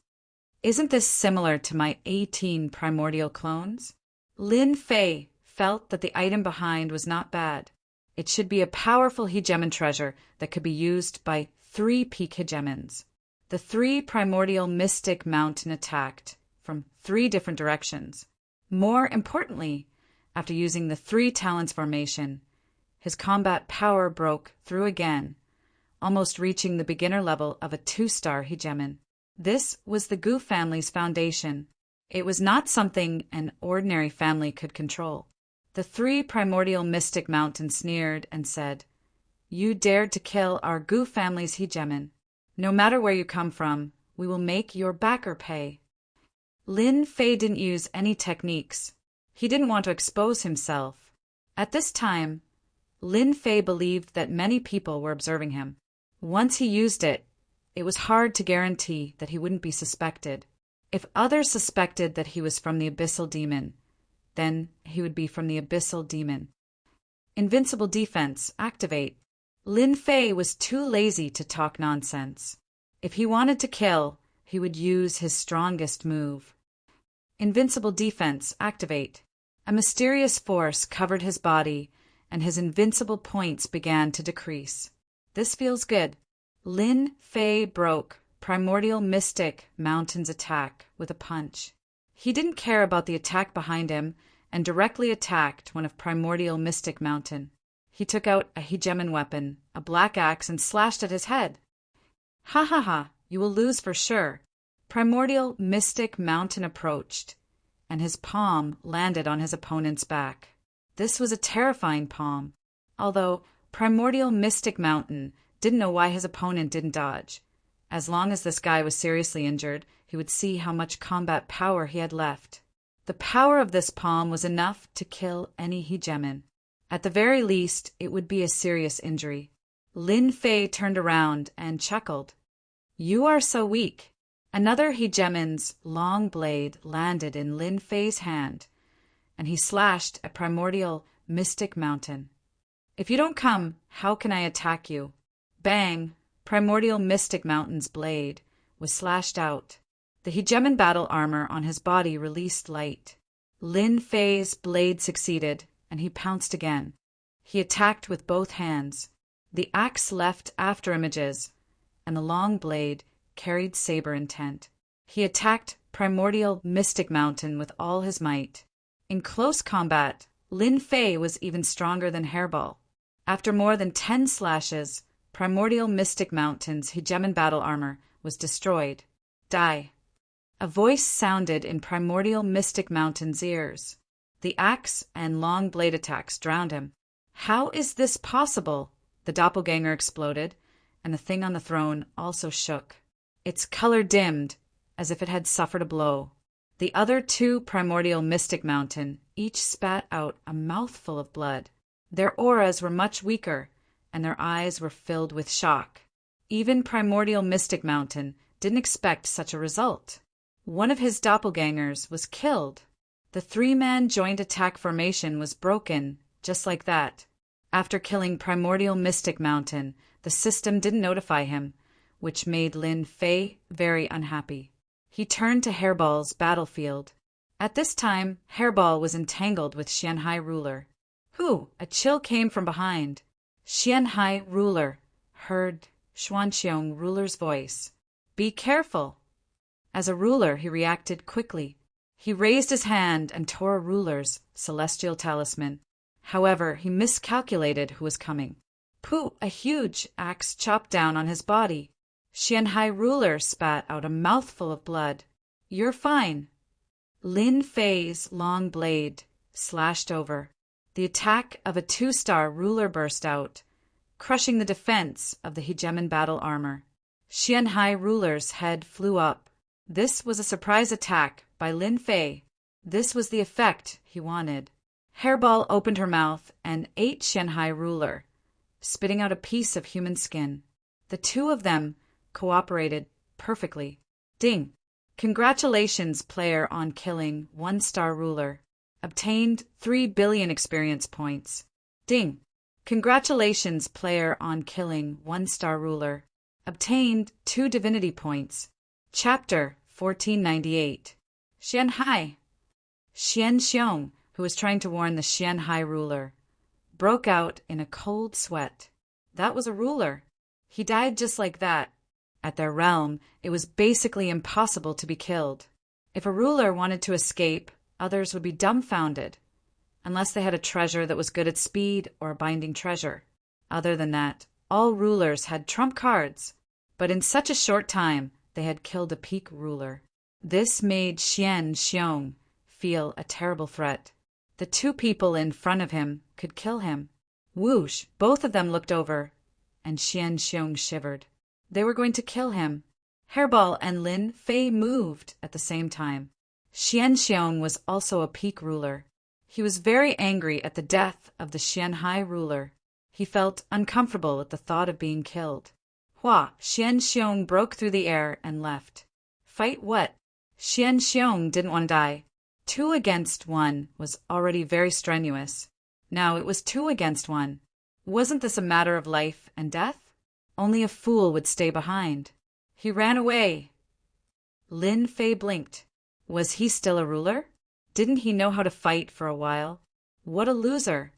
Isn't this similar to my 18 primordial clones? Lin Fei felt that the item behind was not bad. It should be a powerful hegemon treasure that could be used by 3 peak hegemons. The 3 primordial Mystic Mountain attacked from 3 different directions. More importantly, after using the 3 talents formation, his combat power broke through again, almost reaching the beginner level of a 2-star hegemon. This was the Gu family's foundation. It was not something an ordinary family could control. The 3 primordial Mystic Mountain sneered and said, "You dared to kill our Gu family's hegemon. No matter where you come from, we will make your backer pay." Lin Fei didn't use any techniques. He didn't want to expose himself. At this time, Lin Fei believed that many people were observing him. Once he used it, it was hard to guarantee that he wouldn't be suspected. If others suspected that he was from the Abyssal Demon, then he would be from the Abyssal Demon. Invincible Defense, activate. Lin Fei was too lazy to talk nonsense. If he wanted to kill, he would use his strongest move. Invincible Defense, activate. A mysterious force covered his body, and his invincible points began to decrease. This feels good. Lin Fei broke Primordial Mystic Mountain's attack with a punch. He didn't care about the attack behind him and directly attacked one of Primordial Mystic Mountain. He took out a hegemon weapon, a black axe, and slashed at his head. "Ha ha ha, you will lose for sure." Primordial Mystic Mountain approached, and his palm landed on his opponent's back. This was a terrifying palm, although Primordial Mystic Mountain didn't know why his opponent didn't dodge. As long as this guy was seriously injured, he would see how much combat power he had left. The power of this palm was enough to kill any hegemon. At the very least, it would be a serious injury. Lin Fei turned around and chuckled. "You are so weak." Another hegemon's long blade landed in Lin Fei's hand, and he slashed at Primordial Mystic Mountain. "If you don't come, how can I attack you?" Bang! Primordial Mystic Mountain's blade was slashed out. The hegemon battle armor on his body released light. Lin Fei's blade succeeded, and he pounced again. He attacked with both hands. The axe left after images, and the long blade carried saber intent. He attacked Primordial Mystic Mountain with all his might. In close combat, Lin Fei was even stronger than Hairball. After more than 10 slashes, Primordial Mystic Mountain's hegemon battle armor was destroyed. Die. A voice sounded in Primordial Mystic Mountain's ears. The axe and long blade attacks drowned him. How is this possible? The doppelganger exploded, and the thing on the throne also shook. Its color dimmed, as if it had suffered a blow. The other two primordial mystic mountain each spat out a mouthful of blood. Their auras were much weaker, and their eyes were filled with shock. Even primordial mystic mountain didn't expect such a result. One of his doppelgangers was killed. The three-man joint attack formation was broken, just like that. After killing primordial mystic mountain, the system didn't notify him, which made Lin Fei very unhappy. He turned to Hairball's battlefield. At this time, Hairball was entangled with Xianhai ruler. Who? A chill came from behind. Xianhai ruler heard Xuanqiong ruler's voice. Be careful. As a ruler, he reacted quickly. He raised his hand and tore a ruler's celestial talisman. However, he miscalculated who was coming. Pooh! A huge axe chopped down on his body. Xianhai ruler spat out a mouthful of blood. You're fine. Lin Fei's long blade slashed over. The attack of a 2-star ruler burst out, crushing the defense of the hegemon battle armor. Xianhai ruler's head flew up. This was a surprise attack by Lin Fei. This was the effect he wanted. Hairball opened her mouth and ate Xianhai ruler, spitting out a piece of human skin. The two of them cooperated perfectly. Ding! Congratulations, player, on killing 1-star ruler. Obtained 3 billion experience points. Ding! Congratulations, player, on killing 1-star ruler. Obtained 2 divinity points. Chapter 1498. Xianhai. Xian Xiong, who was trying to warn the Xianhai ruler, broke out in a cold sweat. That was a ruler. He died just like that. At their realm, it was basically impossible to be killed. If a ruler wanted to escape, others would be dumbfounded, unless they had a treasure that was good at speed or a binding treasure. Other than that, all rulers had trump cards, but in such a short time, they had killed a peak ruler. This made Xian Xiong feel a terrible threat. The two people in front of him could kill him. Whoosh! Both of them looked over, and Xian Xiong shivered. They were going to kill him. Hairball and Lin Fei moved at the same time. Xian Xiong was also a peak ruler. He was very angry at the death of the Xianhai ruler. He felt uncomfortable at the thought of being killed. Hua! Xian Xiong broke through the air and left. Fight what? Xian Xiong didn't want to die. 2 against 1 was already very strenuous. Now it was 2 against 1. Wasn't this a matter of life and death? Only a fool would stay behind. He ran away. Lin Fei blinked. Was he still a ruler? Didn't he know how to fight for a while? What a loser.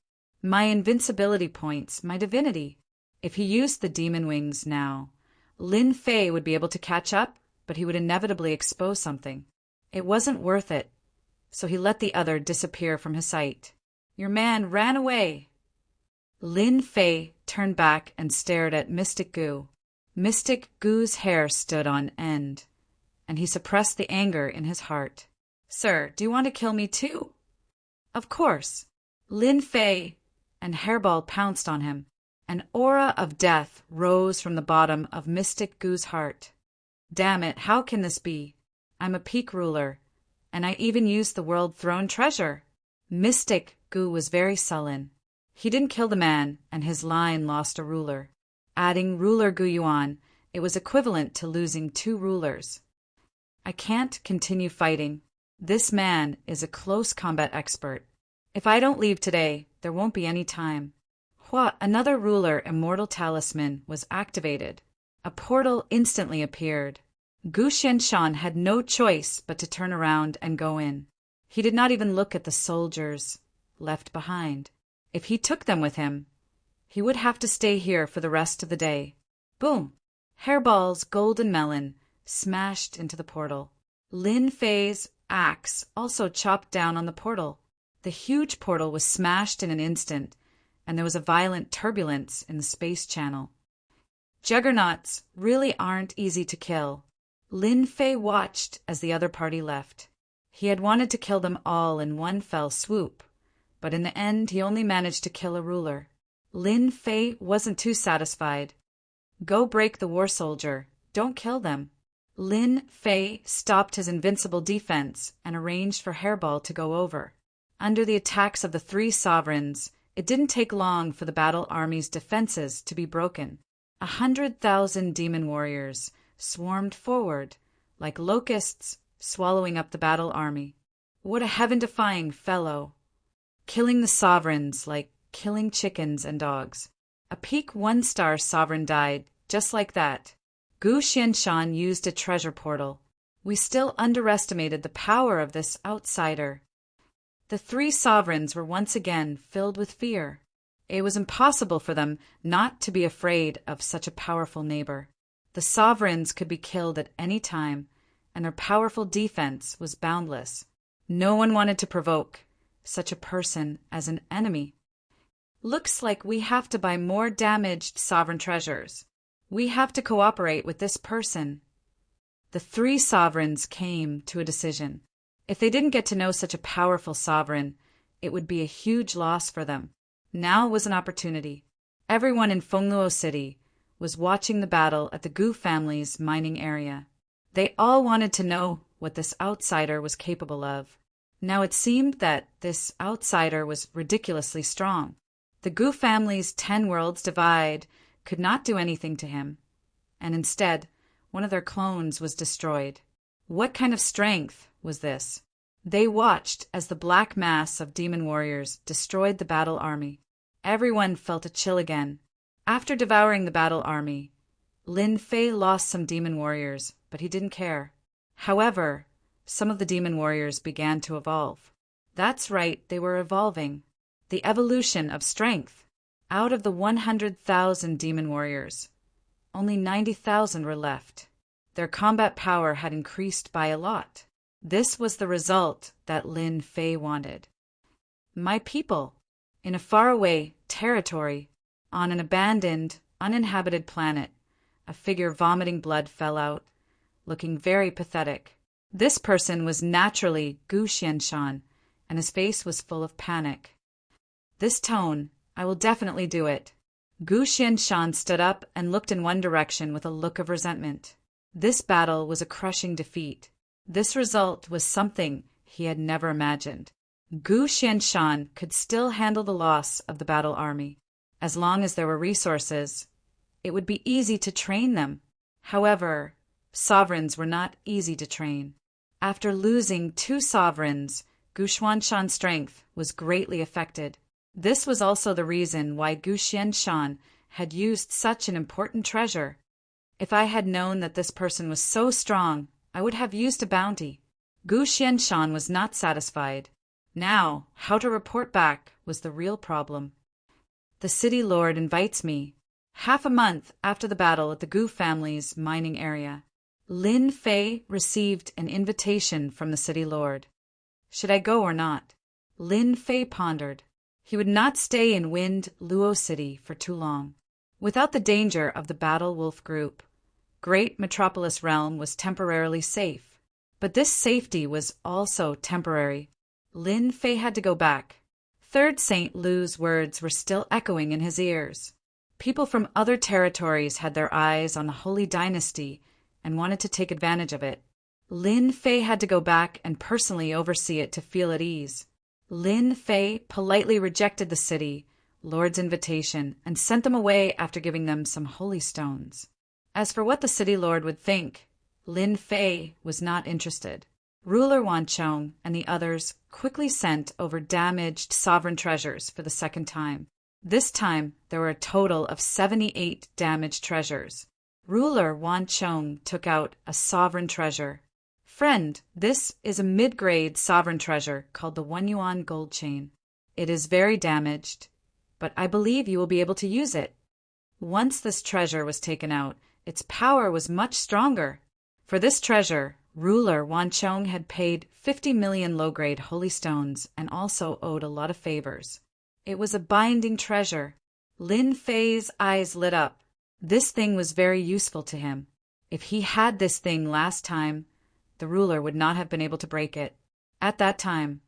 My invincibility points, my divinity. If he used the demon wings now, Lin Fei would be able to catch up, but he would inevitably expose something. It wasn't worth it, so he let the other disappear from his sight. Your man ran away. Lin Fei turned back and stared at Mystic Gu. Mystic Gu's hair stood on end, and he suppressed the anger in his heart. Sir, do you want to kill me too? Of course. Lin Fei and Hairball pounced on him. An aura of death rose from the bottom of Mystic Gu's heart. Damn it, how can this be? I'm a peak ruler, and I even used the World Throne treasure. Mystic Gu was very sullen. He didn't kill the man, and his line lost a ruler. Adding ruler Gu Yuan, it was equivalent to losing 2 rulers. I can't continue fighting. This man is a close combat expert. If I don't leave today, there won't be any time. Hua! Another ruler immortal talisman was activated. A portal instantly appeared. Gu Xianshan had no choice but to turn around and go in. He did not even look at the soldiers left behind. If he took them with him, he would have to stay here for the rest of the day. Boom! Hairball's golden melon smashed into the portal. Lin Fei's axe also chopped down on the portal. The huge portal was smashed in an instant, and there was a violent turbulence in the space channel. Juggernauts really aren't easy to kill. Lin Fei watched as the other party left. He had wanted to kill them all in one fell swoop, but in the end he only managed to kill a ruler. Lin Fei wasn't too satisfied. Go break the war soldier, don't kill them. Lin Fei stopped his invincible defense and arranged for Hairball to go over. Under the attacks of the three sovereigns, it didn't take long for the battle army's defenses to be broken. 100,000 demon warriors swarmed forward, like locusts swallowing up the battle army. What a heaven-defying fellow! Killing the sovereigns like killing chickens and dogs. A peak 1-star sovereign died, just like that. Gu Xianshan used a treasure portal. We still underestimated the power of this outsider. The three sovereigns were once again filled with fear. It was impossible for them not to be afraid of such a powerful neighbor. The sovereigns could be killed at any time, and their powerful defense was boundless. No one wanted to provoke such a person as an enemy. Looks like we have to buy more damaged sovereign treasures. We have to cooperate with this person. The three sovereigns came to a decision. If they didn't get to know such a powerful sovereign, it would be a huge loss for them. Now was an opportunity. Everyone in Fengluo City was watching the battle at the Gu family's mining area. They all wanted to know what this outsider was capable of. Now it seemed that this outsider was ridiculously strong. The Gu family's 10 worlds divide could not do anything to him, and instead, one of their clones was destroyed. What kind of strength was this? They watched as the black mass of demon warriors destroyed the battle army. Everyone felt a chill again. After devouring the battle army, Lin Fei lost some demon warriors, but he didn't care. However, some of the demon warriors began to evolve. That's right, they were evolving. The evolution of strength. Out of the 100,000 demon warriors, only 90,000 were left. Their combat power had increased by a lot. This was the result that Lin Fei wanted. My people, in a faraway territory, on an abandoned, uninhabited planet, a figure vomiting blood fell out, looking very pathetic. This person was naturally Gu Xianshan, and his face was full of panic. This tone, I will definitely do it. Gu Xianshan stood up and looked in one direction with a look of resentment. This battle was a crushing defeat. This result was something he had never imagined. Gu Xianshan could still handle the loss of the battle army. As long as there were resources, it would be easy to train them. However, sovereigns were not easy to train. After losing 2 sovereigns, Gu Xianshan's strength was greatly affected. This was also the reason why Gu Xianshan had used such an important treasure. If I had known that this person was so strong, I would have used a bounty. Gu Xianshan was not satisfied. Now, how to report back was the real problem. The city lord invites me. Half a month after the battle at the Gu family's mining area, Lin Fei received an invitation from the city lord. Should I go or not? Lin Fei pondered. He would not stay in Wind Luo City for too long. Without the danger of the Battle Wolf group, Great Metropolis Realm was temporarily safe. But this safety was also temporary. Lin Fei had to go back. Third Saint Lu's words were still echoing in his ears. People from other territories had their eyes on the Holy Dynasty and wanted to take advantage of it. Lin Fei had to go back and personally oversee it to feel at ease. Lin Fei politely rejected the city lord's invitation and sent them away after giving them some holy stones. As for what the city lord would think, Lin Fei was not interested. Ruler Wanchong and the others quickly sent over damaged sovereign treasures for the second time. This time, there were a total of 78 damaged treasures. Ruler Wanchong took out a sovereign treasure. Friend, this is a mid-grade sovereign treasure called the 1 yuan gold chain. It is very damaged, but I believe you will be able to use it. Once this treasure was taken out, its power was much stronger. For this treasure, Ruler Wanchong had paid 50 million low-grade holy stones and also owed a lot of favors. It was a binding treasure. Lin Fei's eyes lit up. This thing was very useful to him. If he had this thing last time, the ruler would not have been able to break it. At that time,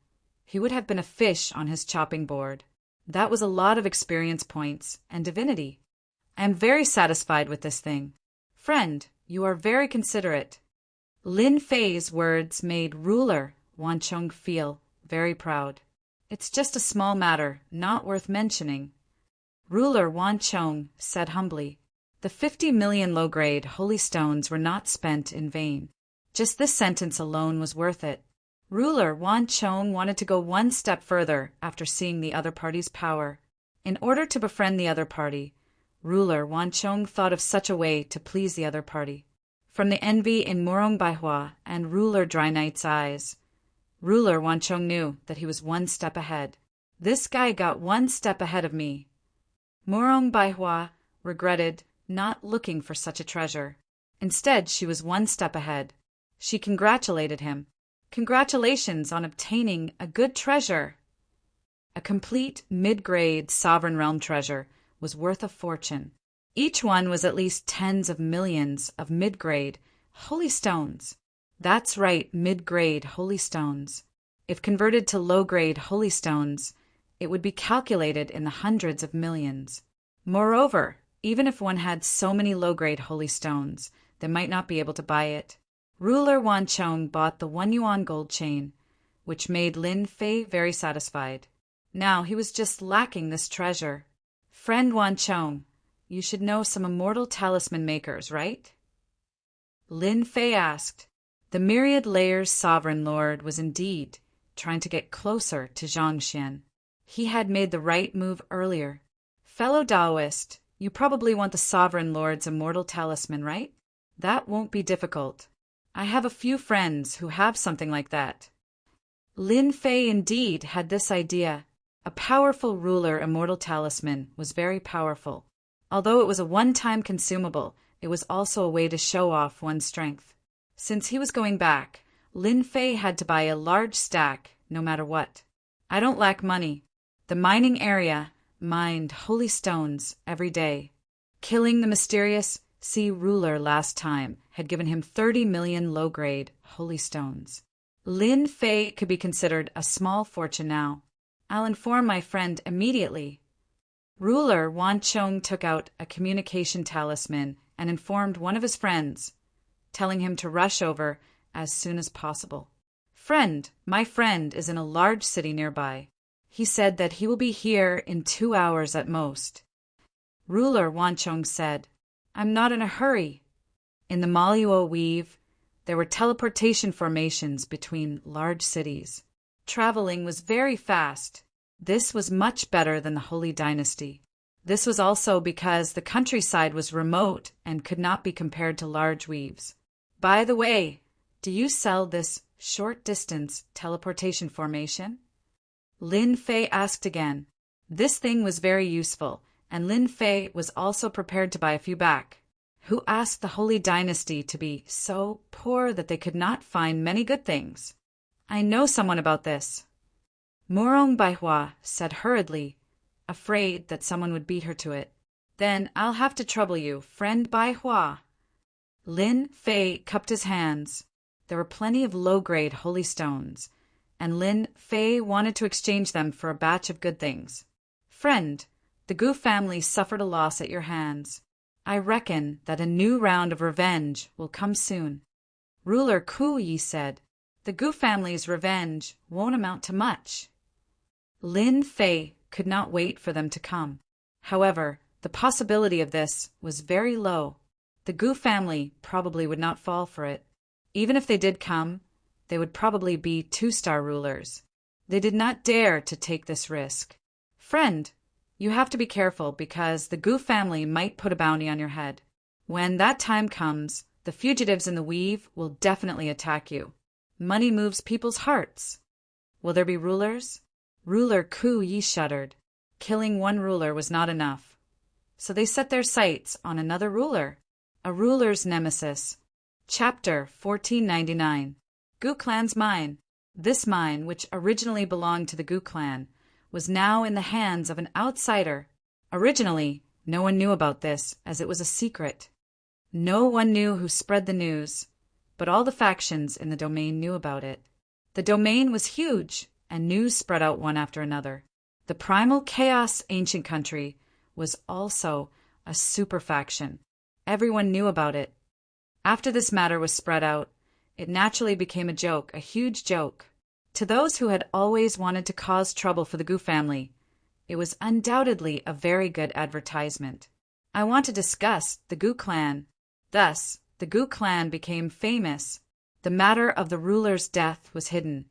he would have been a fish on his chopping board. That was a lot of experience points and divinity. I am very satisfied with this thing. Friend, you are very considerate. Lin Fei's words made ruler Wanchong feel very proud. It's just a small matter, not worth mentioning. Ruler Wanchong said humbly, the 50 million low-grade holy stones were not spent in vain. Just this sentence alone was worth it. Ruler Wanchong wanted to go one step further after seeing the other party's power. In order to befriend the other party, Ruler Wanchong thought of such a way to please the other party. From the envy in Morong Baihua and Ruler Dry Night's eyes, Ruler Wanchong knew that he was one step ahead. This guy got one step ahead of me. Morong Baihua regretted not looking for such a treasure. Instead, she was one step ahead. She congratulated him. Congratulations on obtaining a good treasure. A complete mid-grade sovereign realm treasure was worth a fortune. Each one was at least tens of millions of mid-grade holy stones. That's right, mid-grade holy stones. If converted to low-grade holy stones, it would be calculated in the hundreds of millions. Moreover, even if one had so many low-grade holy stones, they might not be able to buy it. Ruler Wanchong bought the 1 yuan gold chain, which made Lin Fei very satisfied. Now he was just lacking this treasure. Friend Wanchong, you should know some immortal talisman makers, right? Lin Fei asked. The myriad layers sovereign lord was indeed trying to get closer to Zhangxian. He had made the right move earlier. Fellow Taoist, you probably want the sovereign lord's immortal talisman, right? That won't be difficult. I have a few friends who have something like that. Lin Fei indeed had this idea. A powerful ruler immortal talisman was very powerful. Although it was a one-time consumable, it was also a way to show off one's strength. Since he was going back, Lin Fei had to buy a large stack, no matter what. I don't lack money. The mining area mined holy stones every day. Killing the mysterious sea ruler last time had given him 30 million low-grade holy stones. Lin Fei could be considered a small fortune now. I'll inform my friend immediately. Ruler Wanchong took out a communication talisman and informed one of his friends, telling him to rush over as soon as possible. Friend, my friend is in a large city nearby. He said that he will be here in 2 hours at most. Ruler Wanchong said, I'm not in a hurry. In the Maluo weave, there were teleportation formations between large cities. Traveling was very fast. This was much better than the Holy Dynasty. This was also because the countryside was remote and could not be compared to large weaves. By the way, do you sell this short-distance teleportation formation? Lin Fei asked again. This thing was very useful, and Lin Fei was also prepared to buy a few back. Who asked the Holy Dynasty to be so poor that they could not find many good things? I know someone about this. Morong Baihua said hurriedly, afraid that someone would beat her to it. Then I'll have to trouble you, friend Baihua. Lin Fei cupped his hands. There were plenty of low-grade holy stones, and Lin Fei wanted to exchange them for a batch of good things. Friend, the Gu family suffered a loss at your hands. I reckon that a new round of revenge will come soon. Ruler Ku Yi said, the Gu family's revenge won't amount to much. Lin Fei could not wait for them to come. However, the possibility of this was very low. The Gu family probably would not fall for it. Even if they did come, they would probably be 2-star rulers. They did not dare to take this risk. Friend, you have to be careful because the Gu family might put a bounty on your head. When that time comes, the fugitives in the weave will definitely attack you. Money moves people's hearts. Will there be rulers? Ruler Ku Yi shuddered. Killing one ruler was not enough. So they set their sights on another ruler. A ruler's nemesis. Chapter 1499. Gu Clan's mine. This mine, which originally belonged to the Gu Clan, was now in the hands of an outsider. Originally, no one knew about this, as it was a secret. No one knew who spread the news, but all the factions in the domain knew about it. The domain was huge, and news spread out one after another. The primal chaos ancient country was also a super faction. Everyone knew about it. After this matter was spread out, it naturally became a joke, a huge joke. To those who had always wanted to cause trouble for the Gu family, it was undoubtedly a very good advertisement. I want to discuss the Gu clan. Thus, the Gu clan became famous. The matter of the ruler's death was hidden,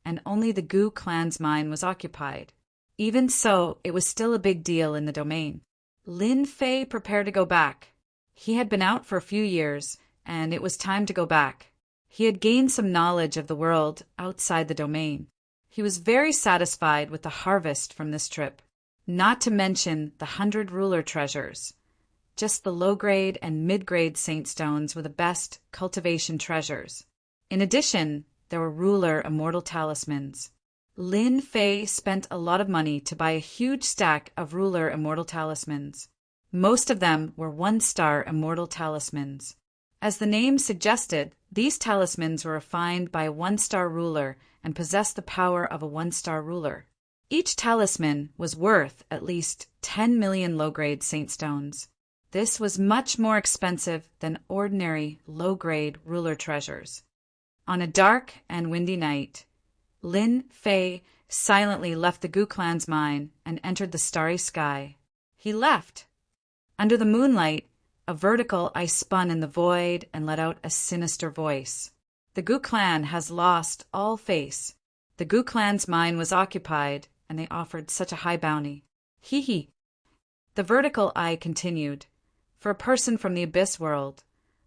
and only the Gu clan's mind was occupied. Even so, it was still a big deal in the domain. Lin Fei prepared to go back. He had been out for a few years, and it was time to go back. He had gained some knowledge of the world outside the domain. He was very satisfied with the harvest from this trip, not to mention the 100 ruler treasures. Just the low-grade and mid-grade saint stones were the best cultivation treasures. In addition, there were ruler immortal talismans. Lin Fei spent a lot of money to buy a huge stack of ruler immortal talismans. Most of them were one-star immortal talismans. As the name suggested, these talismans were refined by a one-star ruler and possessed the power of a one-star ruler. Each talisman was worth at least 10 million low-grade saint stones. This was much more expensive than ordinary low-grade ruler treasures. On a dark and windy night, Lin Fei silently left the Gu clan's mine and entered the starry sky. He left. Under the moonlight, a vertical eye spun in the void and let out a sinister voice. The Gu clan has lost all face. The Gu clan's mine was occupied, and they offered such a high bounty. Hee hee. The vertical eye continued. For a person from the Abyss world,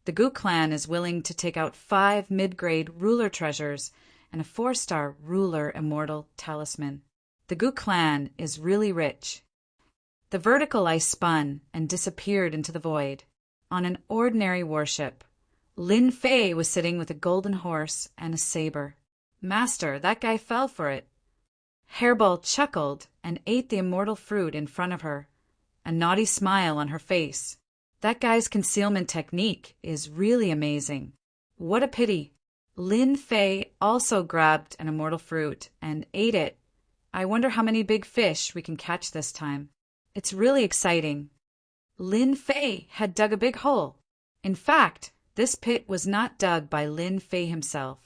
the Gu clan is willing to take out 5 mid-grade ruler treasures and a 4-star ruler immortal talisman. The Gu clan is really rich. The vertical eye spun and disappeared into the void. On an ordinary warship, Lin Fei was sitting with a golden horse and a saber. Master, that guy fell for it. Hairball chuckled and ate the immortal fruit in front of her, a naughty smile on her face. That guy's concealment technique is really amazing. What a pity. Lin Fei also grabbed an immortal fruit and ate it. I wonder how many big fish we can catch this time. It's really exciting. Lin Fei had dug a big hole. In fact, this pit was not dug by Lin Fei himself.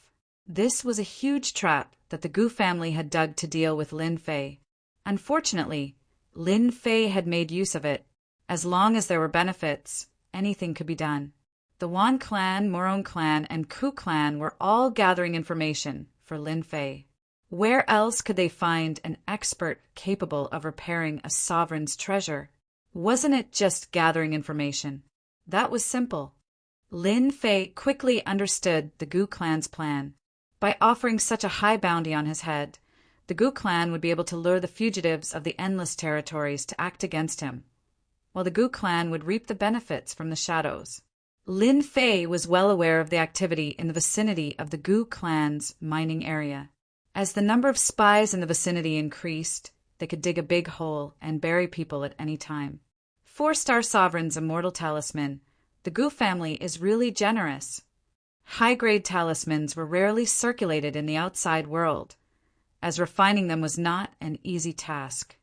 This was a huge trap that the Gu family had dug to deal with Lin Fei. Unfortunately, Lin Fei had made use of it. As long as there were benefits, anything could be done. The Wan clan, Morone clan, and Ku clan were all gathering information for Lin Fei. Where else could they find an expert capable of repairing a sovereign's treasure? Wasn't it just gathering information? That was simple. Lin Fei quickly understood the Gu clan's plan. By offering such a high bounty on his head, the Gu clan would be able to lure the fugitives of the Endless Territories to act against him, while the Gu clan would reap the benefits from the shadows. Lin Fei was well aware of the activity in the vicinity of the Gu clan's mining area. As the number of spies in the vicinity increased, they could dig a big hole and bury people at any time. 4-star sovereign's immortal talisman. The Gu family is really generous. High-grade talismans were rarely circulated in the outside world, as refining them was not an easy task.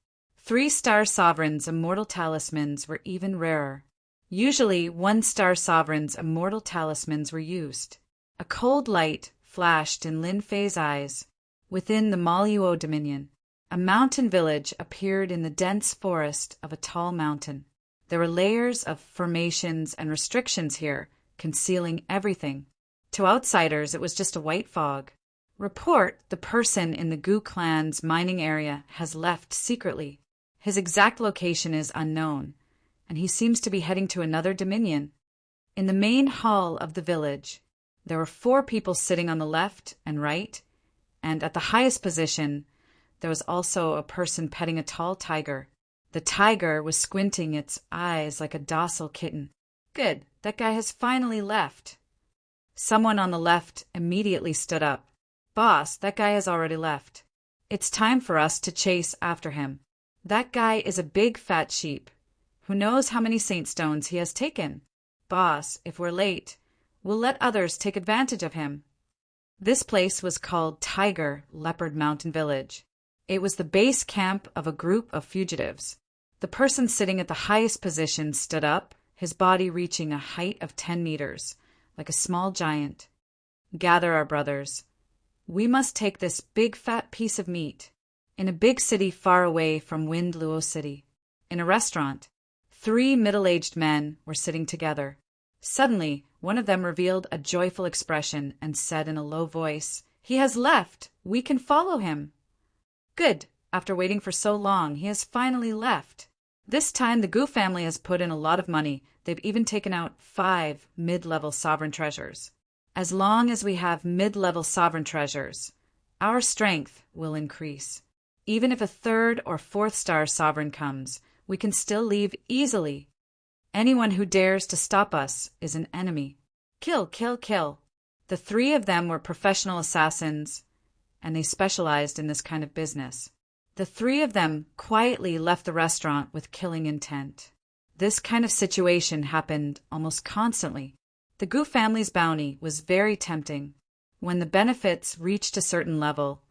3-star sovereign's immortal talismans were even rarer. Usually, 1-star sovereign's immortal talismans were used. A cold light flashed in Lin Fei's eyes. Within the Maluo Dominion, a mountain village appeared in the dense forest of a tall mountain. There were layers of formations and restrictions here, concealing everything. To outsiders, it was just a white fog. Report, the person in the Gu clan's mining area has left secretly. His exact location is unknown, and he seems to be heading to another dominion. In the main hall of the village, there were 4 people sitting on the left and right, and at the highest position, there was also a person petting a tall tiger. The tiger was squinting its eyes like a docile kitten. Good, that guy has finally left. Someone on the left immediately stood up. Boss, that guy has already left. It's time for us to chase after him. That guy is a big fat sheep. Who knows how many saint stones he has taken? Boss, if we're late, we'll let others take advantage of him. This place was called Tiger Leopard Mountain Village. It was the base camp of a group of fugitives. The person sitting at the highest position stood up, his body reaching a height of 10 meters, like a small giant. "Gather our brothers. We must take this big fat piece of meat." In a big city far away from Wind Luo City, in a restaurant, 3 middle-aged men were sitting together. Suddenly, one of them revealed a joyful expression and said in a low voice, "He has left! We can follow him!" "Good! After waiting for so long, he has finally left. This time the Gu family has put in a lot of money. They've even taken out 5 mid-level sovereign treasures. As long as we have mid-level sovereign treasures, our strength will increase. Even if a 3rd or 4th star sovereign comes, we can still leave easily. Anyone who dares to stop us is an enemy. Kill, kill, kill." The 3 of them were professional assassins, and they specialized in this kind of business. The 3 of them quietly left the restaurant with killing intent. This kind of situation happened almost constantly. The Gu family's bounty was very tempting. When the benefits reached a certain level,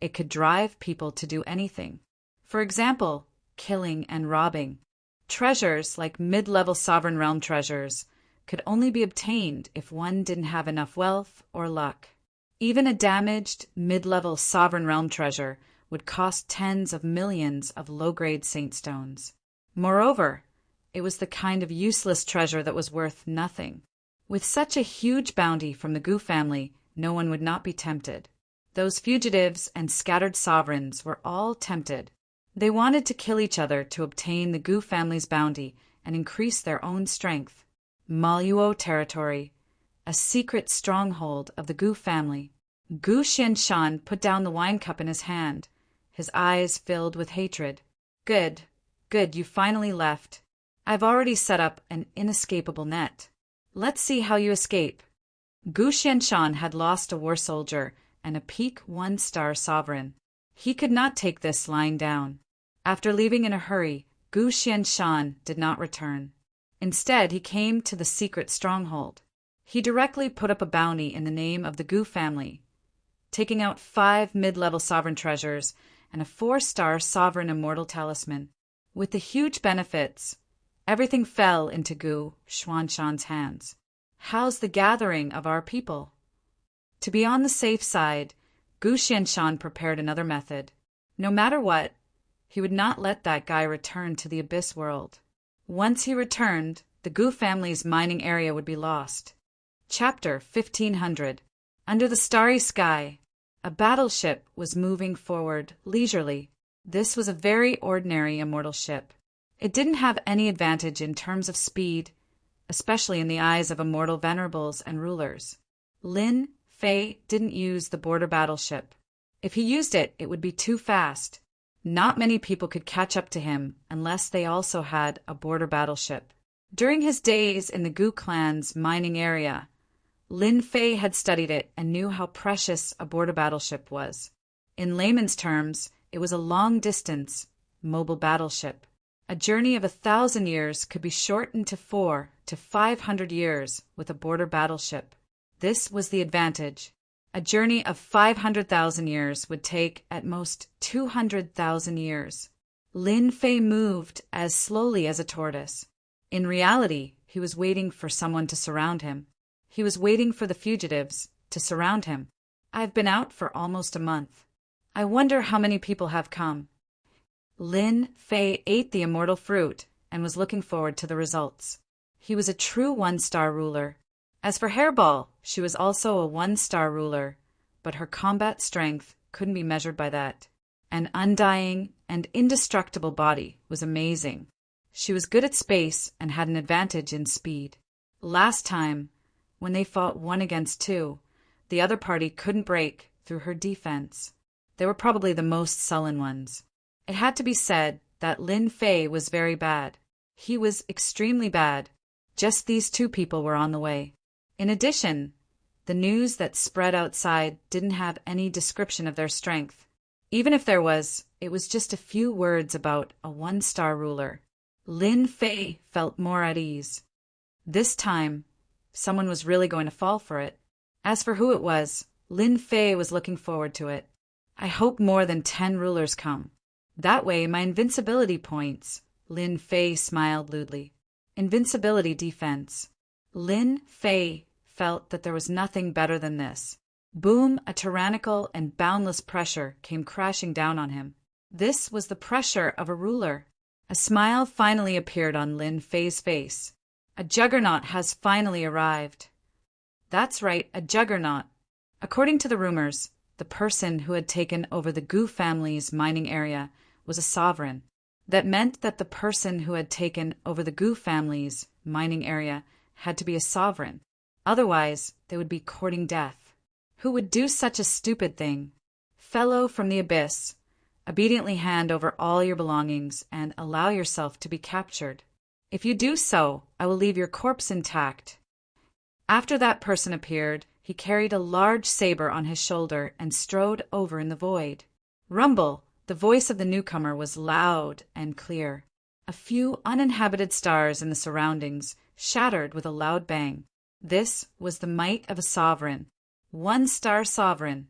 it could drive people to do anything. For example, killing and robbing. Treasures like mid-level sovereign realm treasures could only be obtained if one didn't have enough wealth or luck. Even a damaged mid-level sovereign realm treasure would cost tens of millions of low-grade saint stones. Moreover, it was the kind of useless treasure that was worth nothing. With such a huge bounty from the Gu family, no one would not be tempted. Those fugitives and scattered sovereigns were all tempted. They wanted to kill each other to obtain the Gu family's bounty and increase their own strength. Maluo territory, a secret stronghold of the Gu family. Gu Xianshan put down the wine cup in his hand, his eyes filled with hatred. "Good, good, you finally left. I've already set up an inescapable net. Let's see how you escape." Gu Xianshan had lost a war soldier and a peak 1-star sovereign. He could not take this lying down. After leaving in a hurry, Gu Xianshan did not return. Instead, he came to the secret stronghold. He directly put up a bounty in the name of the Gu family, taking out 5 mid-level sovereign treasures and a 4-star sovereign immortal talisman. With the huge benefits, everything fell into Gu Xuanshan's hands. "How's the gathering of our people?" To be on the safe side, Gu Xianshan prepared another method. No matter what, he would not let that guy return to the Abyss world. Once he returned, the Gu family's mining area would be lost. Chapter 1500. Under the starry sky, a battleship was moving forward leisurely. This was a very ordinary immortal ship. It didn't have any advantage in terms of speed, especially in the eyes of immortal venerables and rulers. Lin Fei didn't use the border battleship. If he used it, it would be too fast. Not many people could catch up to him unless they also had a border battleship. During his days in the Gu clan's mining area, Lin Fei had studied it and knew how precious a border battleship was. In layman's terms, it was a long-distance, mobile battleship. A journey of 1,000 years could be shortened to 400 to 500 years with a border battleship. This was the advantage. A journey of 500,000 years would take at most 200,000 years. Lin Fei moved as slowly as a tortoise. In reality, he was waiting for someone to surround him. He was waiting for the fugitives to surround him. "I've been out for almost a month. I wonder how many people have come." Lin Fei ate the immortal fruit and was looking forward to the results. He was a true 1-star ruler. As for Hairball, she was also a 1-star ruler, but her combat strength couldn't be measured by that. An undying and indestructible body was amazing. She was good at space and had an advantage in speed. Last time, when they fought 1 against 2, the other party couldn't break through her defense. They were probably the most sullen ones. It had to be said that Lin Fei was very bad. He was extremely bad. Just these 2 people were on the way. In addition, the news that spread outside didn't have any description of their strength. Even if there was, it was just a few words about a 1-star ruler. Lin Fei felt more at ease. This time, someone was really going to fall for it. As for who it was, Lin Fei was looking forward to it. I hope more than 10 rulers come. That way, my invincibility points. Lin Fei smiled lewdly. Invincibility defense. Lin Fei felt that there was nothing better than this. Boom, a tyrannical and boundless pressure came crashing down on him. This was the pressure of a ruler. A smile finally appeared on Lin Fei's face. A juggernaut has finally arrived. That's right, a juggernaut. According to the rumors, the person who had taken over the Gu family's mining area was a sovereign. That meant that the person who had taken over the Gu family's mining area had to be a sovereign. Otherwise, they would be courting death. Who would do such a stupid thing? Fellow from the abyss, obediently hand over all your belongings and allow yourself to be captured. If you do so, I will leave your corpse intact. After that person appeared, he carried a large saber on his shoulder and strode over in the void. Rumble, the voice of the newcomer was loud and clear. A few uninhabited stars in the surroundings shattered with a loud bang. This was the might of a sovereign. 1-star sovereign.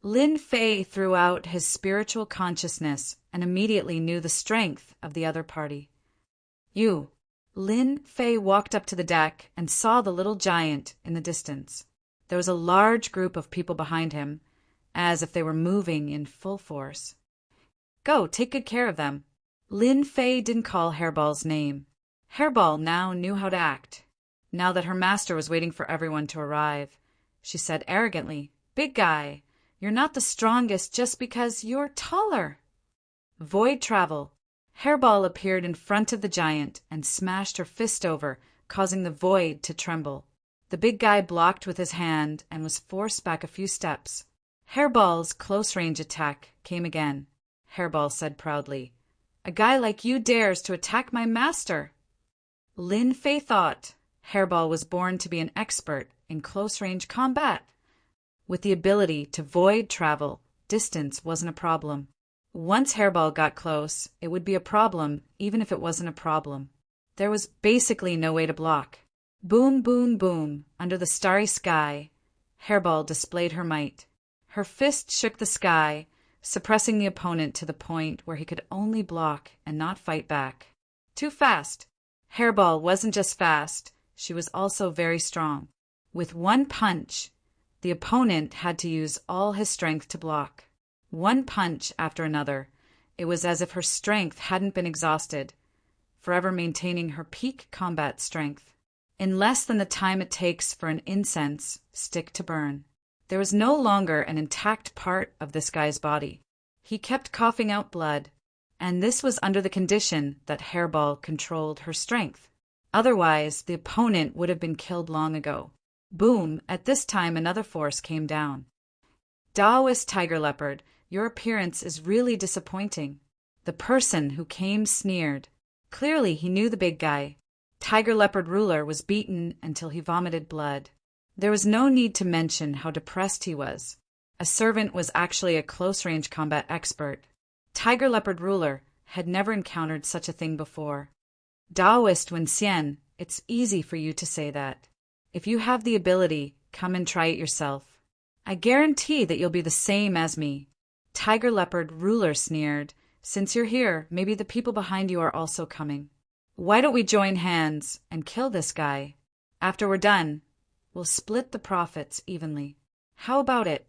Lin Fei threw out his spiritual consciousness and immediately knew the strength of the other party. You. Lin Fei walked up to the deck and saw the little giant in the distance. There was a large group of people behind him, as if they were moving in full force. Go, take good care of them. Lin Fei didn't call Hairball's name. Hairball now knew how to act. Now that her master was waiting for everyone to arrive, she said arrogantly, Big guy, you're not the strongest just because you're taller. Void travel. Hairball appeared in front of the giant and smashed her fist over, causing the void to tremble. The big guy blocked with his hand and was forced back a few steps. Hairball's close-range attack came again. Hairball said proudly, A guy like you dares to attack my master. Lin Fei thought Hairball was born to be an expert in close-range combat. With the ability to void travel, distance wasn't a problem. Once Hairball got close, it would be a problem even if it wasn't a problem. There was basically no way to block. Boom, boom, boom, under the starry sky, Hairball displayed her might. Her fist shook the sky, suppressing the opponent to the point where he could only block and not fight back. Too fast. Hairball wasn't just fast, she was also very strong. With one punch, the opponent had to use all his strength to block. One punch after another, it was as if her strength hadn't been exhausted, forever maintaining her peak combat strength. In less than the time it takes for an incense stick to burn, there was no longer an intact part of this guy's body. He kept coughing out blood, and this was under the condition that Hairball controlled her strength. Otherwise, the opponent would have been killed long ago. Boom, at this time another force came down. Taoist Tiger Leopard, your appearance is really disappointing. The person who came sneered. Clearly he knew the big guy. Tiger Leopard ruler was beaten until he vomited blood. There was no need to mention how depressed he was. A servant was actually a close-range combat expert. Tiger Leopard ruler had never encountered such a thing before. Taoist Wenxian, it's easy for you to say that. If you have the ability, come and try it yourself. I guarantee that you'll be the same as me. Tiger Leopard ruler sneered. Since you're here, maybe the people behind you are also coming. Why don't we join hands and kill this guy? After we're done, we'll split the profits evenly. How about it?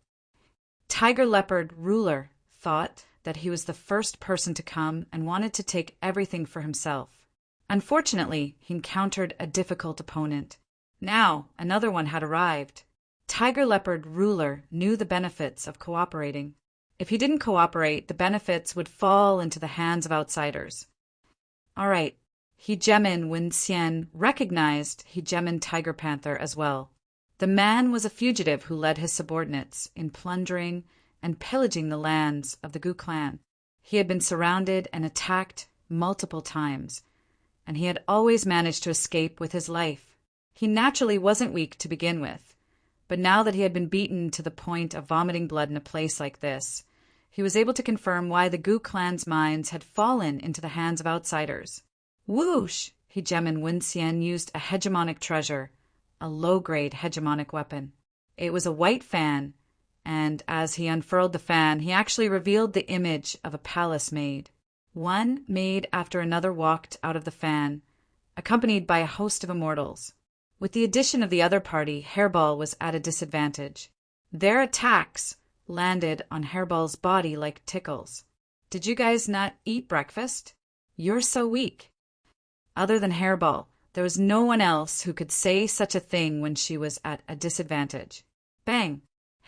Tiger Leopard ruler thought that he was the first person to come and wanted to take everything for himself. Unfortunately, he encountered a difficult opponent. Now, another one had arrived. Tiger Leopard ruler knew the benefits of cooperating. If he didn't cooperate, the benefits would fall into the hands of outsiders. All right, Hegemin Wenxian recognized Hegemin Tiger Panther as well. The man was a fugitive who led his subordinates in plundering and pillaging the lands of the Gu clan. He had been surrounded and attacked multiple times, and he had always managed to escape with his life. He naturally wasn't weak to begin with, but now that he had been beaten to the point of vomiting blood in a place like this, he was able to confirm why the Gu clan's mines had fallen into the hands of outsiders. Whoosh! Hegemin Wenxian used a hegemonic treasure, a low-grade hegemonic weapon. It was a white fan, and as he unfurled the fan, he actually revealed the image of a palace maid. One maid after another walked out of the fan, accompanied by a host of immortals. With the addition of the other party, Hairball was at a disadvantage. Their attacks landed on Hairball's body like tickles. Did you guys not eat breakfast? You're so weak. Other than Hairball, there was no one else who could say such a thing when she was at a disadvantage. Bang!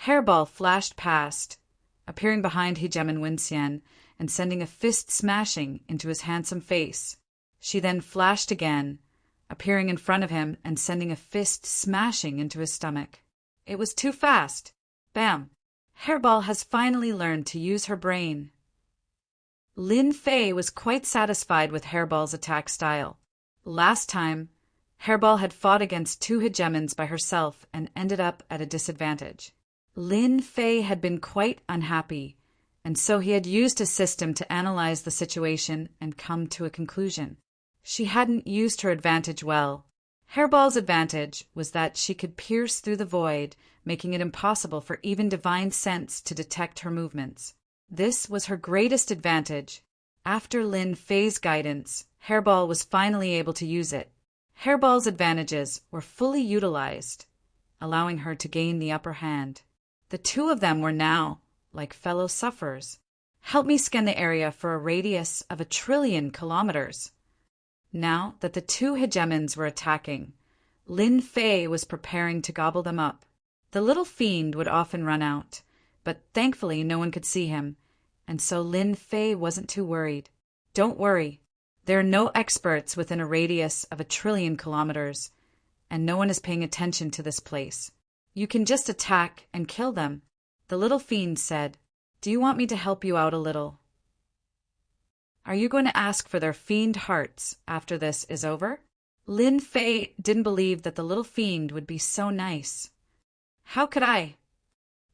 Hairball flashed past, appearing behind Hegemin Wincian and sending a fist smashing into his handsome face. She then flashed again, appearing in front of him and sending a fist smashing into his stomach. It was too fast. Bam! Hairball has finally learned to use her brain. Lin Fei was quite satisfied with Hairball's attack style. Last time, Hairball had fought against 2 hegemons by herself and ended up at a disadvantage. Lin Fei had been quite unhappy, and so he had used his system to analyze the situation and come to a conclusion. She hadn't used her advantage well. Hairball's advantage was that she could pierce through the void, making it impossible for even divine sense to detect her movements. This was her greatest advantage. After Lin Fei's guidance, Hairball was finally able to use it. Hairball's advantages were fully utilized, allowing her to gain the upper hand. The 2 of them were now like fellow sufferers. Help me scan the area for a radius of 1 trillion kilometers. Now that the 2 hegemons were attacking, Lin Fei was preparing to gobble them up. The little fiend would often run out, but thankfully no one could see him, and so Lin Fei wasn't too worried. Don't worry, there are no experts within a radius of 1 trillion kilometers, and no one is paying attention to this place. You can just attack and kill them. The little fiend said, "Do you want me to help you out a little? Are you going to ask for their fiend hearts after this is over?" Lin Fei didn't believe that the little fiend would be so nice. How could I?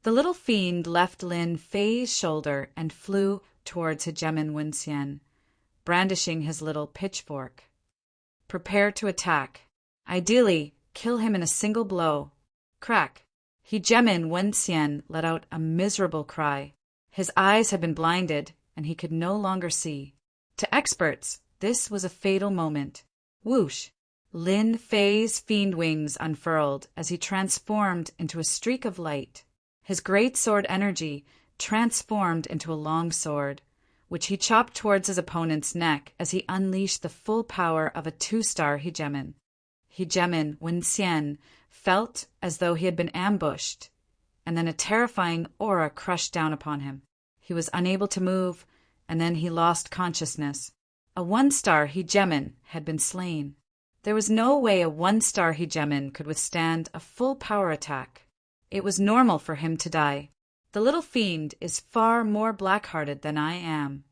The little fiend left Lin Fei's shoulder and flew towards Hegemin Wincian, brandishing his little pitchfork. Prepare to attack. Ideally, kill him in a single blow. Crack! Hegemin Wincian let out a miserable cry. His eyes had been blinded, and he could no longer see. To experts, this was a fatal moment. Whoosh! Lin Fei's fiend wings unfurled as he transformed into a streak of light. His great sword energy transformed into a long sword, which he chopped towards his opponent's neck as he unleashed the full power of a 2-star hegemon. Hegemin Wincian felt as though he had been ambushed, and then a terrifying aura crushed down upon him. He was unable to move, and then he lost consciousness. A 1-star hegemon had been slain. There was no way a 1-star hegemon could withstand a full power attack. It was normal for him to die. The little fiend is far more black-hearted than I am.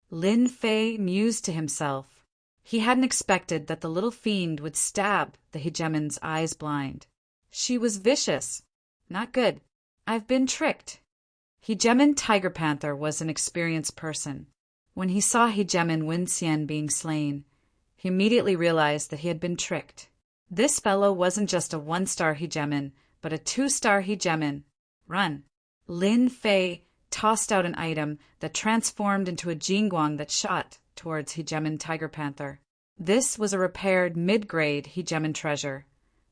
Lin Fei mused to himself. He hadn't expected that the little fiend would stab the hegemon's eyes blind. She was vicious. Not good. I've been tricked. Hegemin Tiger Panther was an experienced person. When he saw Hegemin Wincian being slain, he immediately realized that he had been tricked. This fellow wasn't just a 1-star hegemon, but a 2-star hegemon. Run! Lin Fei tossed out an item that transformed into a jingguang that shot towards Hegemin Tiger Panther. This was a repaired mid-grade hegemon treasure,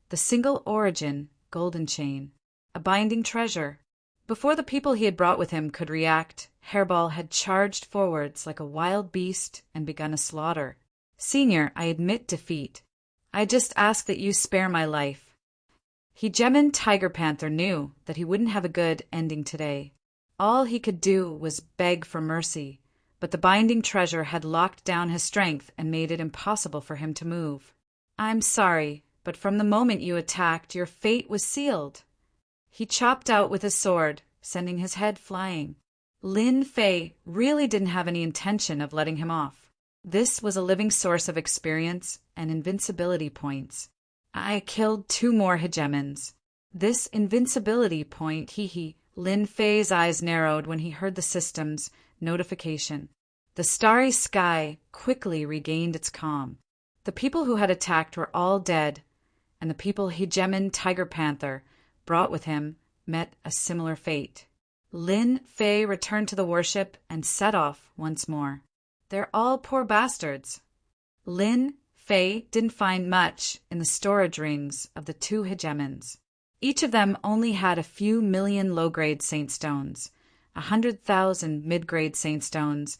the single origin golden chain, a binding treasure. Before the people he had brought with him could react, Hairball had charged forwards like a wild beast and begun a slaughter. Senior, I admit defeat. I just ask that you spare my life. Hegemin Tiger Panther knew that he wouldn't have a good ending today. All he could do was beg for mercy, but the binding treasure had locked down his strength and made it impossible for him to move. I'm sorry, but from the moment you attacked, your fate was sealed. He chopped out with his sword, sending his head flying. Lin Fei really didn't have any intention of letting him off. This was a living source of experience and invincibility points. I killed 2 more hegemons. This invincibility point, Lin Fei's eyes narrowed when he heard the system's notification. The starry sky quickly regained its calm. The people who had attacked were all dead, and the people Hegemin Tiger Panther brought with him met a similar fate. Lin Fei returned to the worship and set off once more. They're all poor bastards. Lin Fei didn't find much in the storage rings of the two hegemons. Each of them only had a few million low-grade saint stones, 100,000 mid-grade saint stones,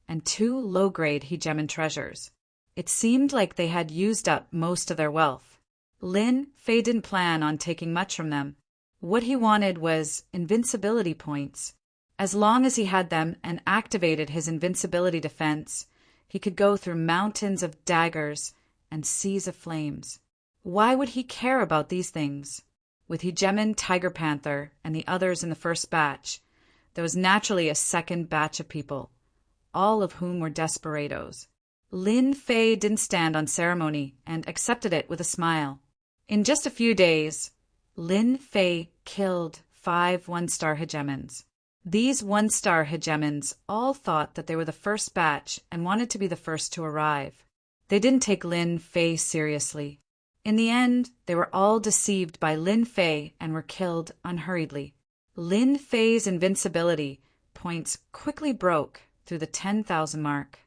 and 2 low-grade hegemon treasures. It seemed like they had used up most of their wealth. Lin Fei didn't plan on taking much from them. What he wanted was invincibility points. As long as he had them and activated his invincibility defense, he could go through mountains of daggers and seas of flames. Why would he care about these things? With Hegemon Tiger Panther and the others in the first batch, there was naturally a second batch of people, all of whom were desperados. Lin Fei didn't stand on ceremony and accepted it with a smile. In just a few days, Lin Fei killed 5 one-star hegemons. These one-star hegemons all thought that they were the first batch and wanted to be the first to arrive. They didn't take Lin Fei seriously. In the end, they were all deceived by Lin Fei and were killed unhurriedly. Lin Fei's invincibility points quickly broke through the 10,000 mark.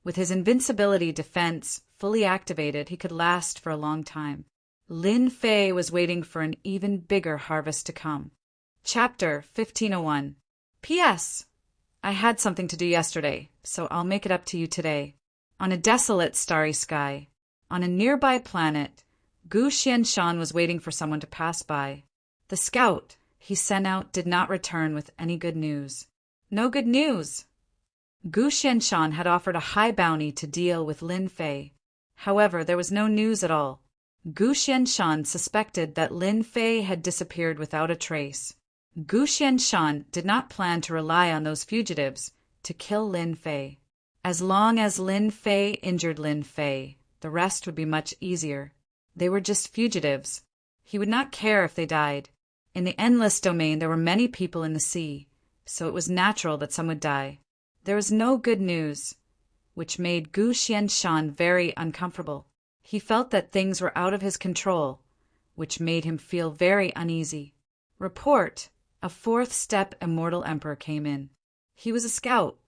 With his invincibility defense fully activated, he could last for a long time. Lin Fei was waiting for an even bigger harvest to come. Chapter 1501. P.S. I had something to do yesterday, so I'll make it up to you today. On a desolate starry sky, on a nearby planet, Gu Xianshan was waiting for someone to pass by. The scout he sent out did not return with any good news. No good news! Gu Xianshan had offered a high bounty to deal with Lin Fei. However, there was no news at all. Gu Xianshan suspected that Lin Fei had disappeared without a trace. Gu Xianshan did not plan to rely on those fugitives to kill Lin Fei. As long as Lin Fei injured Lin Fei, the rest would be much easier. They were just fugitives. He would not care if they died. In the endless domain there were many people in the sea, so it was natural that some would die. There was no good news, which made Gu Xianshan very uncomfortable. He felt that things were out of his control, which made him feel very uneasy. Report: a 4th step immortal emperor came in. He was a scout.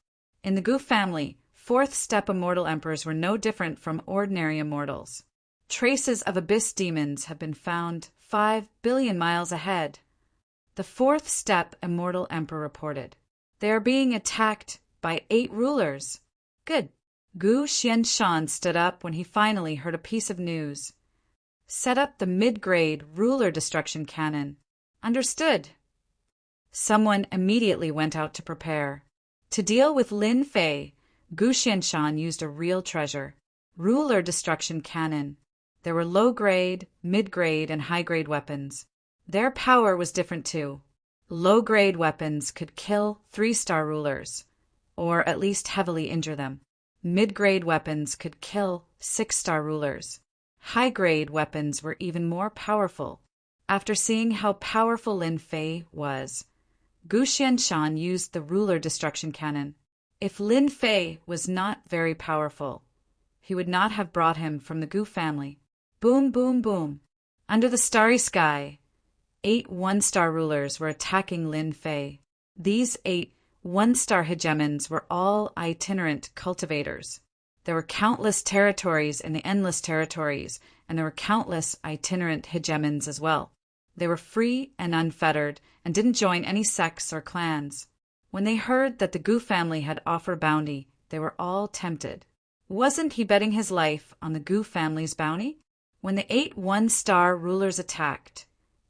In the Gu family, 4th step immortal emperors were no different from ordinary immortals. Traces of abyss demons have been found 5 billion miles ahead. The 4th step immortal emperor reported. They are being attacked by 8 rulers. Good. Gu Xianshan stood up when he finally heard a piece of news. Set up the mid-grade ruler destruction cannon. Understood. Someone immediately went out to prepare. To deal with Lin Fei, Gu Xianshan used a real treasure. Ruler destruction cannon. There were low-grade, mid-grade, and high-grade weapons. Their power was different too. Low-grade weapons could kill 3-star rulers, or at least heavily injure them. Mid-grade weapons could kill 6-star rulers. High-grade weapons were even more powerful. After seeing how powerful Lin Fei was, Gu Xianshan used the ruler destruction cannon. If Lin Fei was not very powerful, he would not have brought him from the Gu family. Boom, boom, boom. Under the starry sky, 8 one-star rulers were attacking Lin Fei. These 8 one-star hegemons were all itinerant cultivators. There were countless territories in the endless territories, and there were countless itinerant hegemons as well. They were free and unfettered, and didn't join any sects or clans. When they heard that the Gu family had offered bounty, they were all tempted. Wasn't he betting his life on the Gu family's bounty? When the 8 one-star rulers attacked,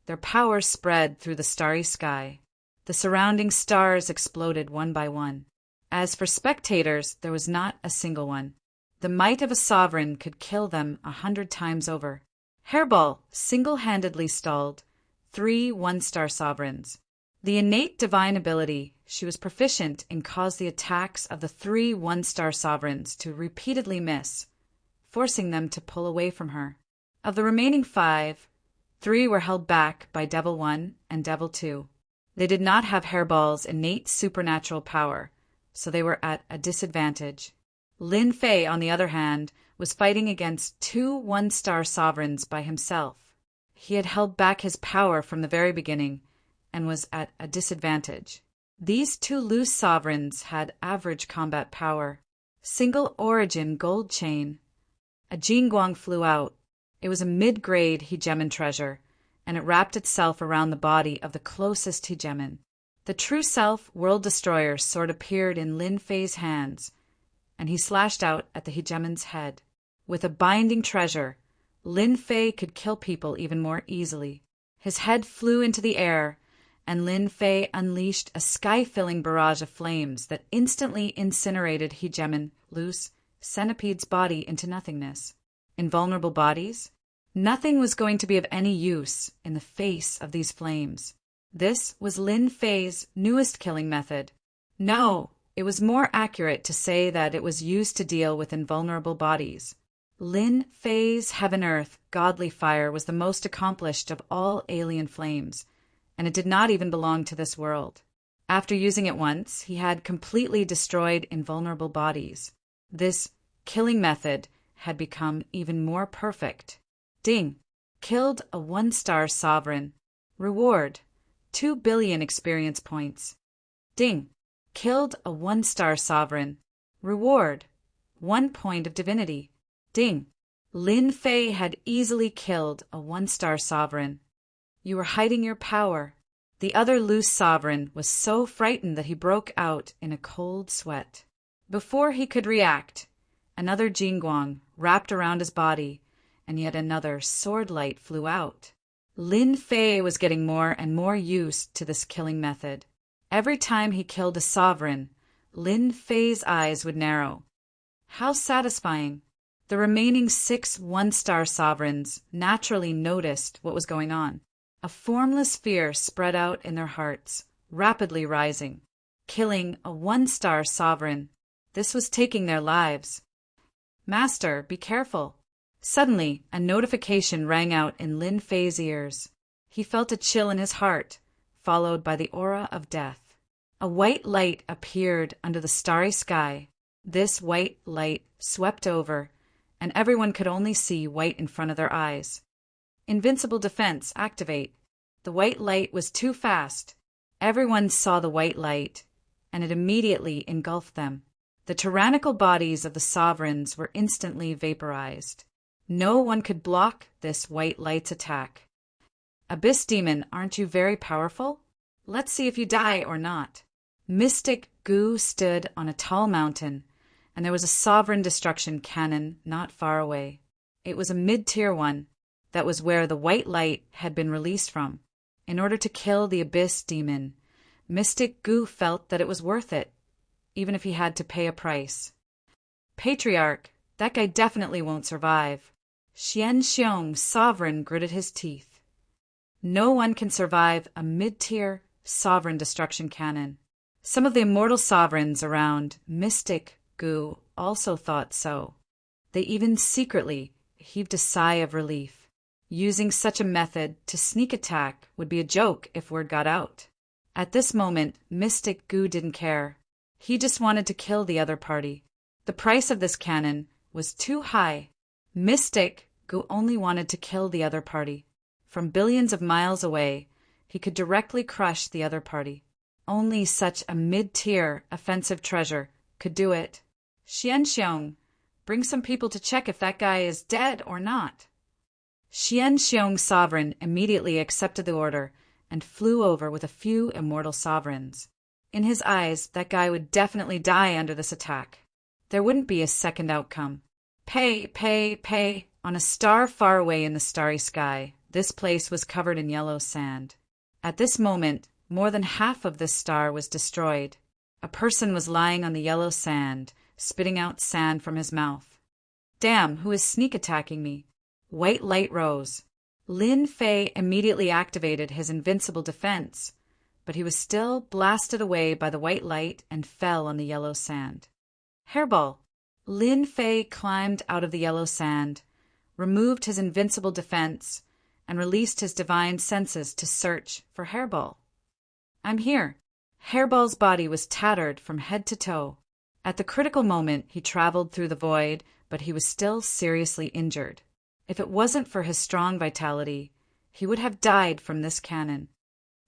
their power spread through the starry sky. The surrounding stars exploded one by one. As for spectators, there was not a single one. The might of a sovereign could kill them 100 times over. Hairball single-handedly stalled 3 one-star sovereigns. The innate divine ability she was proficient in caused the attacks of the 3 one-star sovereigns to repeatedly miss, forcing them to pull away from her. Of the remaining 5, 3 were held back by Devil 1 and Devil 2. They did not have Hairball's innate supernatural power, so they were at a disadvantage. Lin Fei, on the other hand, was fighting against 2 one-star sovereigns by himself. He had held back his power from the very beginning, and was at a disadvantage. These two loose sovereigns had average combat power. Single origin gold chain. A Jingguang flew out. It was a mid-grade hegemon treasure, and it wrapped itself around the body of the closest hegemon. The true self world destroyer sword appeared in Lin Fei's hands, and he slashed out at the hegemon's head. With a binding treasure, Lin Fei could kill people even more easily. His head flew into the air, and Lin Fei unleashed a sky-filling barrage of flames that instantly incinerated hegemon loose centipede's body into nothingness. Invulnerable bodies? Nothing was going to be of any use in the face of these flames. This was Lin Fei's newest killing method. No, it was more accurate to say that it was used to deal with invulnerable bodies. Lin Fei's heaven-earth godly fire was the most accomplished of all alien flames, and it did not even belong to this world. After using it once, he had completely destroyed invulnerable bodies. This killing method had become even more perfect. Ding! Killed a 1-star sovereign. Reward: 2 billion experience points. Ding! Killed a 1-star sovereign. Reward: 1 point of divinity. Ding! Lin Fei had easily killed a 1-star sovereign. You were hiding your power. The other loose sovereign was so frightened that he broke out in a cold sweat. Before he could react, another Jingguang wrapped around his body, and yet another sword light flew out. Lin Fei was getting more and more used to this killing method. Every time he killed a sovereign, Lin Fei's eyes would narrow. How satisfying! The remaining 6 1-star sovereigns naturally noticed what was going on. A formless fear spread out in their hearts, rapidly rising. Killing a 1-star sovereign, this was taking their lives. Master, be careful. Suddenly, a notification rang out in Lin Fei's ears. He felt a chill in his heart, followed by the aura of death. A white light appeared under the starry sky. This white light swept over, and everyone could only see white in front of their eyes. Invincible defense activate. The white light was too fast. Everyone saw the white light, and it immediately engulfed them. The tyrannical bodies of the sovereigns were instantly vaporized. No one could block this white light's attack. Abyss Demon, aren't you very powerful? Let's see if you die or not. Mystic Gu stood on a tall mountain, and there was a sovereign destruction cannon not far away. It was a mid-tier one. That was where the white light had been released from. In order to kill the Abyss Demon, Mystic Gu felt that it was worth it, even if he had to pay a price. Patriarch, that guy definitely won't survive. Xian Xiong, sovereign, gritted his teeth. No one can survive a mid-tier sovereign destruction cannon. Some of the immortal sovereigns around Mystic Gu also thought so. They even secretly heaved a sigh of relief. Using such a method to sneak attack would be a joke if word got out. At this moment, Mystic Gu didn't care. He just wanted to kill the other party. The price of this cannon was too high. Mystic Gu only wanted to kill the other party. From billions of miles away, he could directly crush the other party. Only such a mid-tier offensive treasure could do it. Xian Xiong, bring some people to check if that guy is dead or not. Xian Xiong's sovereign immediately accepted the order and flew over with a few immortal sovereigns. In his eyes, that guy would definitely die under this attack. There wouldn't be a second outcome. Pay. On a star far away in the starry sky, this place was covered in yellow sand. At this moment, more than half of this star was destroyed. A person was lying on the yellow sand, spitting out sand from his mouth. Damn, who is sneak attacking me? White light rose. Lin Fei immediately activated his invincible defense, but he was still blasted away by the white light and fell on the yellow sand. Hairball. Lin Fei climbed out of the yellow sand, removed his invincible defense, and released his divine senses to search for Hairball. I'm here. Hairball's body was tattered from head to toe. At the critical moment, he traveled through the void, but he was still seriously injured. If it wasn't for his strong vitality, he would have died from this cannon.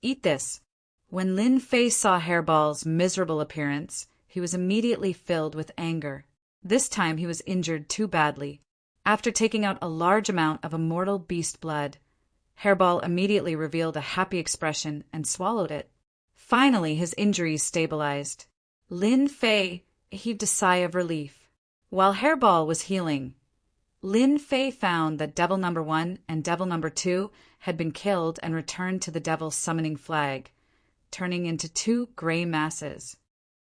Eat this." When Lin Fei saw Hairball's miserable appearance, he was immediately filled with anger. This time he was injured too badly. After taking out a large amount of immortal beast blood, Hairball immediately revealed a happy expression and swallowed it. Finally, his injuries stabilized. Lin Fei heaved a sigh of relief. While Hairball was healing, Lin Fei found that Devil Number 1 and Devil Number 2 had been killed and returned to the Devil's summoning flag, turning into two gray masses.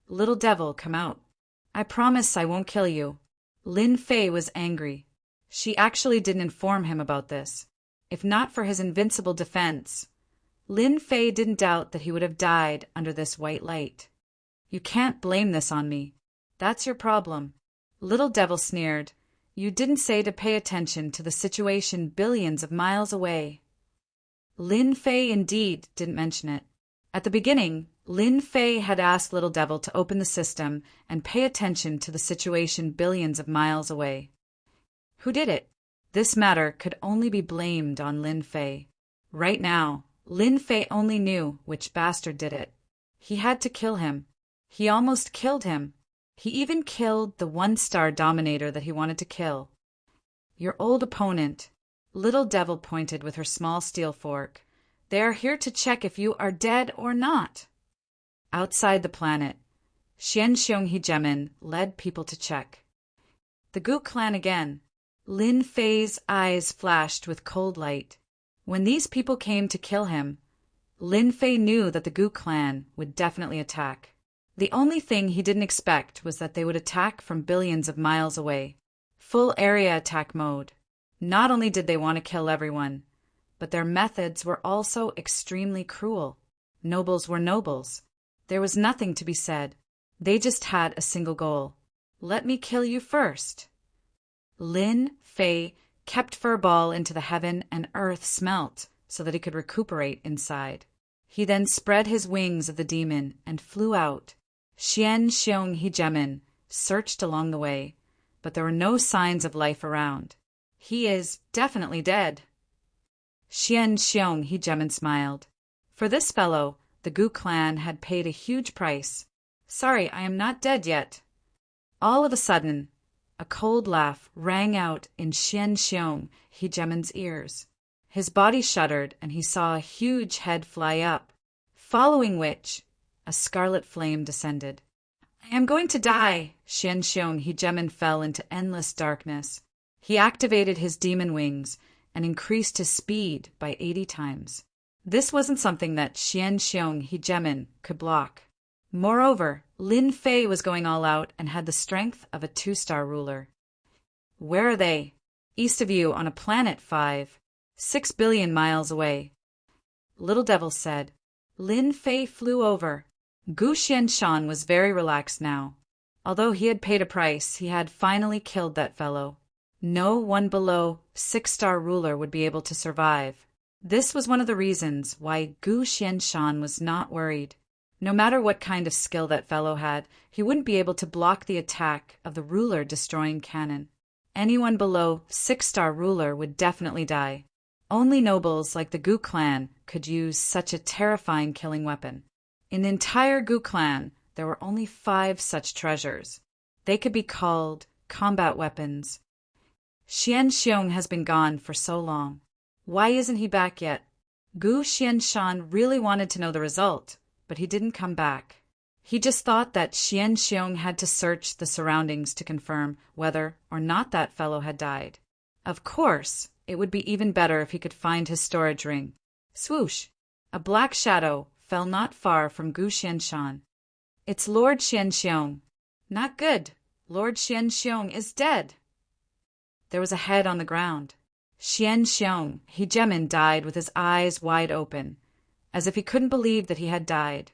"Little Devil, come out. I promise I won't kill you." Lin Fei was angry. She actually didn't inform him about this. If not for his invincible defense, Lin Fei didn't doubt that he would have died under this white light. "You can't blame this on me. That's your problem." Little Devil sneered. "You didn't say to pay attention to the situation billions of miles away." Lin Fei indeed didn't mention it. At the beginning, Lin Fei had asked Little Devil to open the system and pay attention to the situation billions of miles away. Who did it? This matter could only be blamed on Lin Fei. Right now, Lin Fei only knew which bastard did it. He had to kill him. He almost killed him. He even killed the one-star dominator that he wanted to kill. "Your old opponent," Little Devil pointed with her small steel fork. "They are here to check if you are dead or not." Outside the planet, Xian Xiong Hegemin led people to check. The Gu clan again. Lin Fei's eyes flashed with cold light. When these people came to kill him, Lin Fei knew that the Gu clan would definitely attack. The only thing he didn't expect was that they would attack from billions of miles away. Full area attack mode. Not only did they want to kill everyone, but their methods were also extremely cruel. Nobles were nobles. There was nothing to be said. They just had a single goal. "Let me kill you first." Lin Fei kept Furball into the heaven and earth smelt so that he could recuperate inside. He then spread his wings of the demon and flew out. Xian Xiong Hegemin searched along the way, but there were no signs of life around. "He is definitely dead." Xian Xiong Hegemin smiled. For this fellow, the Gu clan had paid a huge price. "Sorry, I am not dead yet." All of a sudden, a cold laugh rang out in Xian Xiong Hegemin's ears. His body shuddered and he saw a huge head fly up, following which a scarlet flame descended. "I am going to die." Xian Xiong Hegemin fell into endless darkness. He activated his demon wings and increased his speed by 80 times. This wasn't something that Xian Xiong Hegemin could block. Moreover, Lin Fei was going all out and had the strength of a 2-star ruler. "Where are they?" "East of you on a planet 6 billion miles away." Little Devil said. Lin Fei flew over. Gu Xianshan was very relaxed now. Although he had paid a price, he had finally killed that fellow. No one below 6-star ruler would be able to survive. This was one of the reasons why Gu Xianshan was not worried. No matter what kind of skill that fellow had, he wouldn't be able to block the attack of the ruler-destroying cannon. Anyone below 6-star ruler would definitely die. Only nobles like the Gu clan could use such a terrifying killing weapon. In the entire Gu clan, there were only 5 such treasures. They could be called combat weapons. Xian Xiong has been gone for so long. Why isn't he back yet? Gu Xianshan really wanted to know the result, but he didn't come back. He just thought that Xian Xiong had to search the surroundings to confirm whether or not that fellow had died. Of course, it would be even better if he could find his storage ring. Swoosh! A black shadow fell not far from Gu Xianshan. "It's Lord Xian Xiong." "Not good. Lord Xian Xiong is dead." There was a head on the ground. Xian Xiong Hegemin died with his eyes wide open, as if he couldn't believe that he had died.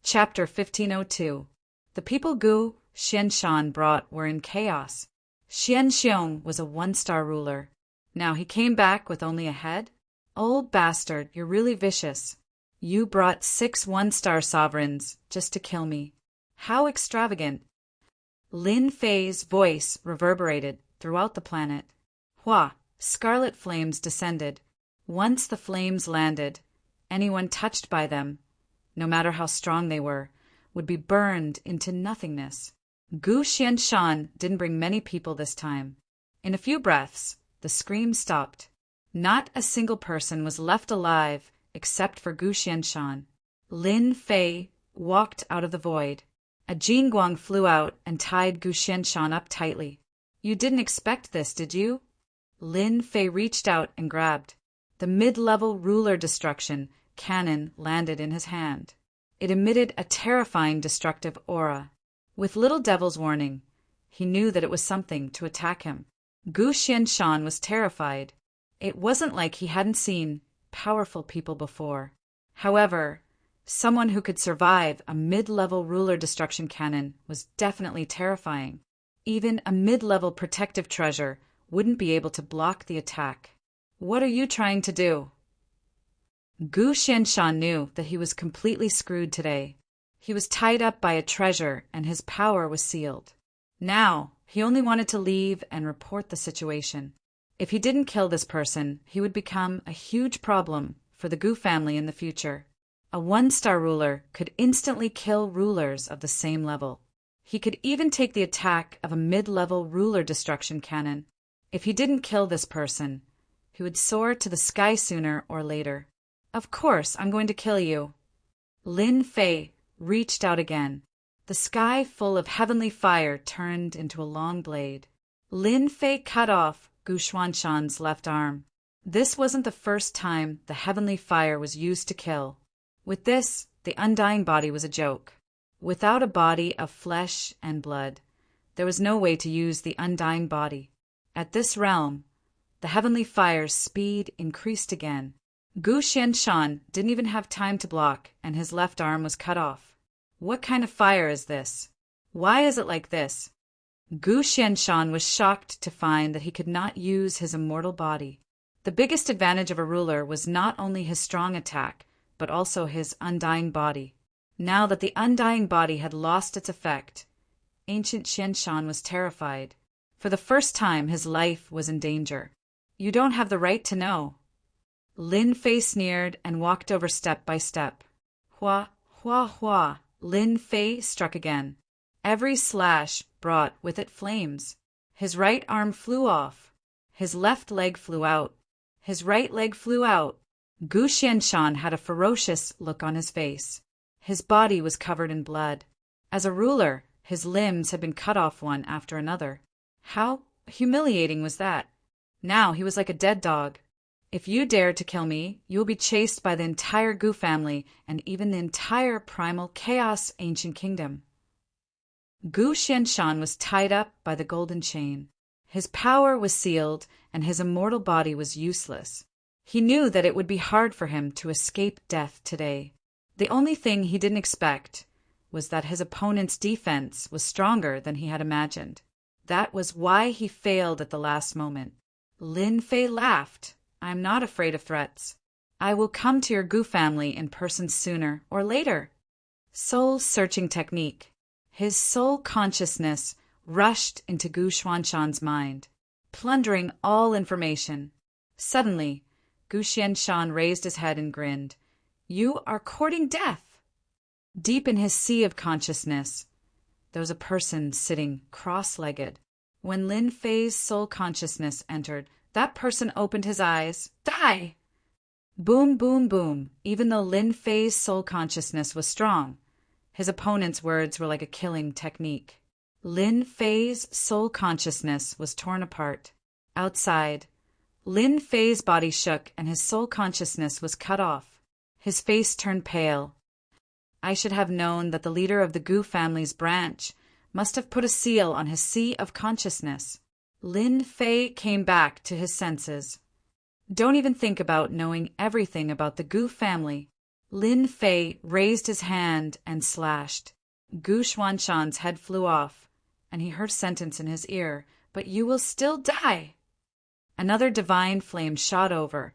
Chapter 1502. The people Gu Xianshan brought were in chaos. Xian Xiong was a 1-star ruler. Now he came back with only a head? Old bastard, you're really vicious. You brought 6 1-star sovereigns just to kill me. How extravagant. Lin Fei's voice reverberated throughout the planet. Hua! Scarlet flames descended. Once the flames landed, Anyone touched by them, no matter how strong they were, would be burned into nothingness. Gu Xianshan didn't bring many people this time. In a few breaths, the scream stopped. Not a single person was left alive except for Gu Xianshan. Lin Fei walked out of the void. A jingguang flew out and tied Gu Xianshan up tightly. You didn't expect this, did you? Lin Fei reached out and grabbed. The mid-level ruler destruction cannon landed in his hand. It emitted a terrifying destructive aura. With Little Devil's warning, he knew that it was something to attack him. Gu Xianshan was terrified. It wasn't like he hadn't seen powerful people before. However, someone who could survive a mid-level ruler destruction cannon was definitely terrifying. Even a mid-level protective treasure wouldn't be able to block the attack. What are you trying to do? Gu Xianshan knew that he was completely screwed today. He was tied up by a treasure and his power was sealed. Now, he only wanted to leave and report the situation. If he didn't kill this person, he would become a huge problem for the Gu family in the future. A one-star ruler could instantly kill rulers of the same level. He could even take the attack of a mid-level ruler destruction cannon. If he didn't kill this person, he would soar to the sky sooner or later. Of course, I'm going to kill you. Lin Fei reached out again. The sky full of heavenly fire turned into a long blade. Lin Fei cut off Gu Xuanshan's left arm. This wasn't the first time the heavenly fire was used to kill. With this, the undying body was a joke. Without a body of flesh and blood, there was no way to use the undying body. At this realm, the heavenly fire's speed increased again. Gu Xianshan didn't even have time to block, and his left arm was cut off. What kind of fire is this? Why is it like this? Gu Xianshan was shocked to find that he could not use his immortal body. The biggest advantage of a ruler was not only his strong attack, but also his undying body. Now that the undying body had lost its effect, ancient Xianshan was terrified. For the first time, his life was in danger. You don't have the right to know. Lin Fei sneered and walked over step by step. Hua, hua, hua. Lin Fei struck again. Every slash brought with it flames. His right arm flew off. His left leg flew out. His right leg flew out. Gu Xianshan had a ferocious look on his face. His body was covered in blood. As a ruler, his limbs had been cut off one after another. How humiliating was that? Now he was like a dead dog. If you dare to kill me, you will be chased by the entire Gu family and even the entire primal chaos ancient kingdom. Gu Xianshan was tied up by the golden chain. His power was sealed and his immortal body was useless. He knew that it would be hard for him to escape death today. The only thing he didn't expect was that his opponent's defense was stronger than he had imagined. That was why he failed at the last moment. Lin Fei laughed. I'm not afraid of threats. I will come to your Gu family in person sooner or later. Soul-searching technique. His soul consciousness rushed into Gu Xuanshan's mind, plundering all information. Suddenly, Gu Xianshan raised his head and grinned. You are courting death. Deep in his sea of consciousness, there was a person sitting cross-legged. When Lin Fei's soul consciousness entered, that person opened his eyes. Die! Boom, boom, boom. Even though Lin Fei's soul consciousness was strong, his opponent's words were like a killing technique. Lin Fei's soul consciousness was torn apart. Outside, Lin Fei's body shook and his soul consciousness was cut off. His face turned pale. I should have known that the leader of the Gu family's branch must have put a seal on his sea of consciousness. Lin Fei came back to his senses. Don't even think about knowing everything about the Gu family. Lin Fei raised his hand and slashed. Gu Xuanshan's head flew off, and he heard a sentence in his ear, "But you will still die." Another divine flame shot over,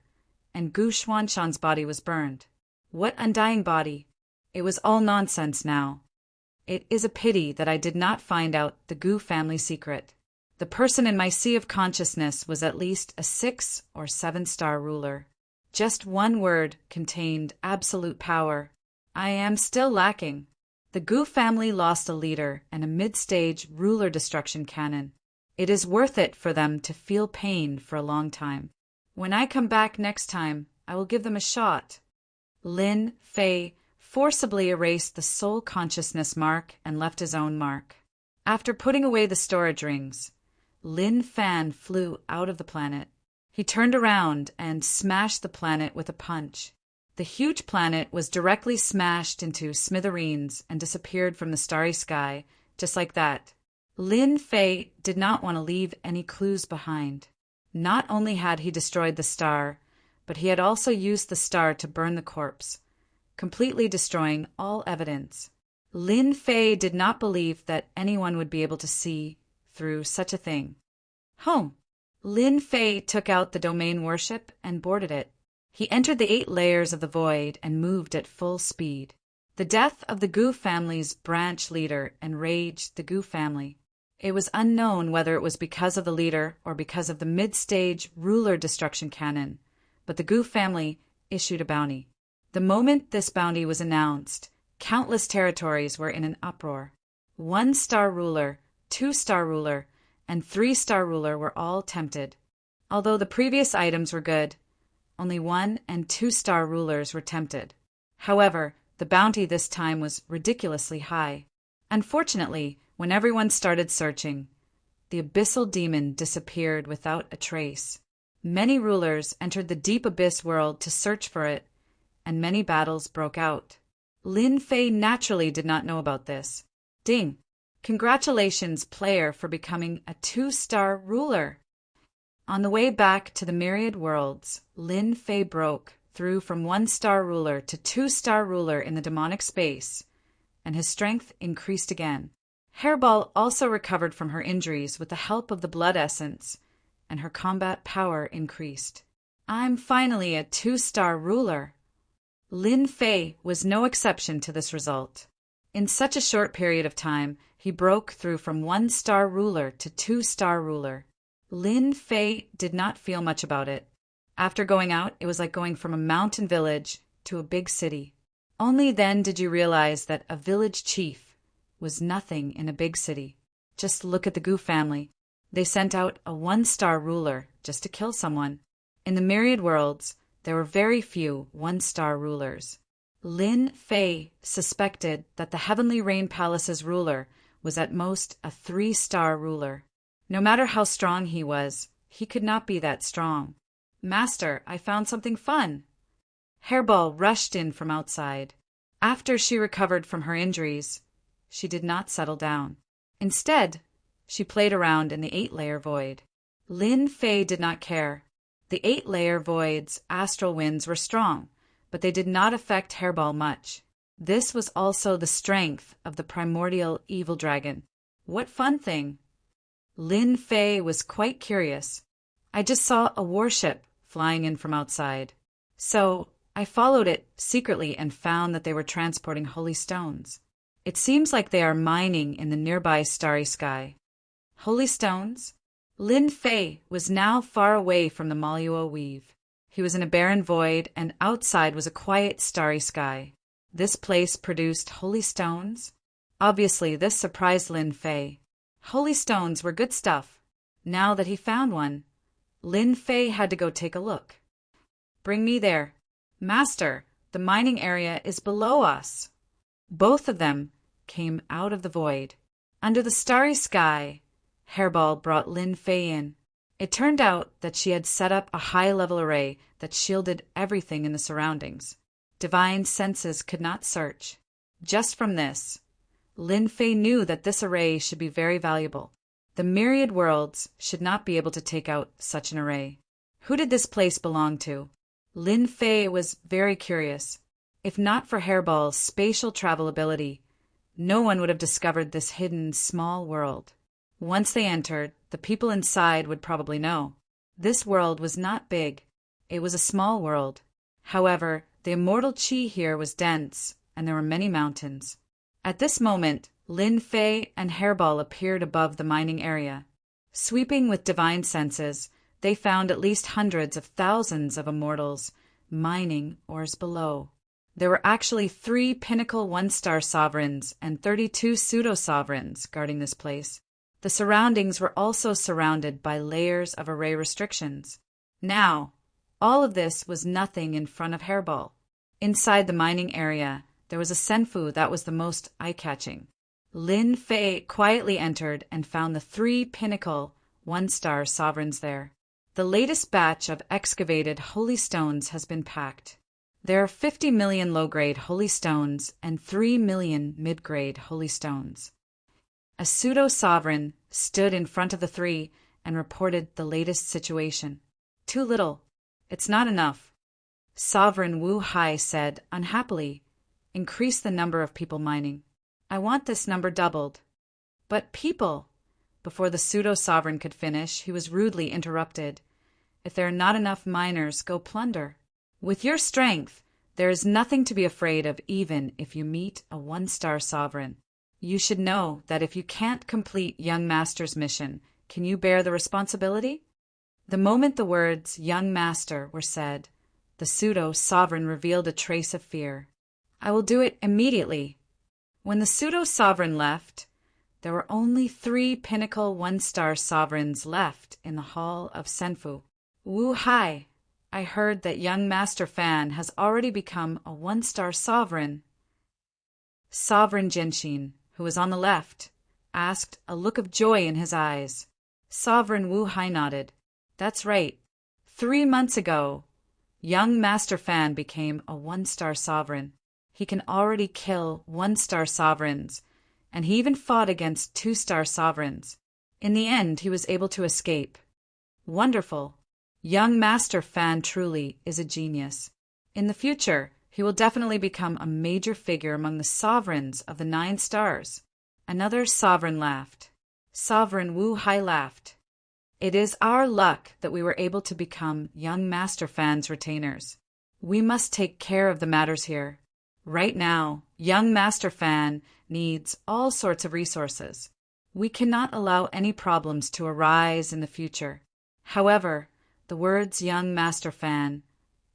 and Gu Xuanshan's body was burned. What undying body? It was all nonsense now. It is a pity that I did not find out the Gu family secret. The person in my sea of consciousness was at least a 6 or 7 star ruler. Just one word contained absolute power. I am still lacking. The Gu family lost a leader and a mid-stage ruler destruction cannon. It is worth it for them to feel pain for a long time. When I come back next time, I will give them a shot. Lin Fei forcibly erased the soul consciousness mark and left his own mark. After putting away the storage rings, Lin Fan flew out of the planet. He turned around and smashed the planet with a punch. The huge planet was directly smashed into smithereens and disappeared from the starry sky, just like that. Lin Fei did not want to leave any clues behind. Not only had he destroyed the star, but he had also used the star to burn the corpse, completely destroying all evidence. Lin Fei did not believe that anyone would be able to see through such a thing. Home. Lin Fei took out the domain warship and boarded it. He entered the 8 layers of the void and moved at full speed. The death of the Gu family's branch leader enraged the Gu family. It was unknown whether it was because of the leader or because of the mid-stage ruler destruction cannon, but the Gu family issued a bounty. The moment this bounty was announced, countless territories were in an uproar. 1-star ruler, 2-star ruler, and 3-star ruler were all tempted. Although the previous items were good, only 1- and 2-star rulers were tempted. However, the bounty this time was ridiculously high. Unfortunately, when everyone started searching, the abyssal demon disappeared without a trace. Many rulers entered the deep abyss world to search for it, and many battles broke out. Lin Fei naturally did not know about this. Ding! Congratulations, player, for becoming a 2-star ruler! On the way back to the myriad worlds, Lin Fei broke through from 1-star ruler to 2-star ruler in the demonic space, and his strength increased again. Hairball also recovered from her injuries with the help of the blood essence, and her combat power increased. I'm finally a 2-star ruler. Lin Fei was no exception to this result. In such a short period of time, he broke through from 1-star ruler to 2-star ruler. Lin Fei did not feel much about it. After going out, it was like going from a mountain village to a big city. Only then did you realize that a village chief was nothing in a big city. Just look at the Gu family. They sent out a 1-star ruler just to kill someone. In the myriad worlds, there were very few 1-star rulers. Lin Fei suspected that the Heavenly Rain Palace's ruler was at most a 3-star ruler. No matter how strong he was, he could not be that strong. Master, I found something fun. Hairball rushed in from outside. After she recovered from her injuries, she did not settle down. Instead, she played around in the 8-layer void. Lin Fei did not care. The 8-layer void's astral winds were strong, but they did not affect Hairball much. This was also the strength of the primordial evil dragon. What fun thing! Lin Fei was quite curious. I just saw a warship flying in from outside. So I followed it secretly and found that they were transporting holy stones. It seems like they are mining in the nearby starry sky. Holy stones? Lin Fei was now far away from the Maluo weave. He was in a barren void, and outside was a quiet starry sky. This place produced holy stones? Obviously, this surprised Lin Fei. Holy stones were good stuff. Now that he found one, Lin Fei had to go take a look. Bring me there. Master, the mining area is below us. Both of them came out of the void. Under the starry sky, Hairball brought Lin Fei in. It turned out that she had set up a high-level array that shielded everything in the surroundings. Divine senses could not search. Just from this, Lin Fei knew that this array should be very valuable. The myriad worlds should not be able to take out such an array. Who did this place belong to? Lin Fei was very curious. If not for Hairball's spatial travel ability, no one would have discovered this hidden small world. Once they entered, the people inside would probably know. This world was not big. It was a small world. However, the immortal chi here was dense, and there were many mountains. At this moment, Lin Fei and Hairball appeared above the mining area. Sweeping with divine senses, they found at least hundreds of thousands of immortals mining ores below. There were actually 3 pinnacle 1-star sovereigns and 32 pseudo-sovereigns guarding this place. The surroundings were also surrounded by layers of array restrictions. Now, all of this was nothing in front of Hairball. Inside the mining area, there was a senfu that was the most eye-catching. Lin Fei quietly entered and found the 3 pinnacle 1-star sovereigns there. The latest batch of excavated holy stones has been packed. There are 50 million low-grade holy stones and 3 million mid-grade holy stones. A pseudo-sovereign stood in front of the 3 and reported the latest situation. Too little. It's not enough. Sovereign Wu Hai said unhappily, increase the number of people mining. I want this number doubled. But people! Before the pseudo-sovereign could finish, he was rudely interrupted. If there are not enough miners, go plunder. With your strength, there is nothing to be afraid of even if you meet a 1-star sovereign. You should know that if you can't complete Young Master's mission, can you bear the responsibility? The moment the words Young Master were said, the pseudo-sovereign revealed a trace of fear. I will do it immediately. When the pseudo-sovereign left, there were only 3 pinnacle 1-star sovereigns left in the Hall of Senfu. Wu Hai, I heard that Young Master Fan has already become a 1-star sovereign. Sovereign Genshin, who was on the left, asked, a look of joy in his eyes. Sovereign Wu Hai nodded. That's right. 3 months ago, Young Master Fan became a 1-star sovereign. He can already kill 1-star sovereigns, and he even fought against 2-star sovereigns. In the end, he was able to escape. Wonderful. Young Master Fan truly is a genius. In the future, he will definitely become a major figure among the sovereigns of the 9 stars. Another sovereign laughed. Sovereign Wu Hai laughed. It is our luck that we were able to become Young Master Fan's retainers. We must take care of the matters here. Right now, Young Master Fan needs all sorts of resources. We cannot allow any problems to arise in the future. However, the words Young Master Fan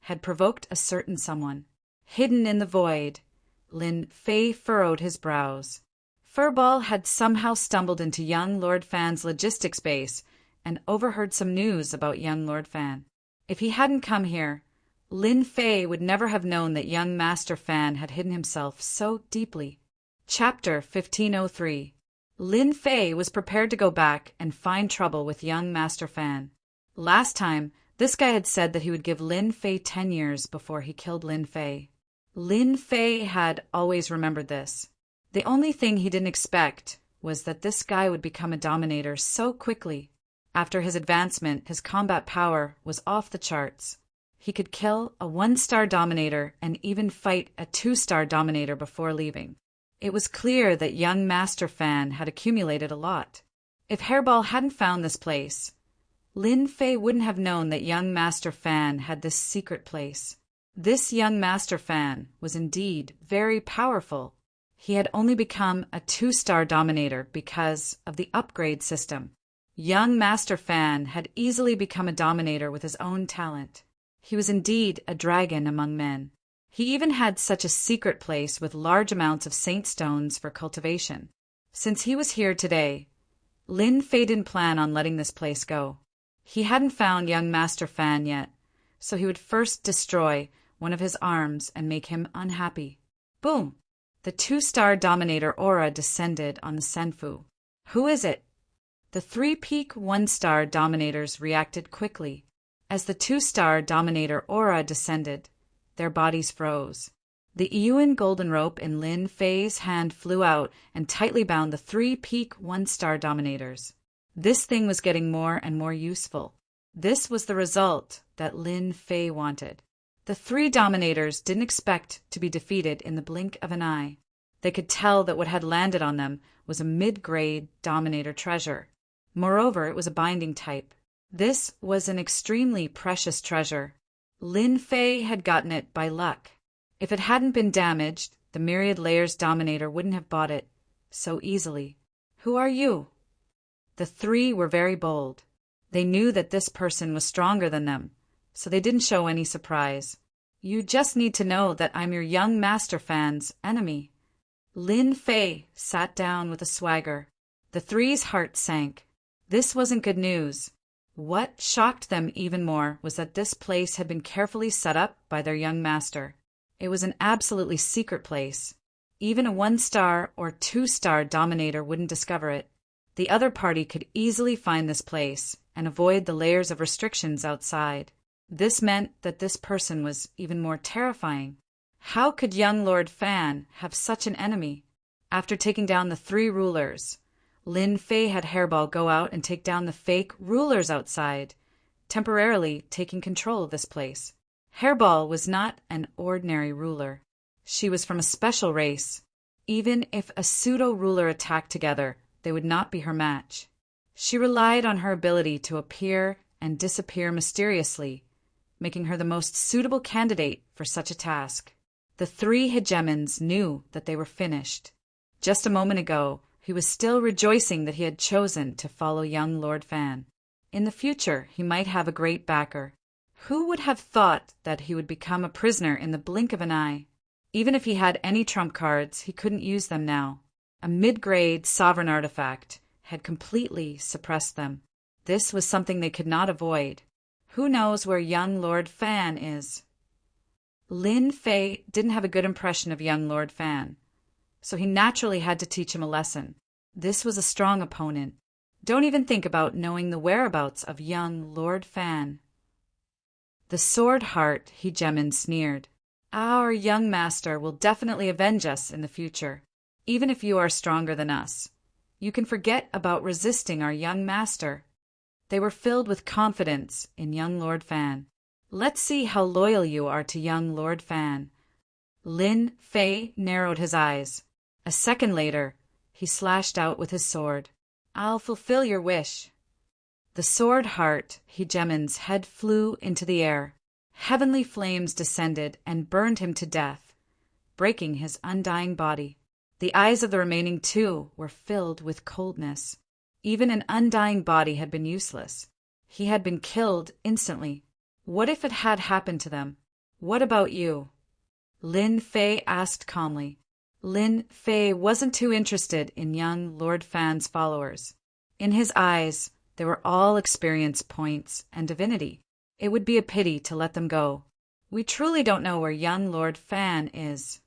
had provoked a certain someone. Hidden in the void, Lin Fei furrowed his brows. Furball had somehow stumbled into Young Lord Fan's logistics base and overheard some news about Young Lord Fan. If he hadn't come here, Lin Fei would never have known that Young Master Fan had hidden himself so deeply. Chapter 1503. Lin Fei was prepared to go back and find trouble with Young Master Fan. Last time, this guy had said that he would give Lin Fei 10 years before he killed Lin Fei. Lin Fei had always remembered this. The only thing he didn't expect was that this guy would become a dominator so quickly. After his advancement, his combat power was off the charts. He could kill a 1-star dominator and even fight a 2-star dominator before leaving. It was clear that Young Master Fan had accumulated a lot. If Hairball hadn't found this place, Lin Fei wouldn't have known that Young Master Fan had this secret place. This Young Master Fan was indeed very powerful. He had only become a 2-star dominator because of the upgrade system. Young Master Fan had easily become a dominator with his own talent. He was indeed a dragon among men. He even had such a secret place with large amounts of saint stones for cultivation. Since he was here today, Lin Fei didn't plan on letting this place go. He hadn't found Young Master Fan yet, so he would first destroy one of his arms and make him unhappy. Boom! The 2-star dominator aura descended on the Senfu. Who is it? The 3-peak 1-star dominators reacted quickly. As the 2-star dominator aura descended, their bodies froze. The Yuan golden rope in Lin Fei's hand flew out and tightly bound the 3-peak 1-star dominators. This thing was getting more and more useful. This was the result that Lin Fei wanted. The 3 dominators didn't expect to be defeated in the blink of an eye. They could tell that what had landed on them was a mid-grade dominator treasure. Moreover, it was a binding type. This was an extremely precious treasure. Lin Fei had gotten it by luck. If it hadn't been damaged, the Myriad Layers Dominator wouldn't have bought it so easily. Who are you? The 3 were very bold. They knew that this person was stronger than them, so they didn't show any surprise. You just need to know that I'm your young master fan's enemy. Lin Fei sat down with a swagger. The three's hearts sank. This wasn't good news. What shocked them even more was that this place had been carefully set up by their young master. It was an absolutely secret place. Even a 1-star or 2-star dominator wouldn't discover it. The other party could easily find this place and avoid the layers of restrictions outside. This meant that this person was even more terrifying. How could young Lord Fan have such an enemy? After taking down the 3 rulers, Lin Fei had Hairball go out and take down the fake rulers outside, temporarily taking control of this place. Hairball was not an ordinary ruler. She was from a special race. Even if a pseudo-ruler attacked together, they would not be her match. She relied on her ability to appear and disappear mysteriously, making her the most suitable candidate for such a task. The 3 hegemons knew that they were finished. Just a moment ago, he was still rejoicing that he had chosen to follow young Lord Fan. In the future, he might have a great backer. Who would have thought that he would become a prisoner in the blink of an eye? Even if he had any trump cards, he couldn't use them now. A mid-grade sovereign artifact had completely suppressed them. This was something they could not avoid. Who knows where young Lord Fan is? Lin Fei didn't have a good impression of young Lord Fan, so he naturally had to teach him a lesson. This was a strong opponent. Don't even think about knowing the whereabouts of young Lord Fan. The Sword Heart hegemon sneered. Our young master will definitely avenge us in the future. Even if you are stronger than us, you can forget about resisting our young master. They were filled with confidence in young Lord Fan. Let's see how loyal you are to young Lord Fan. Lin Fei narrowed his eyes. A second later, he slashed out with his sword. I'll fulfill your wish. The Sword Heart hegemon's head flew into the air. Heavenly flames descended and burned him to death, breaking his undying body. The eyes of the remaining 2 were filled with coldness. Even an undying body had been useless. He had been killed instantly. What if it had happened to them? What about you? Lin Fei asked calmly. Lin Fei wasn't too interested in young Lord Fan's followers. In his eyes, they were all experience points and divinity. It would be a pity to let them go. We truly don't know where young Lord Fan is.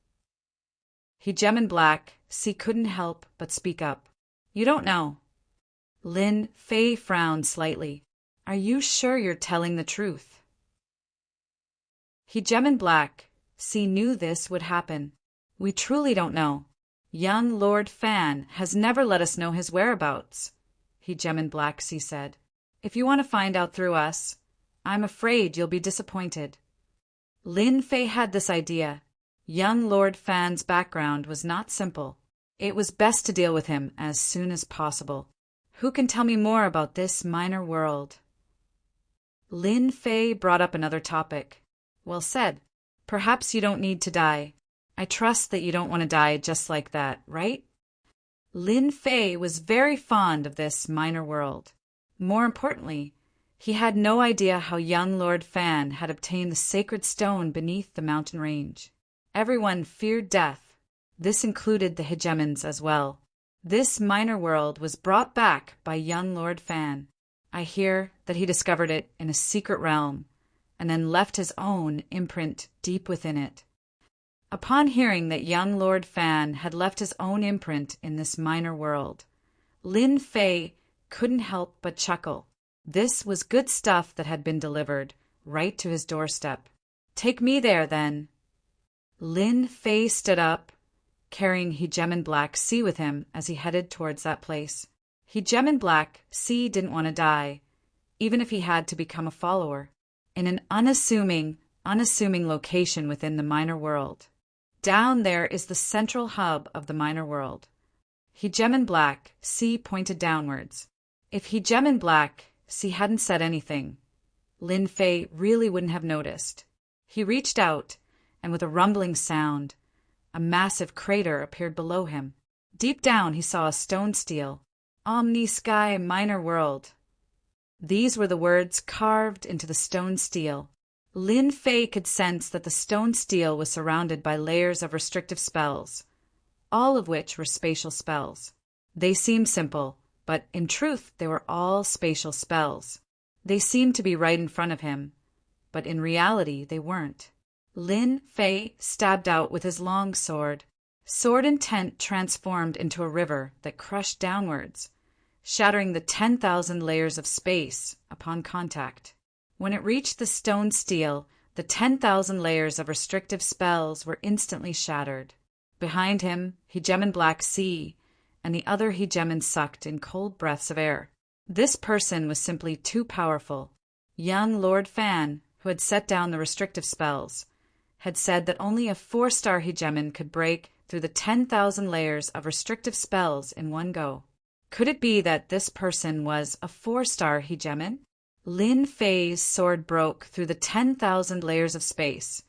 Hegemon Black, C couldn't help but speak up. You don't know. Lin Fei frowned slightly. Are you sure you're telling the truth? Hegemon Black, C knew this would happen. We truly don't know. Young Lord Fan has never let us know his whereabouts, Hegemon Black C said. If you want to find out through us, I'm afraid you'll be disappointed. Lin Fei had this idea. Young Lord Fan's background was not simple. It was best to deal with him as soon as possible. Who can tell me more about this minor world? Lin Fei brought up another topic. Well said. Perhaps you don't need to die. I trust that you don't want to die just like that, right? Lin Fei was very fond of this minor world. More importantly, he had no idea how young Lord Fan had obtained the sacred stone beneath the mountain range. Everyone feared death. This included the hegemons as well. This minor world was brought back by young Lord Fan. I hear that he discovered it in a secret realm, and then left his own imprint deep within it. Upon hearing that young Lord Fan had left his own imprint in this minor world, Lin Fei couldn't help but chuckle. This was good stuff that had been delivered right to his doorstep. Take me there, then. Lin Fei stood up, carrying Hegemon Black C with him as he headed towards that place. Hegemon Black C didn't want to die, even if he had to become a follower, in an unassuming location within the minor world. Down there is the central hub of the minor world. Hegemon Black C pointed downwards. If Hegemon Black C hadn't said anything, Lin Fei really wouldn't have noticed. He reached out, and with a rumbling sound, a massive crater appeared below him. Deep down he saw a stone stele. Omni Sky Minor World. These were the words carved into the stone stele. Lin Fei could sense that the stone steel was surrounded by layers of restrictive spells, all of which were spatial spells. They seemed simple, but in truth they were all spatial spells. They seemed to be right in front of him, but in reality they weren't. Lin Fei stabbed out with his long sword. Sword intent transformed into a river that crushed downwards, shattering the 10,000 layers of space upon contact. When it reached the stone steel, the 10,000 layers of restrictive spells were instantly shattered. Behind him, Hegemon Black Sea, and the other Hegemon sucked in cold breaths of air. This person was simply too powerful. Young Lord Fan, who had set down the restrictive spells, had said that only a 4-star Hegemon could break through the 10,000 layers of restrictive spells in one go. Could it be that this person was a 4-star Hegemon? Lin Fei's sword broke through the 10,000 layers of space,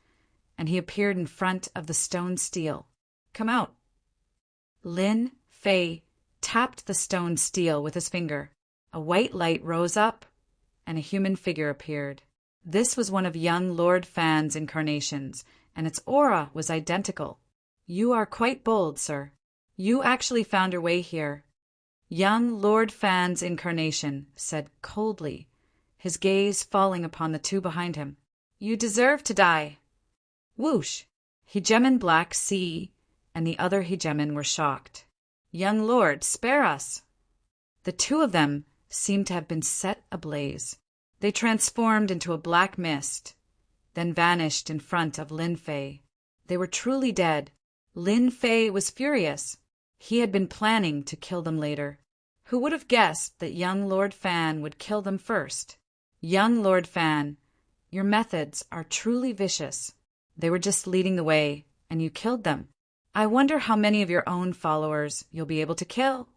and he appeared in front of the stone steel. Come out. Lin Fei tapped the stone steel with his finger. A white light rose up, and a human figure appeared. This was one of young Lord Fan's incarnations, and its aura was identical. You are quite bold, sir. You actually found your way here. Young Lord Fan's incarnation said coldly, his gaze falling upon the two behind him. You deserve to die. Whoosh! Hegemon Black Sea and the other Hegemon were shocked. Young Lord, spare us! The two of them seemed to have been set ablaze. They transformed into a black mist, then vanished in front of Lin Fei. They were truly dead. Lin Fei was furious. He had been planning to kill them later. Who would have guessed that young Lord Fan would kill them first? Young Lord Fan, your methods are truly vicious. They were just leading the way, and you killed them. I wonder how many of your own followers you'll be able to kill.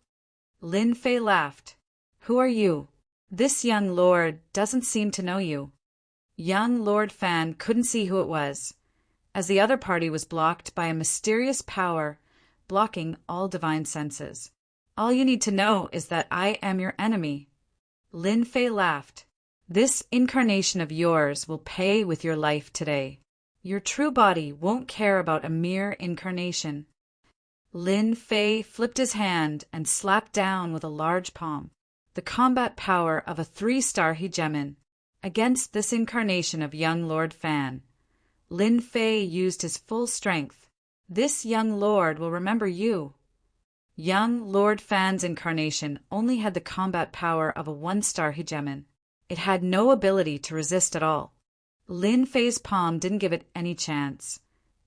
Lin Fei laughed. Who are you? This young lord doesn't seem to know you. Young Lord Fan couldn't see who it was, as the other party was blocked by a mysterious power blocking all divine senses. All you need to know is that I am your enemy. Lin Fei laughed. This incarnation of yours will pay with your life today. Your true body won't care about a mere incarnation. Lin Fei flipped his hand and slapped down with a large palm. The combat power of a 3-star Hegemon against this incarnation of young Lord Fan. Lin Fei used his full strength. This young lord will remember you. Young Lord Fan's incarnation only had the combat power of a 1-star Hegemon. It had no ability to resist at all. Lin Fei's palm didn't give it any chance,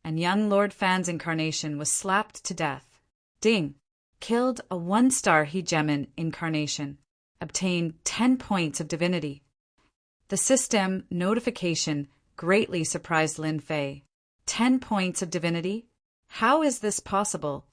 and young Lord Fan's incarnation was slapped to death. Ding! Killed a 1-star Hegemon incarnation. Obtained 10 points of divinity. The system notification greatly surprised Lin Fei. 10 points of divinity? How is this possible?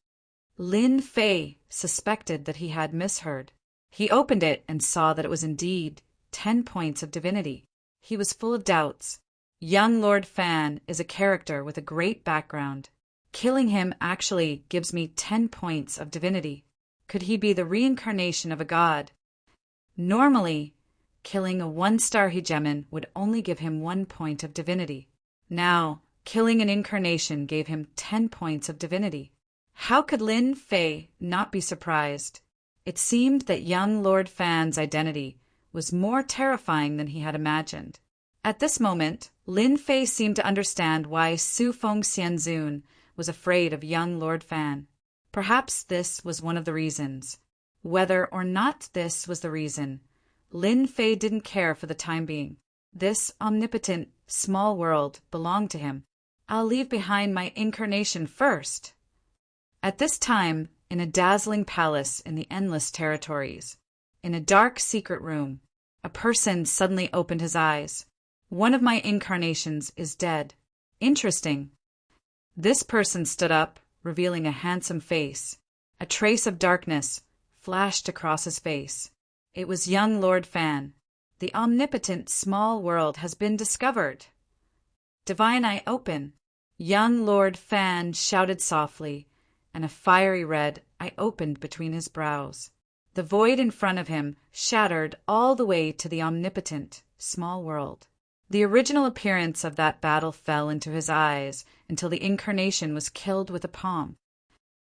Lin Fei suspected that he had misheard. He opened it and saw that it was indeed 10 points of divinity. He was full of doubts. Young Lord Fan is a character with a great background. Killing him actually gives me 10 points of divinity. Could he be the reincarnation of a god? Normally, killing a 1-star Hegemon would only give him 1 point of divinity. Now, killing an incarnation gave him 10 points of divinity. How could Lin Fei not be surprised? It seemed that young Lord Fan's identity was more terrifying than he had imagined. At this moment, Lin Fei seemed to understand why Su Feng Xianzun was afraid of young Lord Fan. Perhaps this was one of the reasons. Whether or not this was the reason, Lin Fei didn't care for the time being. This omnipotent, small world belonged to him. I'll leave behind my incarnation first. At this time, in a dazzling palace in the endless territories, in a dark secret room, a person suddenly opened his eyes. One of my incarnations is dead. Interesting. This person stood up, revealing a handsome face. A trace of darkness flashed across his face. It was young Lord Fan. The omnipotent small world has been discovered. Divine eye open. Young Lord Fan shouted softly, and a fiery red eye opened between his brows. The void in front of him shattered all the way to the omnipotent small world. The original appearance of that battle fell into his eyes until the incarnation was killed with a palm.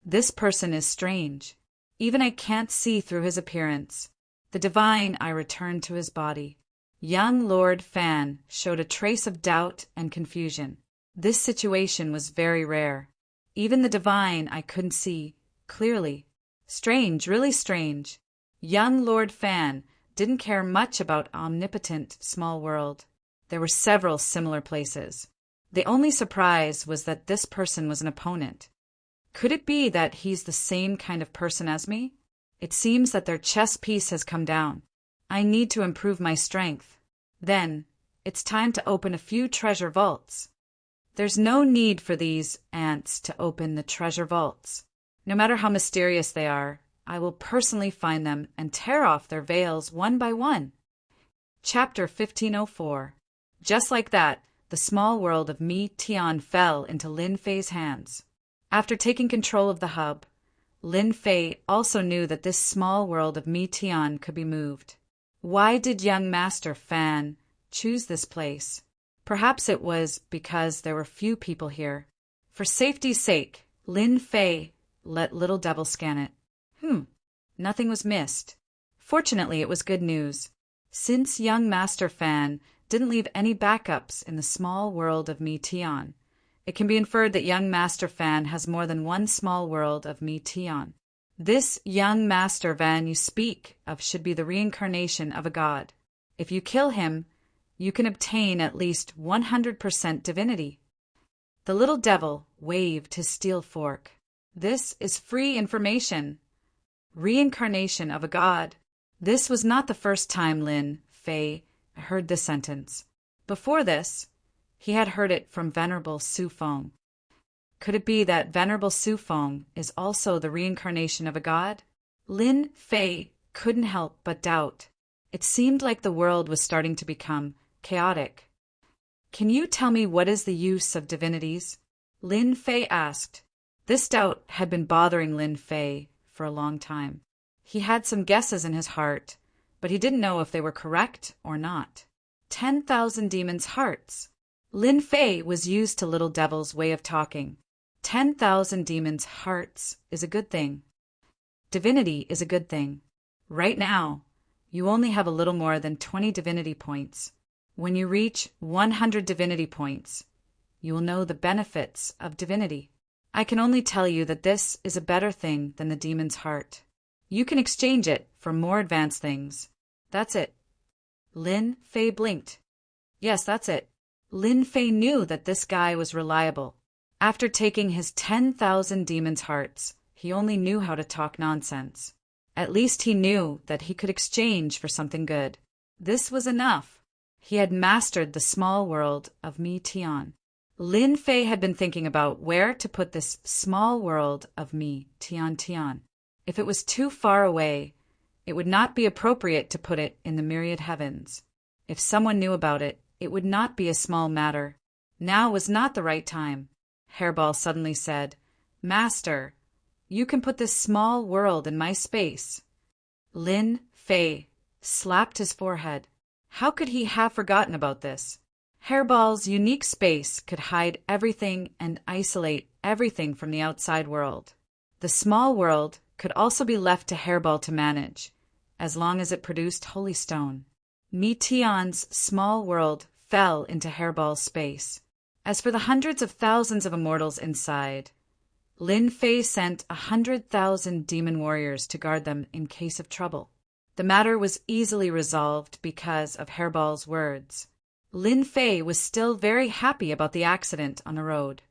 This person is strange. Even I can't see through his appearance. The divine I returned to his body. Young Lord Fan showed a trace of doubt and confusion. This situation was very rare. Even the divine I couldn't see clearly. Strange, really strange. Young Lord Fan didn't care much about omnipotent small world. There were several similar places. The only surprise was that this person was an opponent. Could it be that he's the same kind of person as me? It seems that their chess piece has come down. I need to improve my strength. Then, it's time to open a few treasure vaults. There's no need for these ants to open the treasure vaults. No matter how mysterious they are, I will personally find them and tear off their veils one by one. Chapter 1504. Just like that, the small world of Mi Tian fell into Lin Fei's hands. After taking control of the hub, Lin Fei also knew that this small world of Mi Tian could be moved. Why did young Master Fan choose this place? Perhaps it was because there were few people here. For safety's sake, Lin Fei let Little Devil scan it. Nothing was missed. Fortunately, it was good news. Since young Master Fan didn't leave any backups in the small world of Mi Tian, it can be inferred that young Master Fan has more than one small world of Mi Tian. This young Master Van you speak of should be the reincarnation of a god. If you kill him, you can obtain at least 100% divinity. The little devil waved his steel fork. This is free information. Reincarnation of a god. This was not the first time Lin Fei heard this sentence. Before this, he had heard it from Venerable Su Feng. Could it be that Venerable Su Feng is also the reincarnation of a god? Lin Fei couldn't help but doubt. It seemed like the world was starting to become chaotic. Can you tell me what is the use of divinities? Lin Fei asked. This doubt had been bothering Lin Fei for a long time. He had some guesses in his heart, but he didn't know if they were correct or not. 10,000 demons' hearts. Lin Fei was used to Little Devil's way of talking. 10,000 demons' hearts is a good thing. Divinity is a good thing. Right now, you only have a little more than 20 divinity points. When you reach 100 divinity points, you will know the benefits of divinity. I can only tell you that this is a better thing than the demon's heart. You can exchange it for more advanced things. That's it. Lin Fei blinked. Yes, that's it. Lin Fei knew that this guy was reliable. After taking his 10,000 demons' hearts, he only knew how to talk nonsense. At least he knew that he could exchange for something good. This was enough. He had mastered the small world of Mi Tian. Lin Fei had been thinking about where to put this small world of Mi Tian. If it was too far away, it would not be appropriate to put it in the myriad heavens. If someone knew about it, it would not be a small matter. Now was not the right time. Hairball suddenly said, Master, you can put this small world in my space. Lin Fei slapped his forehead. How could he have forgotten about this? Hairball's unique space could hide everything and isolate everything from the outside world. The small world could also be left to Hairball to manage, as long as it produced holy stone. Mi Tian's small world fell into Hairball's space. As for the hundreds of thousands of immortals inside, Lin Fei sent 100,000 demon warriors to guard them in case of trouble. The matter was easily resolved because of Hairball's words. Lin Fei was still very happy about the accident on the road.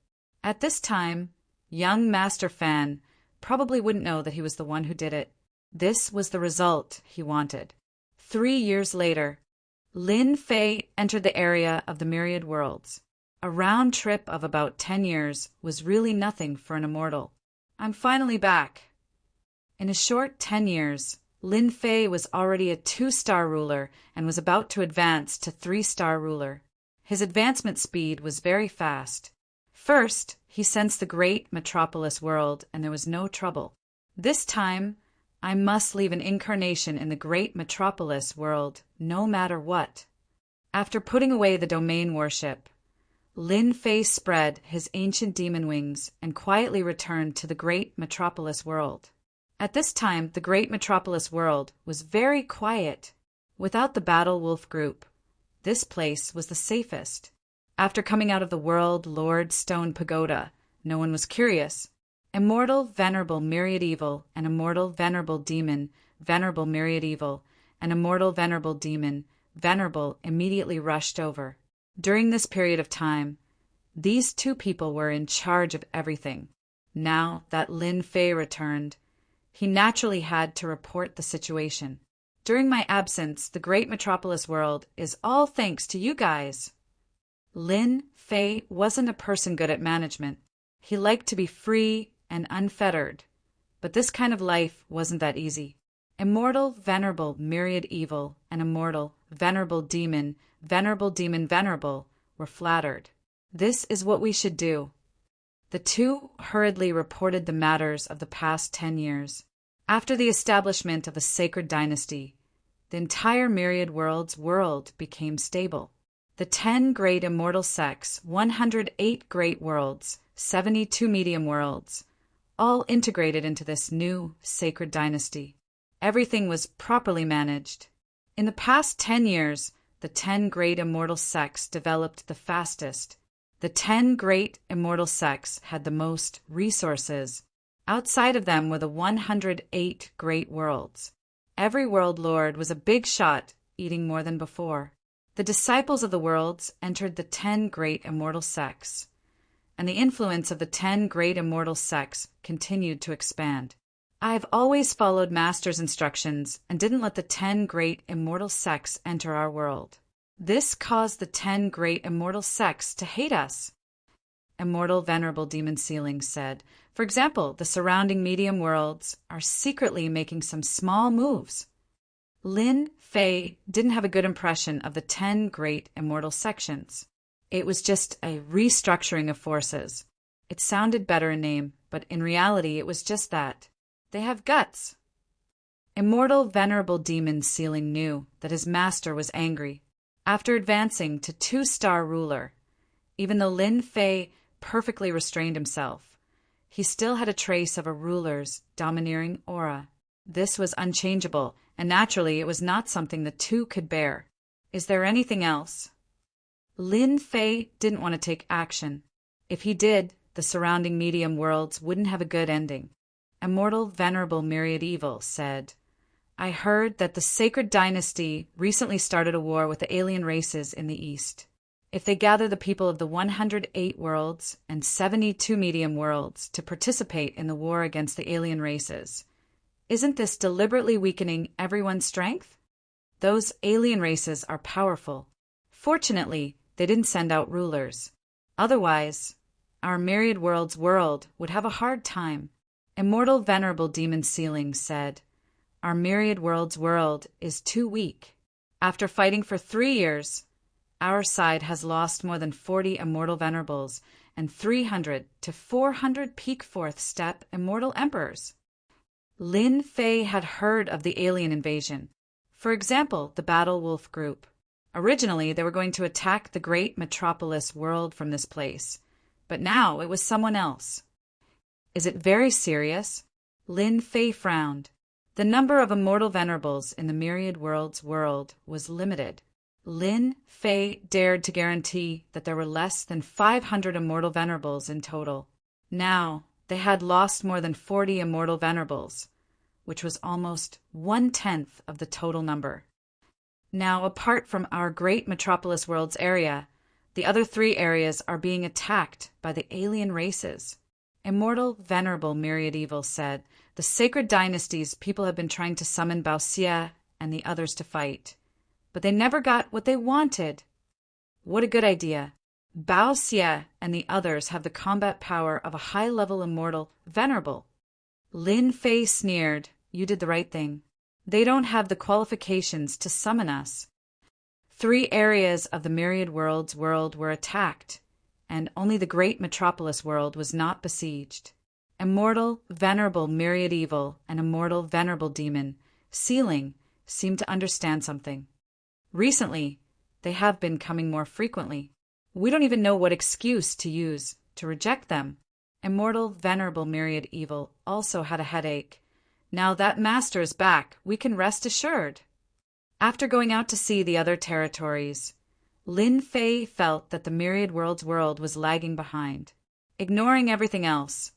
At this time, young Master Fan probably wouldn't know that he was the one who did it. This was the result he wanted. 3 years later, Lin Fei entered the area of the myriad worlds. A round trip of about 10 years was really nothing for an immortal. I'm finally back. In a short 10 years, Lin Fei was already a 2-star ruler and was about to advance to 3-star ruler. His advancement speed was very fast. First, he sensed the great metropolis world and there was no trouble. This time, I must leave an incarnation in the great metropolis world, no matter what. After putting away the domain worship, Lin Fei spread his ancient demon wings and quietly returned to the great metropolis world. At this time, the great metropolis world was very quiet. Without the Battle Wolf group, this place was the safest. After coming out of the World Lord Stone Pagoda, no one was curious. Immortal, venerable, myriad evil, and immortal, venerable demon, venerable, myriad evil, and immortal, venerable demon, venerable, immediately rushed over. During this period of time, these two people were in charge of everything. Now that Lin Fei returned, he naturally had to report the situation. During my absence, the great metropolis world is all thanks to you guys. Lin Fei wasn't a person good at management. He liked to be free and unfettered, but this kind of life wasn't that easy. Immortal, venerable, myriad evil, and immortal, venerable, venerable were flattered. This is what we should do. The two hurriedly reported the matters of the past 10 years. After the establishment of a sacred dynasty, the entire myriad world's world became stable. The 10 great immortal sects, 108 great worlds, 72 medium worlds, all integrated into this new sacred dynasty. Everything was properly managed. In the past 10 years, the 10 great immortal sects developed the fastest. The 10 great immortal sects had the most resources. Outside of them were the 108 great worlds. Every world lord was a big shot, eating more than before. The disciples of the worlds entered the 10 great immortal sects, and the influence of the 10 great immortal sects continued to expand. I've always followed Master's instructions and didn't let the 10 great immortal sects enter our world. This caused the 10 great immortal sects to hate us. Immortal Venerable Demon Sealing said, for example, the surrounding medium worlds are secretly making some small moves. Lin Fei didn't have a good impression of the 10 great immortal sections. It was just a restructuring of forces. It sounded better in name, but in reality it was just that. They have guts. Immortal Venerable Demon Sealing knew that his master was angry. After advancing to 2-star ruler, even though Lin Fei perfectly restrained himself, he still had a trace of a ruler's domineering aura. This was unchangeable, and naturally it was not something the two could bear. Is there anything else? Lin Fei didn't want to take action. If he did, the surrounding medium worlds wouldn't have a good ending. Immortal Venerable Myriad Evil said, I heard that the Sacred Dynasty recently started a war with the alien races in the East. If they gather the people of the 108 worlds and 72 medium worlds to participate in the war against the alien races, isn't this deliberately weakening everyone's strength? Those alien races are powerful. Fortunately, they didn't send out rulers. Otherwise, our myriad worlds world would have a hard time. Immortal Venerable Demon Sealing said, our myriad worlds world is too weak. After fighting for 3 years, our side has lost more than 40 immortal venerables and 300 to 400 peak 4th step immortal emperors. Lin Fei had heard of the alien invasion. For example, the Battle Wolf group. Originally, they were going to attack the great metropolis world from this place, but now it was someone else. Is it very serious? Lin Fei frowned. The number of immortal venerables in the myriad worlds world was limited. Lin Fei dared to guarantee that there were less than 500 immortal venerables in total. Now, they had lost more than 40 immortal venerables, which was almost 1/10 of the total number. Now, apart from our great metropolis world's area, the other 3 areas are being attacked by the alien races. Immortal Venerable Myriad Evil said, the sacred dynasties people have been trying to summon Bao Xie and the others to fight, but they never got what they wanted. What a good idea. Bao Xie and the others have the combat power of a high-level immortal venerable. Lin Fei sneered, you did the right thing. They don't have the qualifications to summon us. 3 areas of the myriad worlds world were attacked, and only the great metropolis world was not besieged. Immortal, Venerable Myriad Evil and Immortal Venerable Demon Sealing seemed to understand something. Recently, They have been coming more frequently. We don't even know what excuse to use to reject them. Immortal, venerable myriad evil also had a headache. Now that master is back, we can rest assured. After going out to see the other territories, Lin Fei felt that the myriad world's world was lagging behind. Ignoring everything else,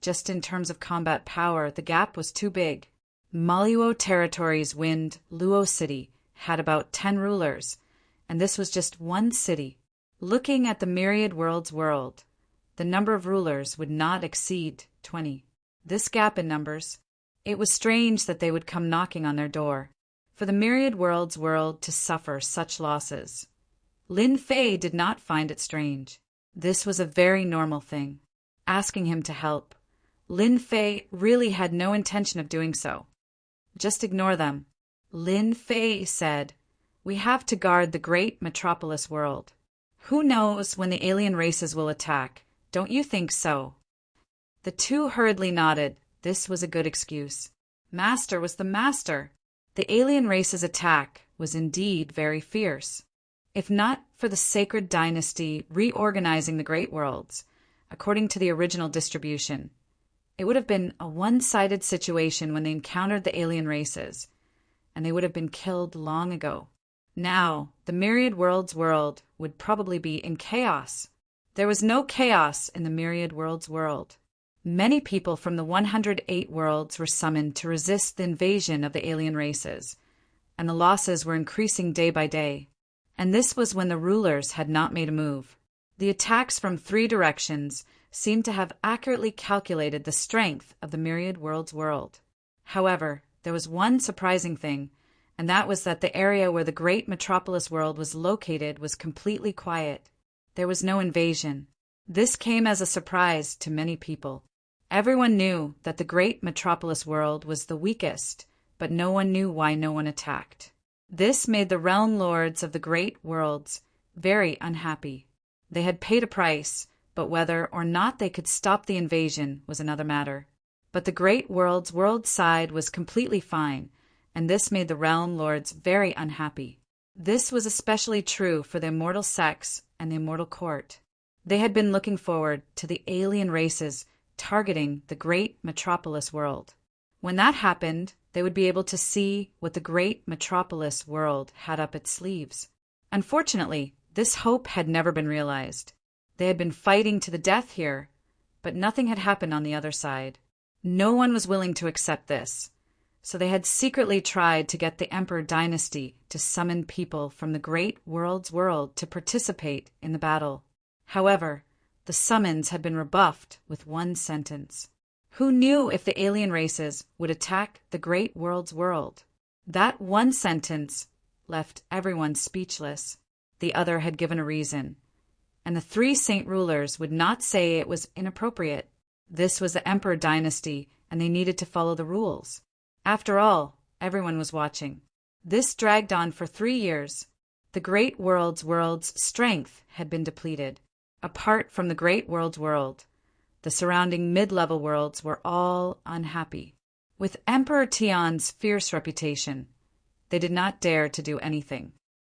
just in terms of combat power, the gap was too big. Maluo Territory's Wind, Luo City, had about 10 rulers, and this was just one city. Looking at the myriad world's world, the number of rulers would not exceed 20. This gap in numbers, it was strange that they would come knocking on their door, for the myriad world's world to suffer such losses. Lin Fei did not find it strange. This was a very normal thing. Asking him to help, Lin Fei really had no intention of doing so. Just ignore them. Lin Fei said, "We have to guard the great metropolis world. Who knows when the alien races will attack? Don't you think so?" The two hurriedly nodded. This was a good excuse. Master was the master. The alien race's attack was indeed very fierce. If not for the sacred dynasty reorganizing the great worlds, according to the original distribution, it would have been a one-sided situation when they encountered the alien races, and they would have been killed long ago. Now, the myriad world's world would probably be in chaos. There was no chaos in the myriad world's world. Many people from the 108 worlds were summoned to resist the invasion of the alien races, and the losses were increasing day by day. And this was when the rulers had not made a move. The attacks from 3 directions seemed to have accurately calculated the strength of the myriad world's world. However, there was one surprising thing, and that was that the area where the great metropolis world was located was completely quiet. There was no invasion. This came as a surprise to many people. Everyone knew that the great metropolis world was the weakest, but no one knew why no one attacked. This made the realm lords of the great worlds very unhappy. They had paid a price, but whether or not they could stop the invasion was another matter. But the great world's world side was completely fine, and this made the realm lords very unhappy. This was especially true for the immortal sects and the immortal court. They had been looking forward to the alien races targeting the great metropolis world. When that happened, they would be able to see what the great metropolis world had up its sleeves. Unfortunately, this hope had never been realized. They had been fighting to the death here, but nothing had happened on the other side. No one was willing to accept this, so they had secretly tried to get the Emperor dynasty to summon people from the great world's world to participate in the battle. However, the summons had been rebuffed with one sentence. Who knew if the alien races would attack the great world's world? That one sentence left everyone speechless. The other had given a reason, and the 3 saint rulers would not say it was inappropriate. This was the Emperor dynasty, and they needed to follow the rules. After all, everyone was watching. This dragged on for 3 years. The great world's strength had been depleted. Apart from the great world's world, the surrounding mid-level worlds were all unhappy. With Emperor Tian's fierce reputation, they did not dare to do anything.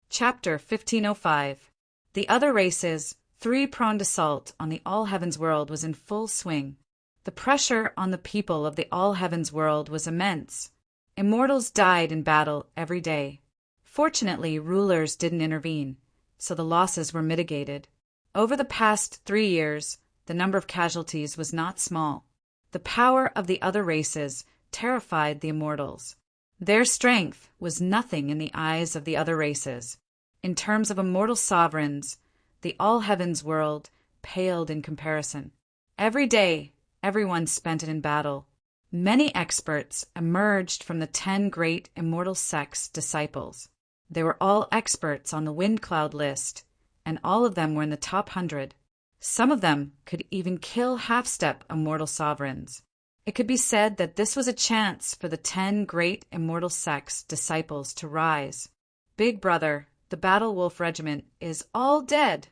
Chapter 1505. The other races' 3-pronged assault on the All-Heavens world was in full swing. The pressure on the people of the All-Heavens world was immense. Immortals died in battle every day. Fortunately, rulers didn't intervene, so the losses were mitigated. Over the past 3 years, the number of casualties was not small. The power of the other races terrified the immortals. Their strength was nothing in the eyes of the other races. In terms of immortal sovereigns, the All-Heavens world paled in comparison. Every day, everyone spent it in battle. Many experts emerged from the 10 great immortal sects' disciples. They were all experts on the wind cloud list, and all of them were in the top 100. Some of them could even kill half-step immortal sovereigns. It could be said that this was a chance for the 10 great immortal sects' disciples to rise. Big Brother, the Battle Wolf Regiment, is all dead.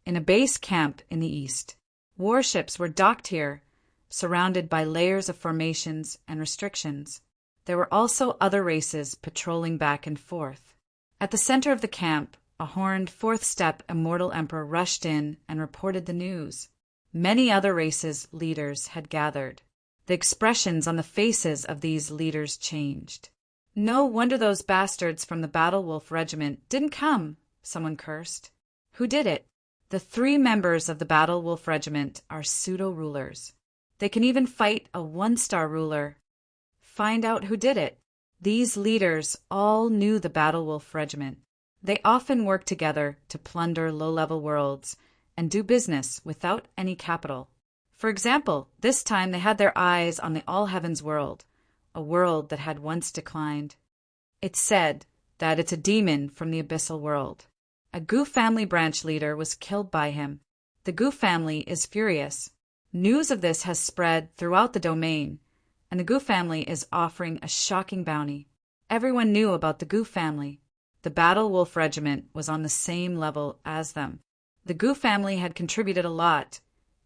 In a base camp in the east, warships were docked here, surrounded by layers of formations and restrictions. There were also other races patrolling back and forth. At the center of the camp a horned fourth-step immortal emperor rushed in and reported the news. Many other races' leaders had gathered. The expressions on the faces of these leaders changed. No wonder those bastards from the Battle Wolf Regiment didn't come, someone cursed. Who did it? The 3 members of the Battle Wolf Regiment are pseudo-rulers. They can even fight a 1-star ruler. Find out who did it. These leaders all knew the Battle Wolf Regiment. They often worked together to plunder low-level worlds and do business without any capital. For example, this time they had their eyes on the All Heavens world, a world that had once declined. It's said that it's a demon from the abyssal world. A Gu family branch leader was killed by him. The Gu family is furious. News of this has spread throughout the domain, and the Gu family is offering a shocking bounty. Everyone knew about the Gu family. The Battle Wolf Regiment was on the same level as them. The Gu family had contributed a lot,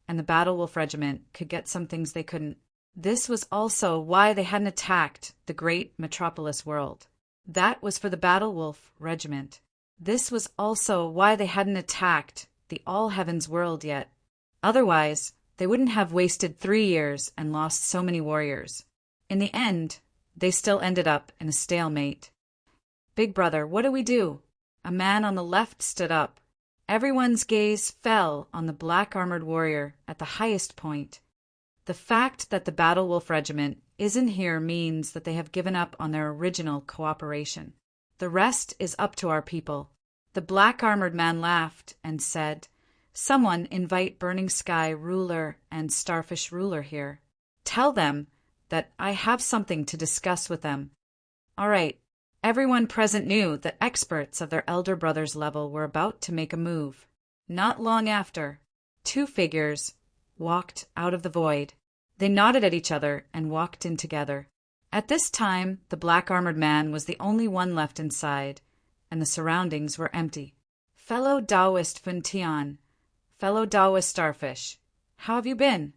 and the Battle Wolf Regiment could get some things they couldn't. This was also why they hadn't attacked the great metropolis world. That was for the Battle Wolf Regiment. This was also why they hadn't attacked the All Heavens world yet. Otherwise, they wouldn't have wasted 3 years and lost so many warriors. In the end, they still ended up in a stalemate. Big brother, what do we do? A man on the left stood up. Everyone's gaze fell on the black-armored warrior at the highest point. The fact that the Battle Wolf Regiment isn't here means that they have given up on their original cooperation. The rest is up to our people. The black-armored man laughed and said, "Someone invite Burning Sky Ruler and Starfish Ruler here. Tell them that I have something to discuss with them." All right. Everyone present knew that experts of their elder brother's level were about to make a move. Not long after, 2 figures walked out of the void. They nodded at each other and walked in together. At this time, the black-armored man was the only one left inside, and the surroundings were empty. "Fellow Taoist Funtian, fellow Taoist Starfish, how have you been?"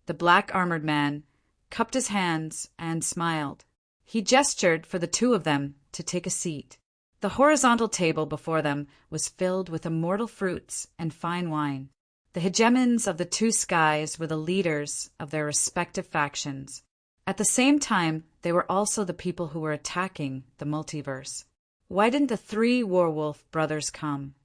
The black-armored man cupped his hands and smiled. He gestured for the 2 of them to take a seat. The horizontal table before them was filled with immortal fruits and fine wine. The hegemons of the 2 skies were the leaders of their respective factions. At the same time, they were also the people who were attacking the multiverse. Why didn't the 3 werewolf brothers come?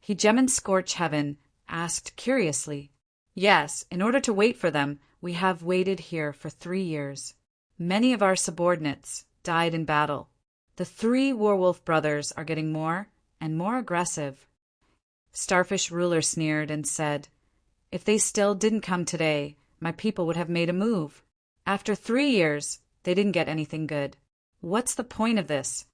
Hegemon Scorch Heaven asked curiously. Yes, in order to wait for them, we have waited here for 3 years. Many of our subordinates died in battle. The 3 werewolf brothers are getting more and more aggressive. Starfish Ruler sneered and said, "If they still didn't come today, my people would have made a move. After 3 years, they didn't get anything good. What's the point of this?"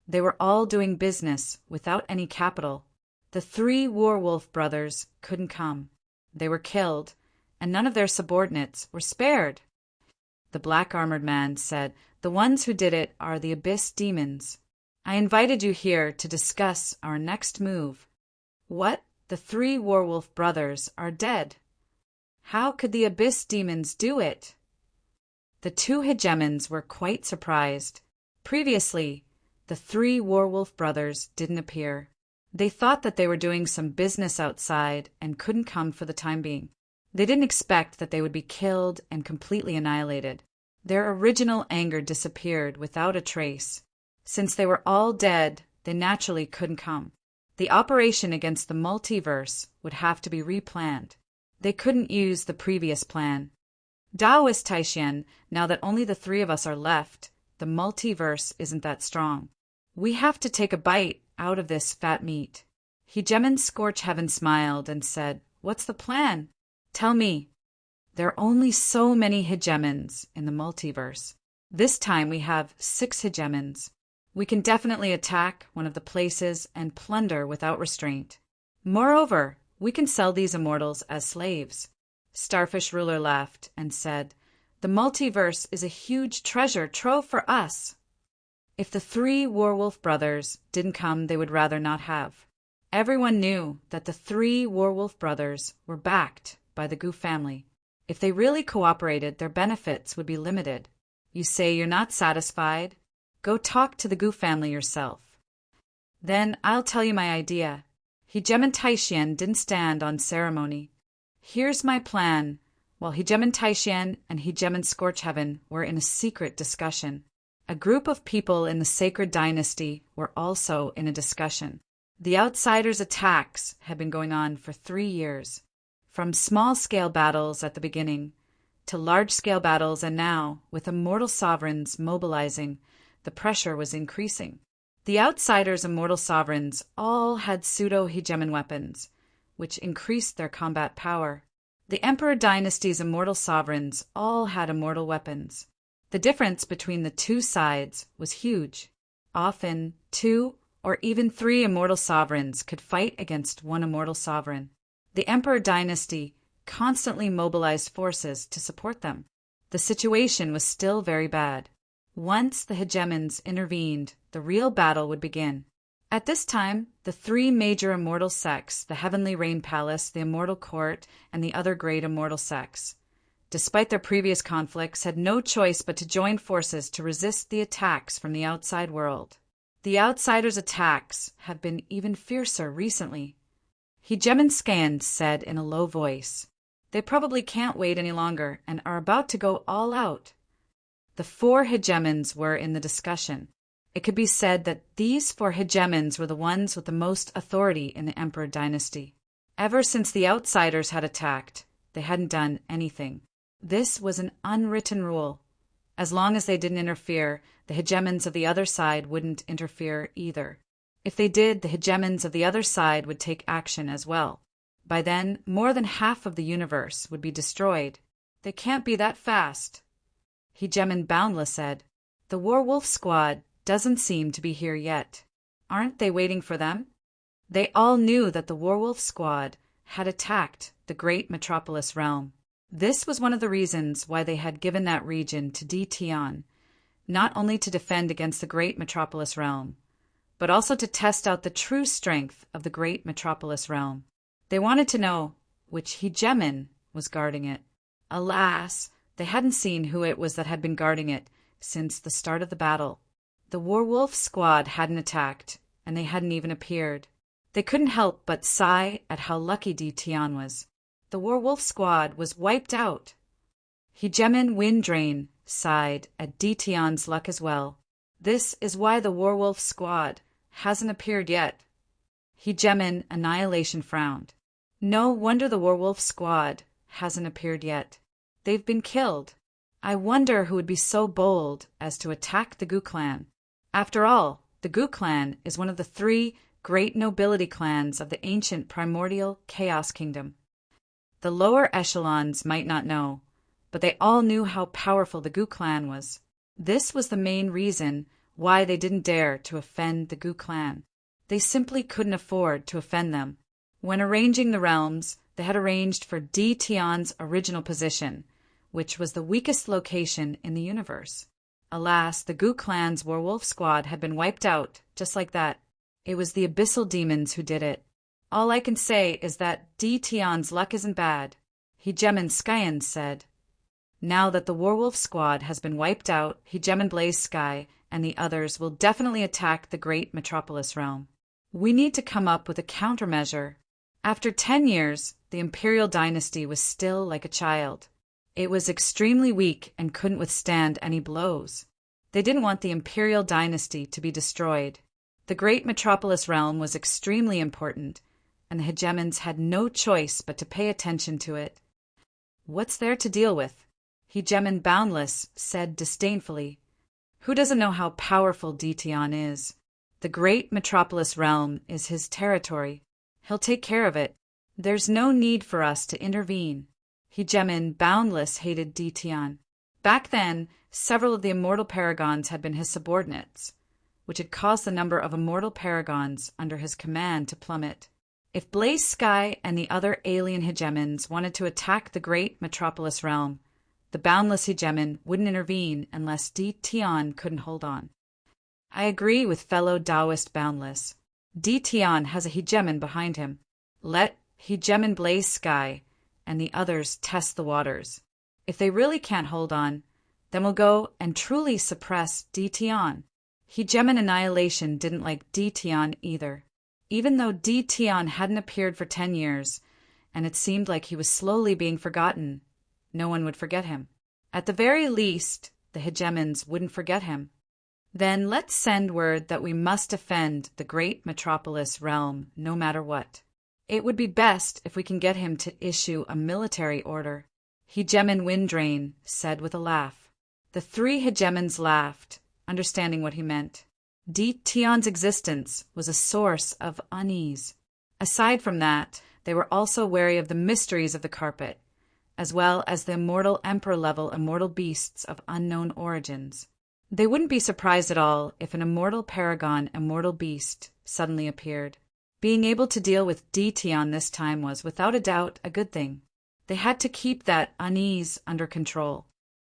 They were all doing business without any capital. The 3 werewolf brothers couldn't come. They were killed, and none of their subordinates were spared. The black-armored man said, "The ones who did it are the Abyss Demons. I invited you here to discuss our next move." What? The 3 werewolf brothers are dead. How could the Abyss Demons do it? The 2 hegemons were quite surprised. Previously, the 3 werewolf brothers didn't appear. They thought that they were doing some business outside and couldn't come for the time being. They didn't expect that they would be killed and completely annihilated. Their original anger disappeared without a trace. Since they were all dead, they naturally couldn't come. The operation against the multiverse would have to be replanned. They couldn't use the previous plan. Taoist Taishan, now that only the 3 of us are left, the multiverse isn't that strong. We have to take a bite out of this fat meat. Hegemon Scorch Heaven smiled and said, "What's the plan? Tell me." There are only so many hegemons in the multiverse. This time we have 6 hegemons. We can definitely attack one of the places and plunder without restraint. Moreover, we can sell these immortals as slaves. Starfish Ruler laughed and said, "The multiverse is a huge treasure trove for us." If the 3 werewolf brothers didn't come, they would rather not have. Everyone knew that the 3 werewolf brothers were backed by the Gu family. If they really cooperated, their benefits would be limited. You say you're not satisfied? Go talk to the Gu family yourself. Then I'll tell you my idea. Hegemen Taishian didn't stand on ceremony. Here's my plan. While Hegemen Taishian and Hegemen Scorchheaven were in a secret discussion, a group of people in the sacred dynasty were also in a discussion. The outsiders' attacks had been going on for 3 years, from small-scale battles at the beginning to large-scale battles, and now, with immortal sovereigns mobilizing, the pressure was increasing. The outsiders' immortal sovereigns all had pseudo-hegemon weapons, which increased their combat power. The Emperor Dynasty's immortal sovereigns all had immortal weapons. The difference between the two sides was huge. Often, 2 or even 3 immortal sovereigns could fight against one immortal sovereign. The Emperor Dynasty constantly mobilized forces to support them. The situation was still very bad. Once the hegemons intervened, the real battle would begin. At this time, the 3 major immortal sects, the Heavenly Rain Palace, the Immortal Court, and the other great immortal sects, despite their previous conflicts, had no choice but to join forces to resist the attacks from the outside world. The outsiders' attacks have been even fiercer recently. Hegemon Scan said in a low voice, "They probably can't wait any longer and are about to go all out." The 4 hegemons were in the discussion. It could be said that these 4 hegemons were the ones with the most authority in the Emperor Dynasty. Ever since the outsiders had attacked, they hadn't done anything. This was an unwritten rule. As long as they didn't interfere, the hegemons of the other side wouldn't interfere either. If they did, the hegemons of the other side would take action as well. By then, more than half of the universe would be destroyed. They can't be that fast. Hegemon Boundless said, "The Werewolf Squad doesn't seem to be here yet. Aren't they waiting for them?" They all knew that the Werewolf Squad had attacked the great Metropolis realm. This was one of the reasons why they had given that region to Tion, not only to defend against the great Metropolis realm, but also to test out the true strength of the great Metropolis realm. They wanted to know which hegemon was guarding it. Alas, they hadn't seen who it was that had been guarding it since the start of the battle. The Werewolf Squad hadn't attacked, and they hadn't even appeared. They couldn't help but sigh at how lucky Tion was. The Werewolf Squad was wiped out. Hegemon Windrain sighed at Tion's luck as well. This is why the Werewolf Squad hasn't appeared yet. Hegemon Annihilation frowned. No wonder the Werewolf Squad hasn't appeared yet. They've been killed. I wonder who would be so bold as to attack the Gu clan. After all, the Gu clan is one of the 3 great nobility clans of the ancient primordial Chaos Kingdom. The lower echelons might not know, but they all knew how powerful the Gu clan was. This was the main reason why they didn't dare to offend the Gu clan. They simply couldn't afford to offend them. When arranging the realms, they had arranged for Tion's original position, which was the weakest location in the universe. Alas, the Gu clan's Werewolf Squad had been wiped out, just like that. It was the abyssal demons who did it. All I can say is that Tion's luck isn't bad. Hegemon Skyen said, "Now that the Werewolf Squad has been wiped out, Hegemon Blaze Sky and the others will definitely attack the great Metropolis realm. We need to come up with a countermeasure." After 10 years, the Imperial Dynasty was still like a child. It was extremely weak and couldn't withstand any blows. They didn't want the Imperial Dynasty to be destroyed. The great Metropolis realm was extremely important, and the hegemons had no choice but to pay attention to it. "What's there to deal with?" Hegemon Boundless said disdainfully. "Who doesn't know how powerful Tion is? The great Metropolis realm is his territory. He'll take care of it. There's no need for us to intervene." Hegemon Boundless hated Tion. Back then, several of the immortal paragons had been his subordinates, which had caused the number of immortal paragons under his command to plummet. If Blaze Sky and the other alien hegemons wanted to attack the great Metropolis realm, the Boundless hegemon wouldn't intervene unless Tion couldn't hold on. I agree with fellow Taoist Boundless. Tion has a hegemon behind him. Let Hegemon Blaze Sky and the others test the waters. If they really can't hold on, then we'll go and truly suppress Tion. Hegemon Annihilation didn't like Tion either. Even though Tion hadn't appeared for 10 years, and it seemed like he was slowly being forgotten, no one would forget him. At the very least, the Hegemons wouldn't forget him. Then let's send word that we must defend the great metropolis realm no matter what. It would be best if we can get him to issue a military order, Hegemon Windrain said with a laugh. The 3 Hegemons laughed, understanding what he meant. Tion's existence was a source of unease. Aside from that, they were also wary of the mysteries of the carpet, as well as the immortal emperor-level immortal beasts of unknown origins. They wouldn't be surprised at all if an immortal paragon immortal beast suddenly appeared. Being able to deal with Tion this time was, without a doubt, a good thing. They had to keep that unease under control.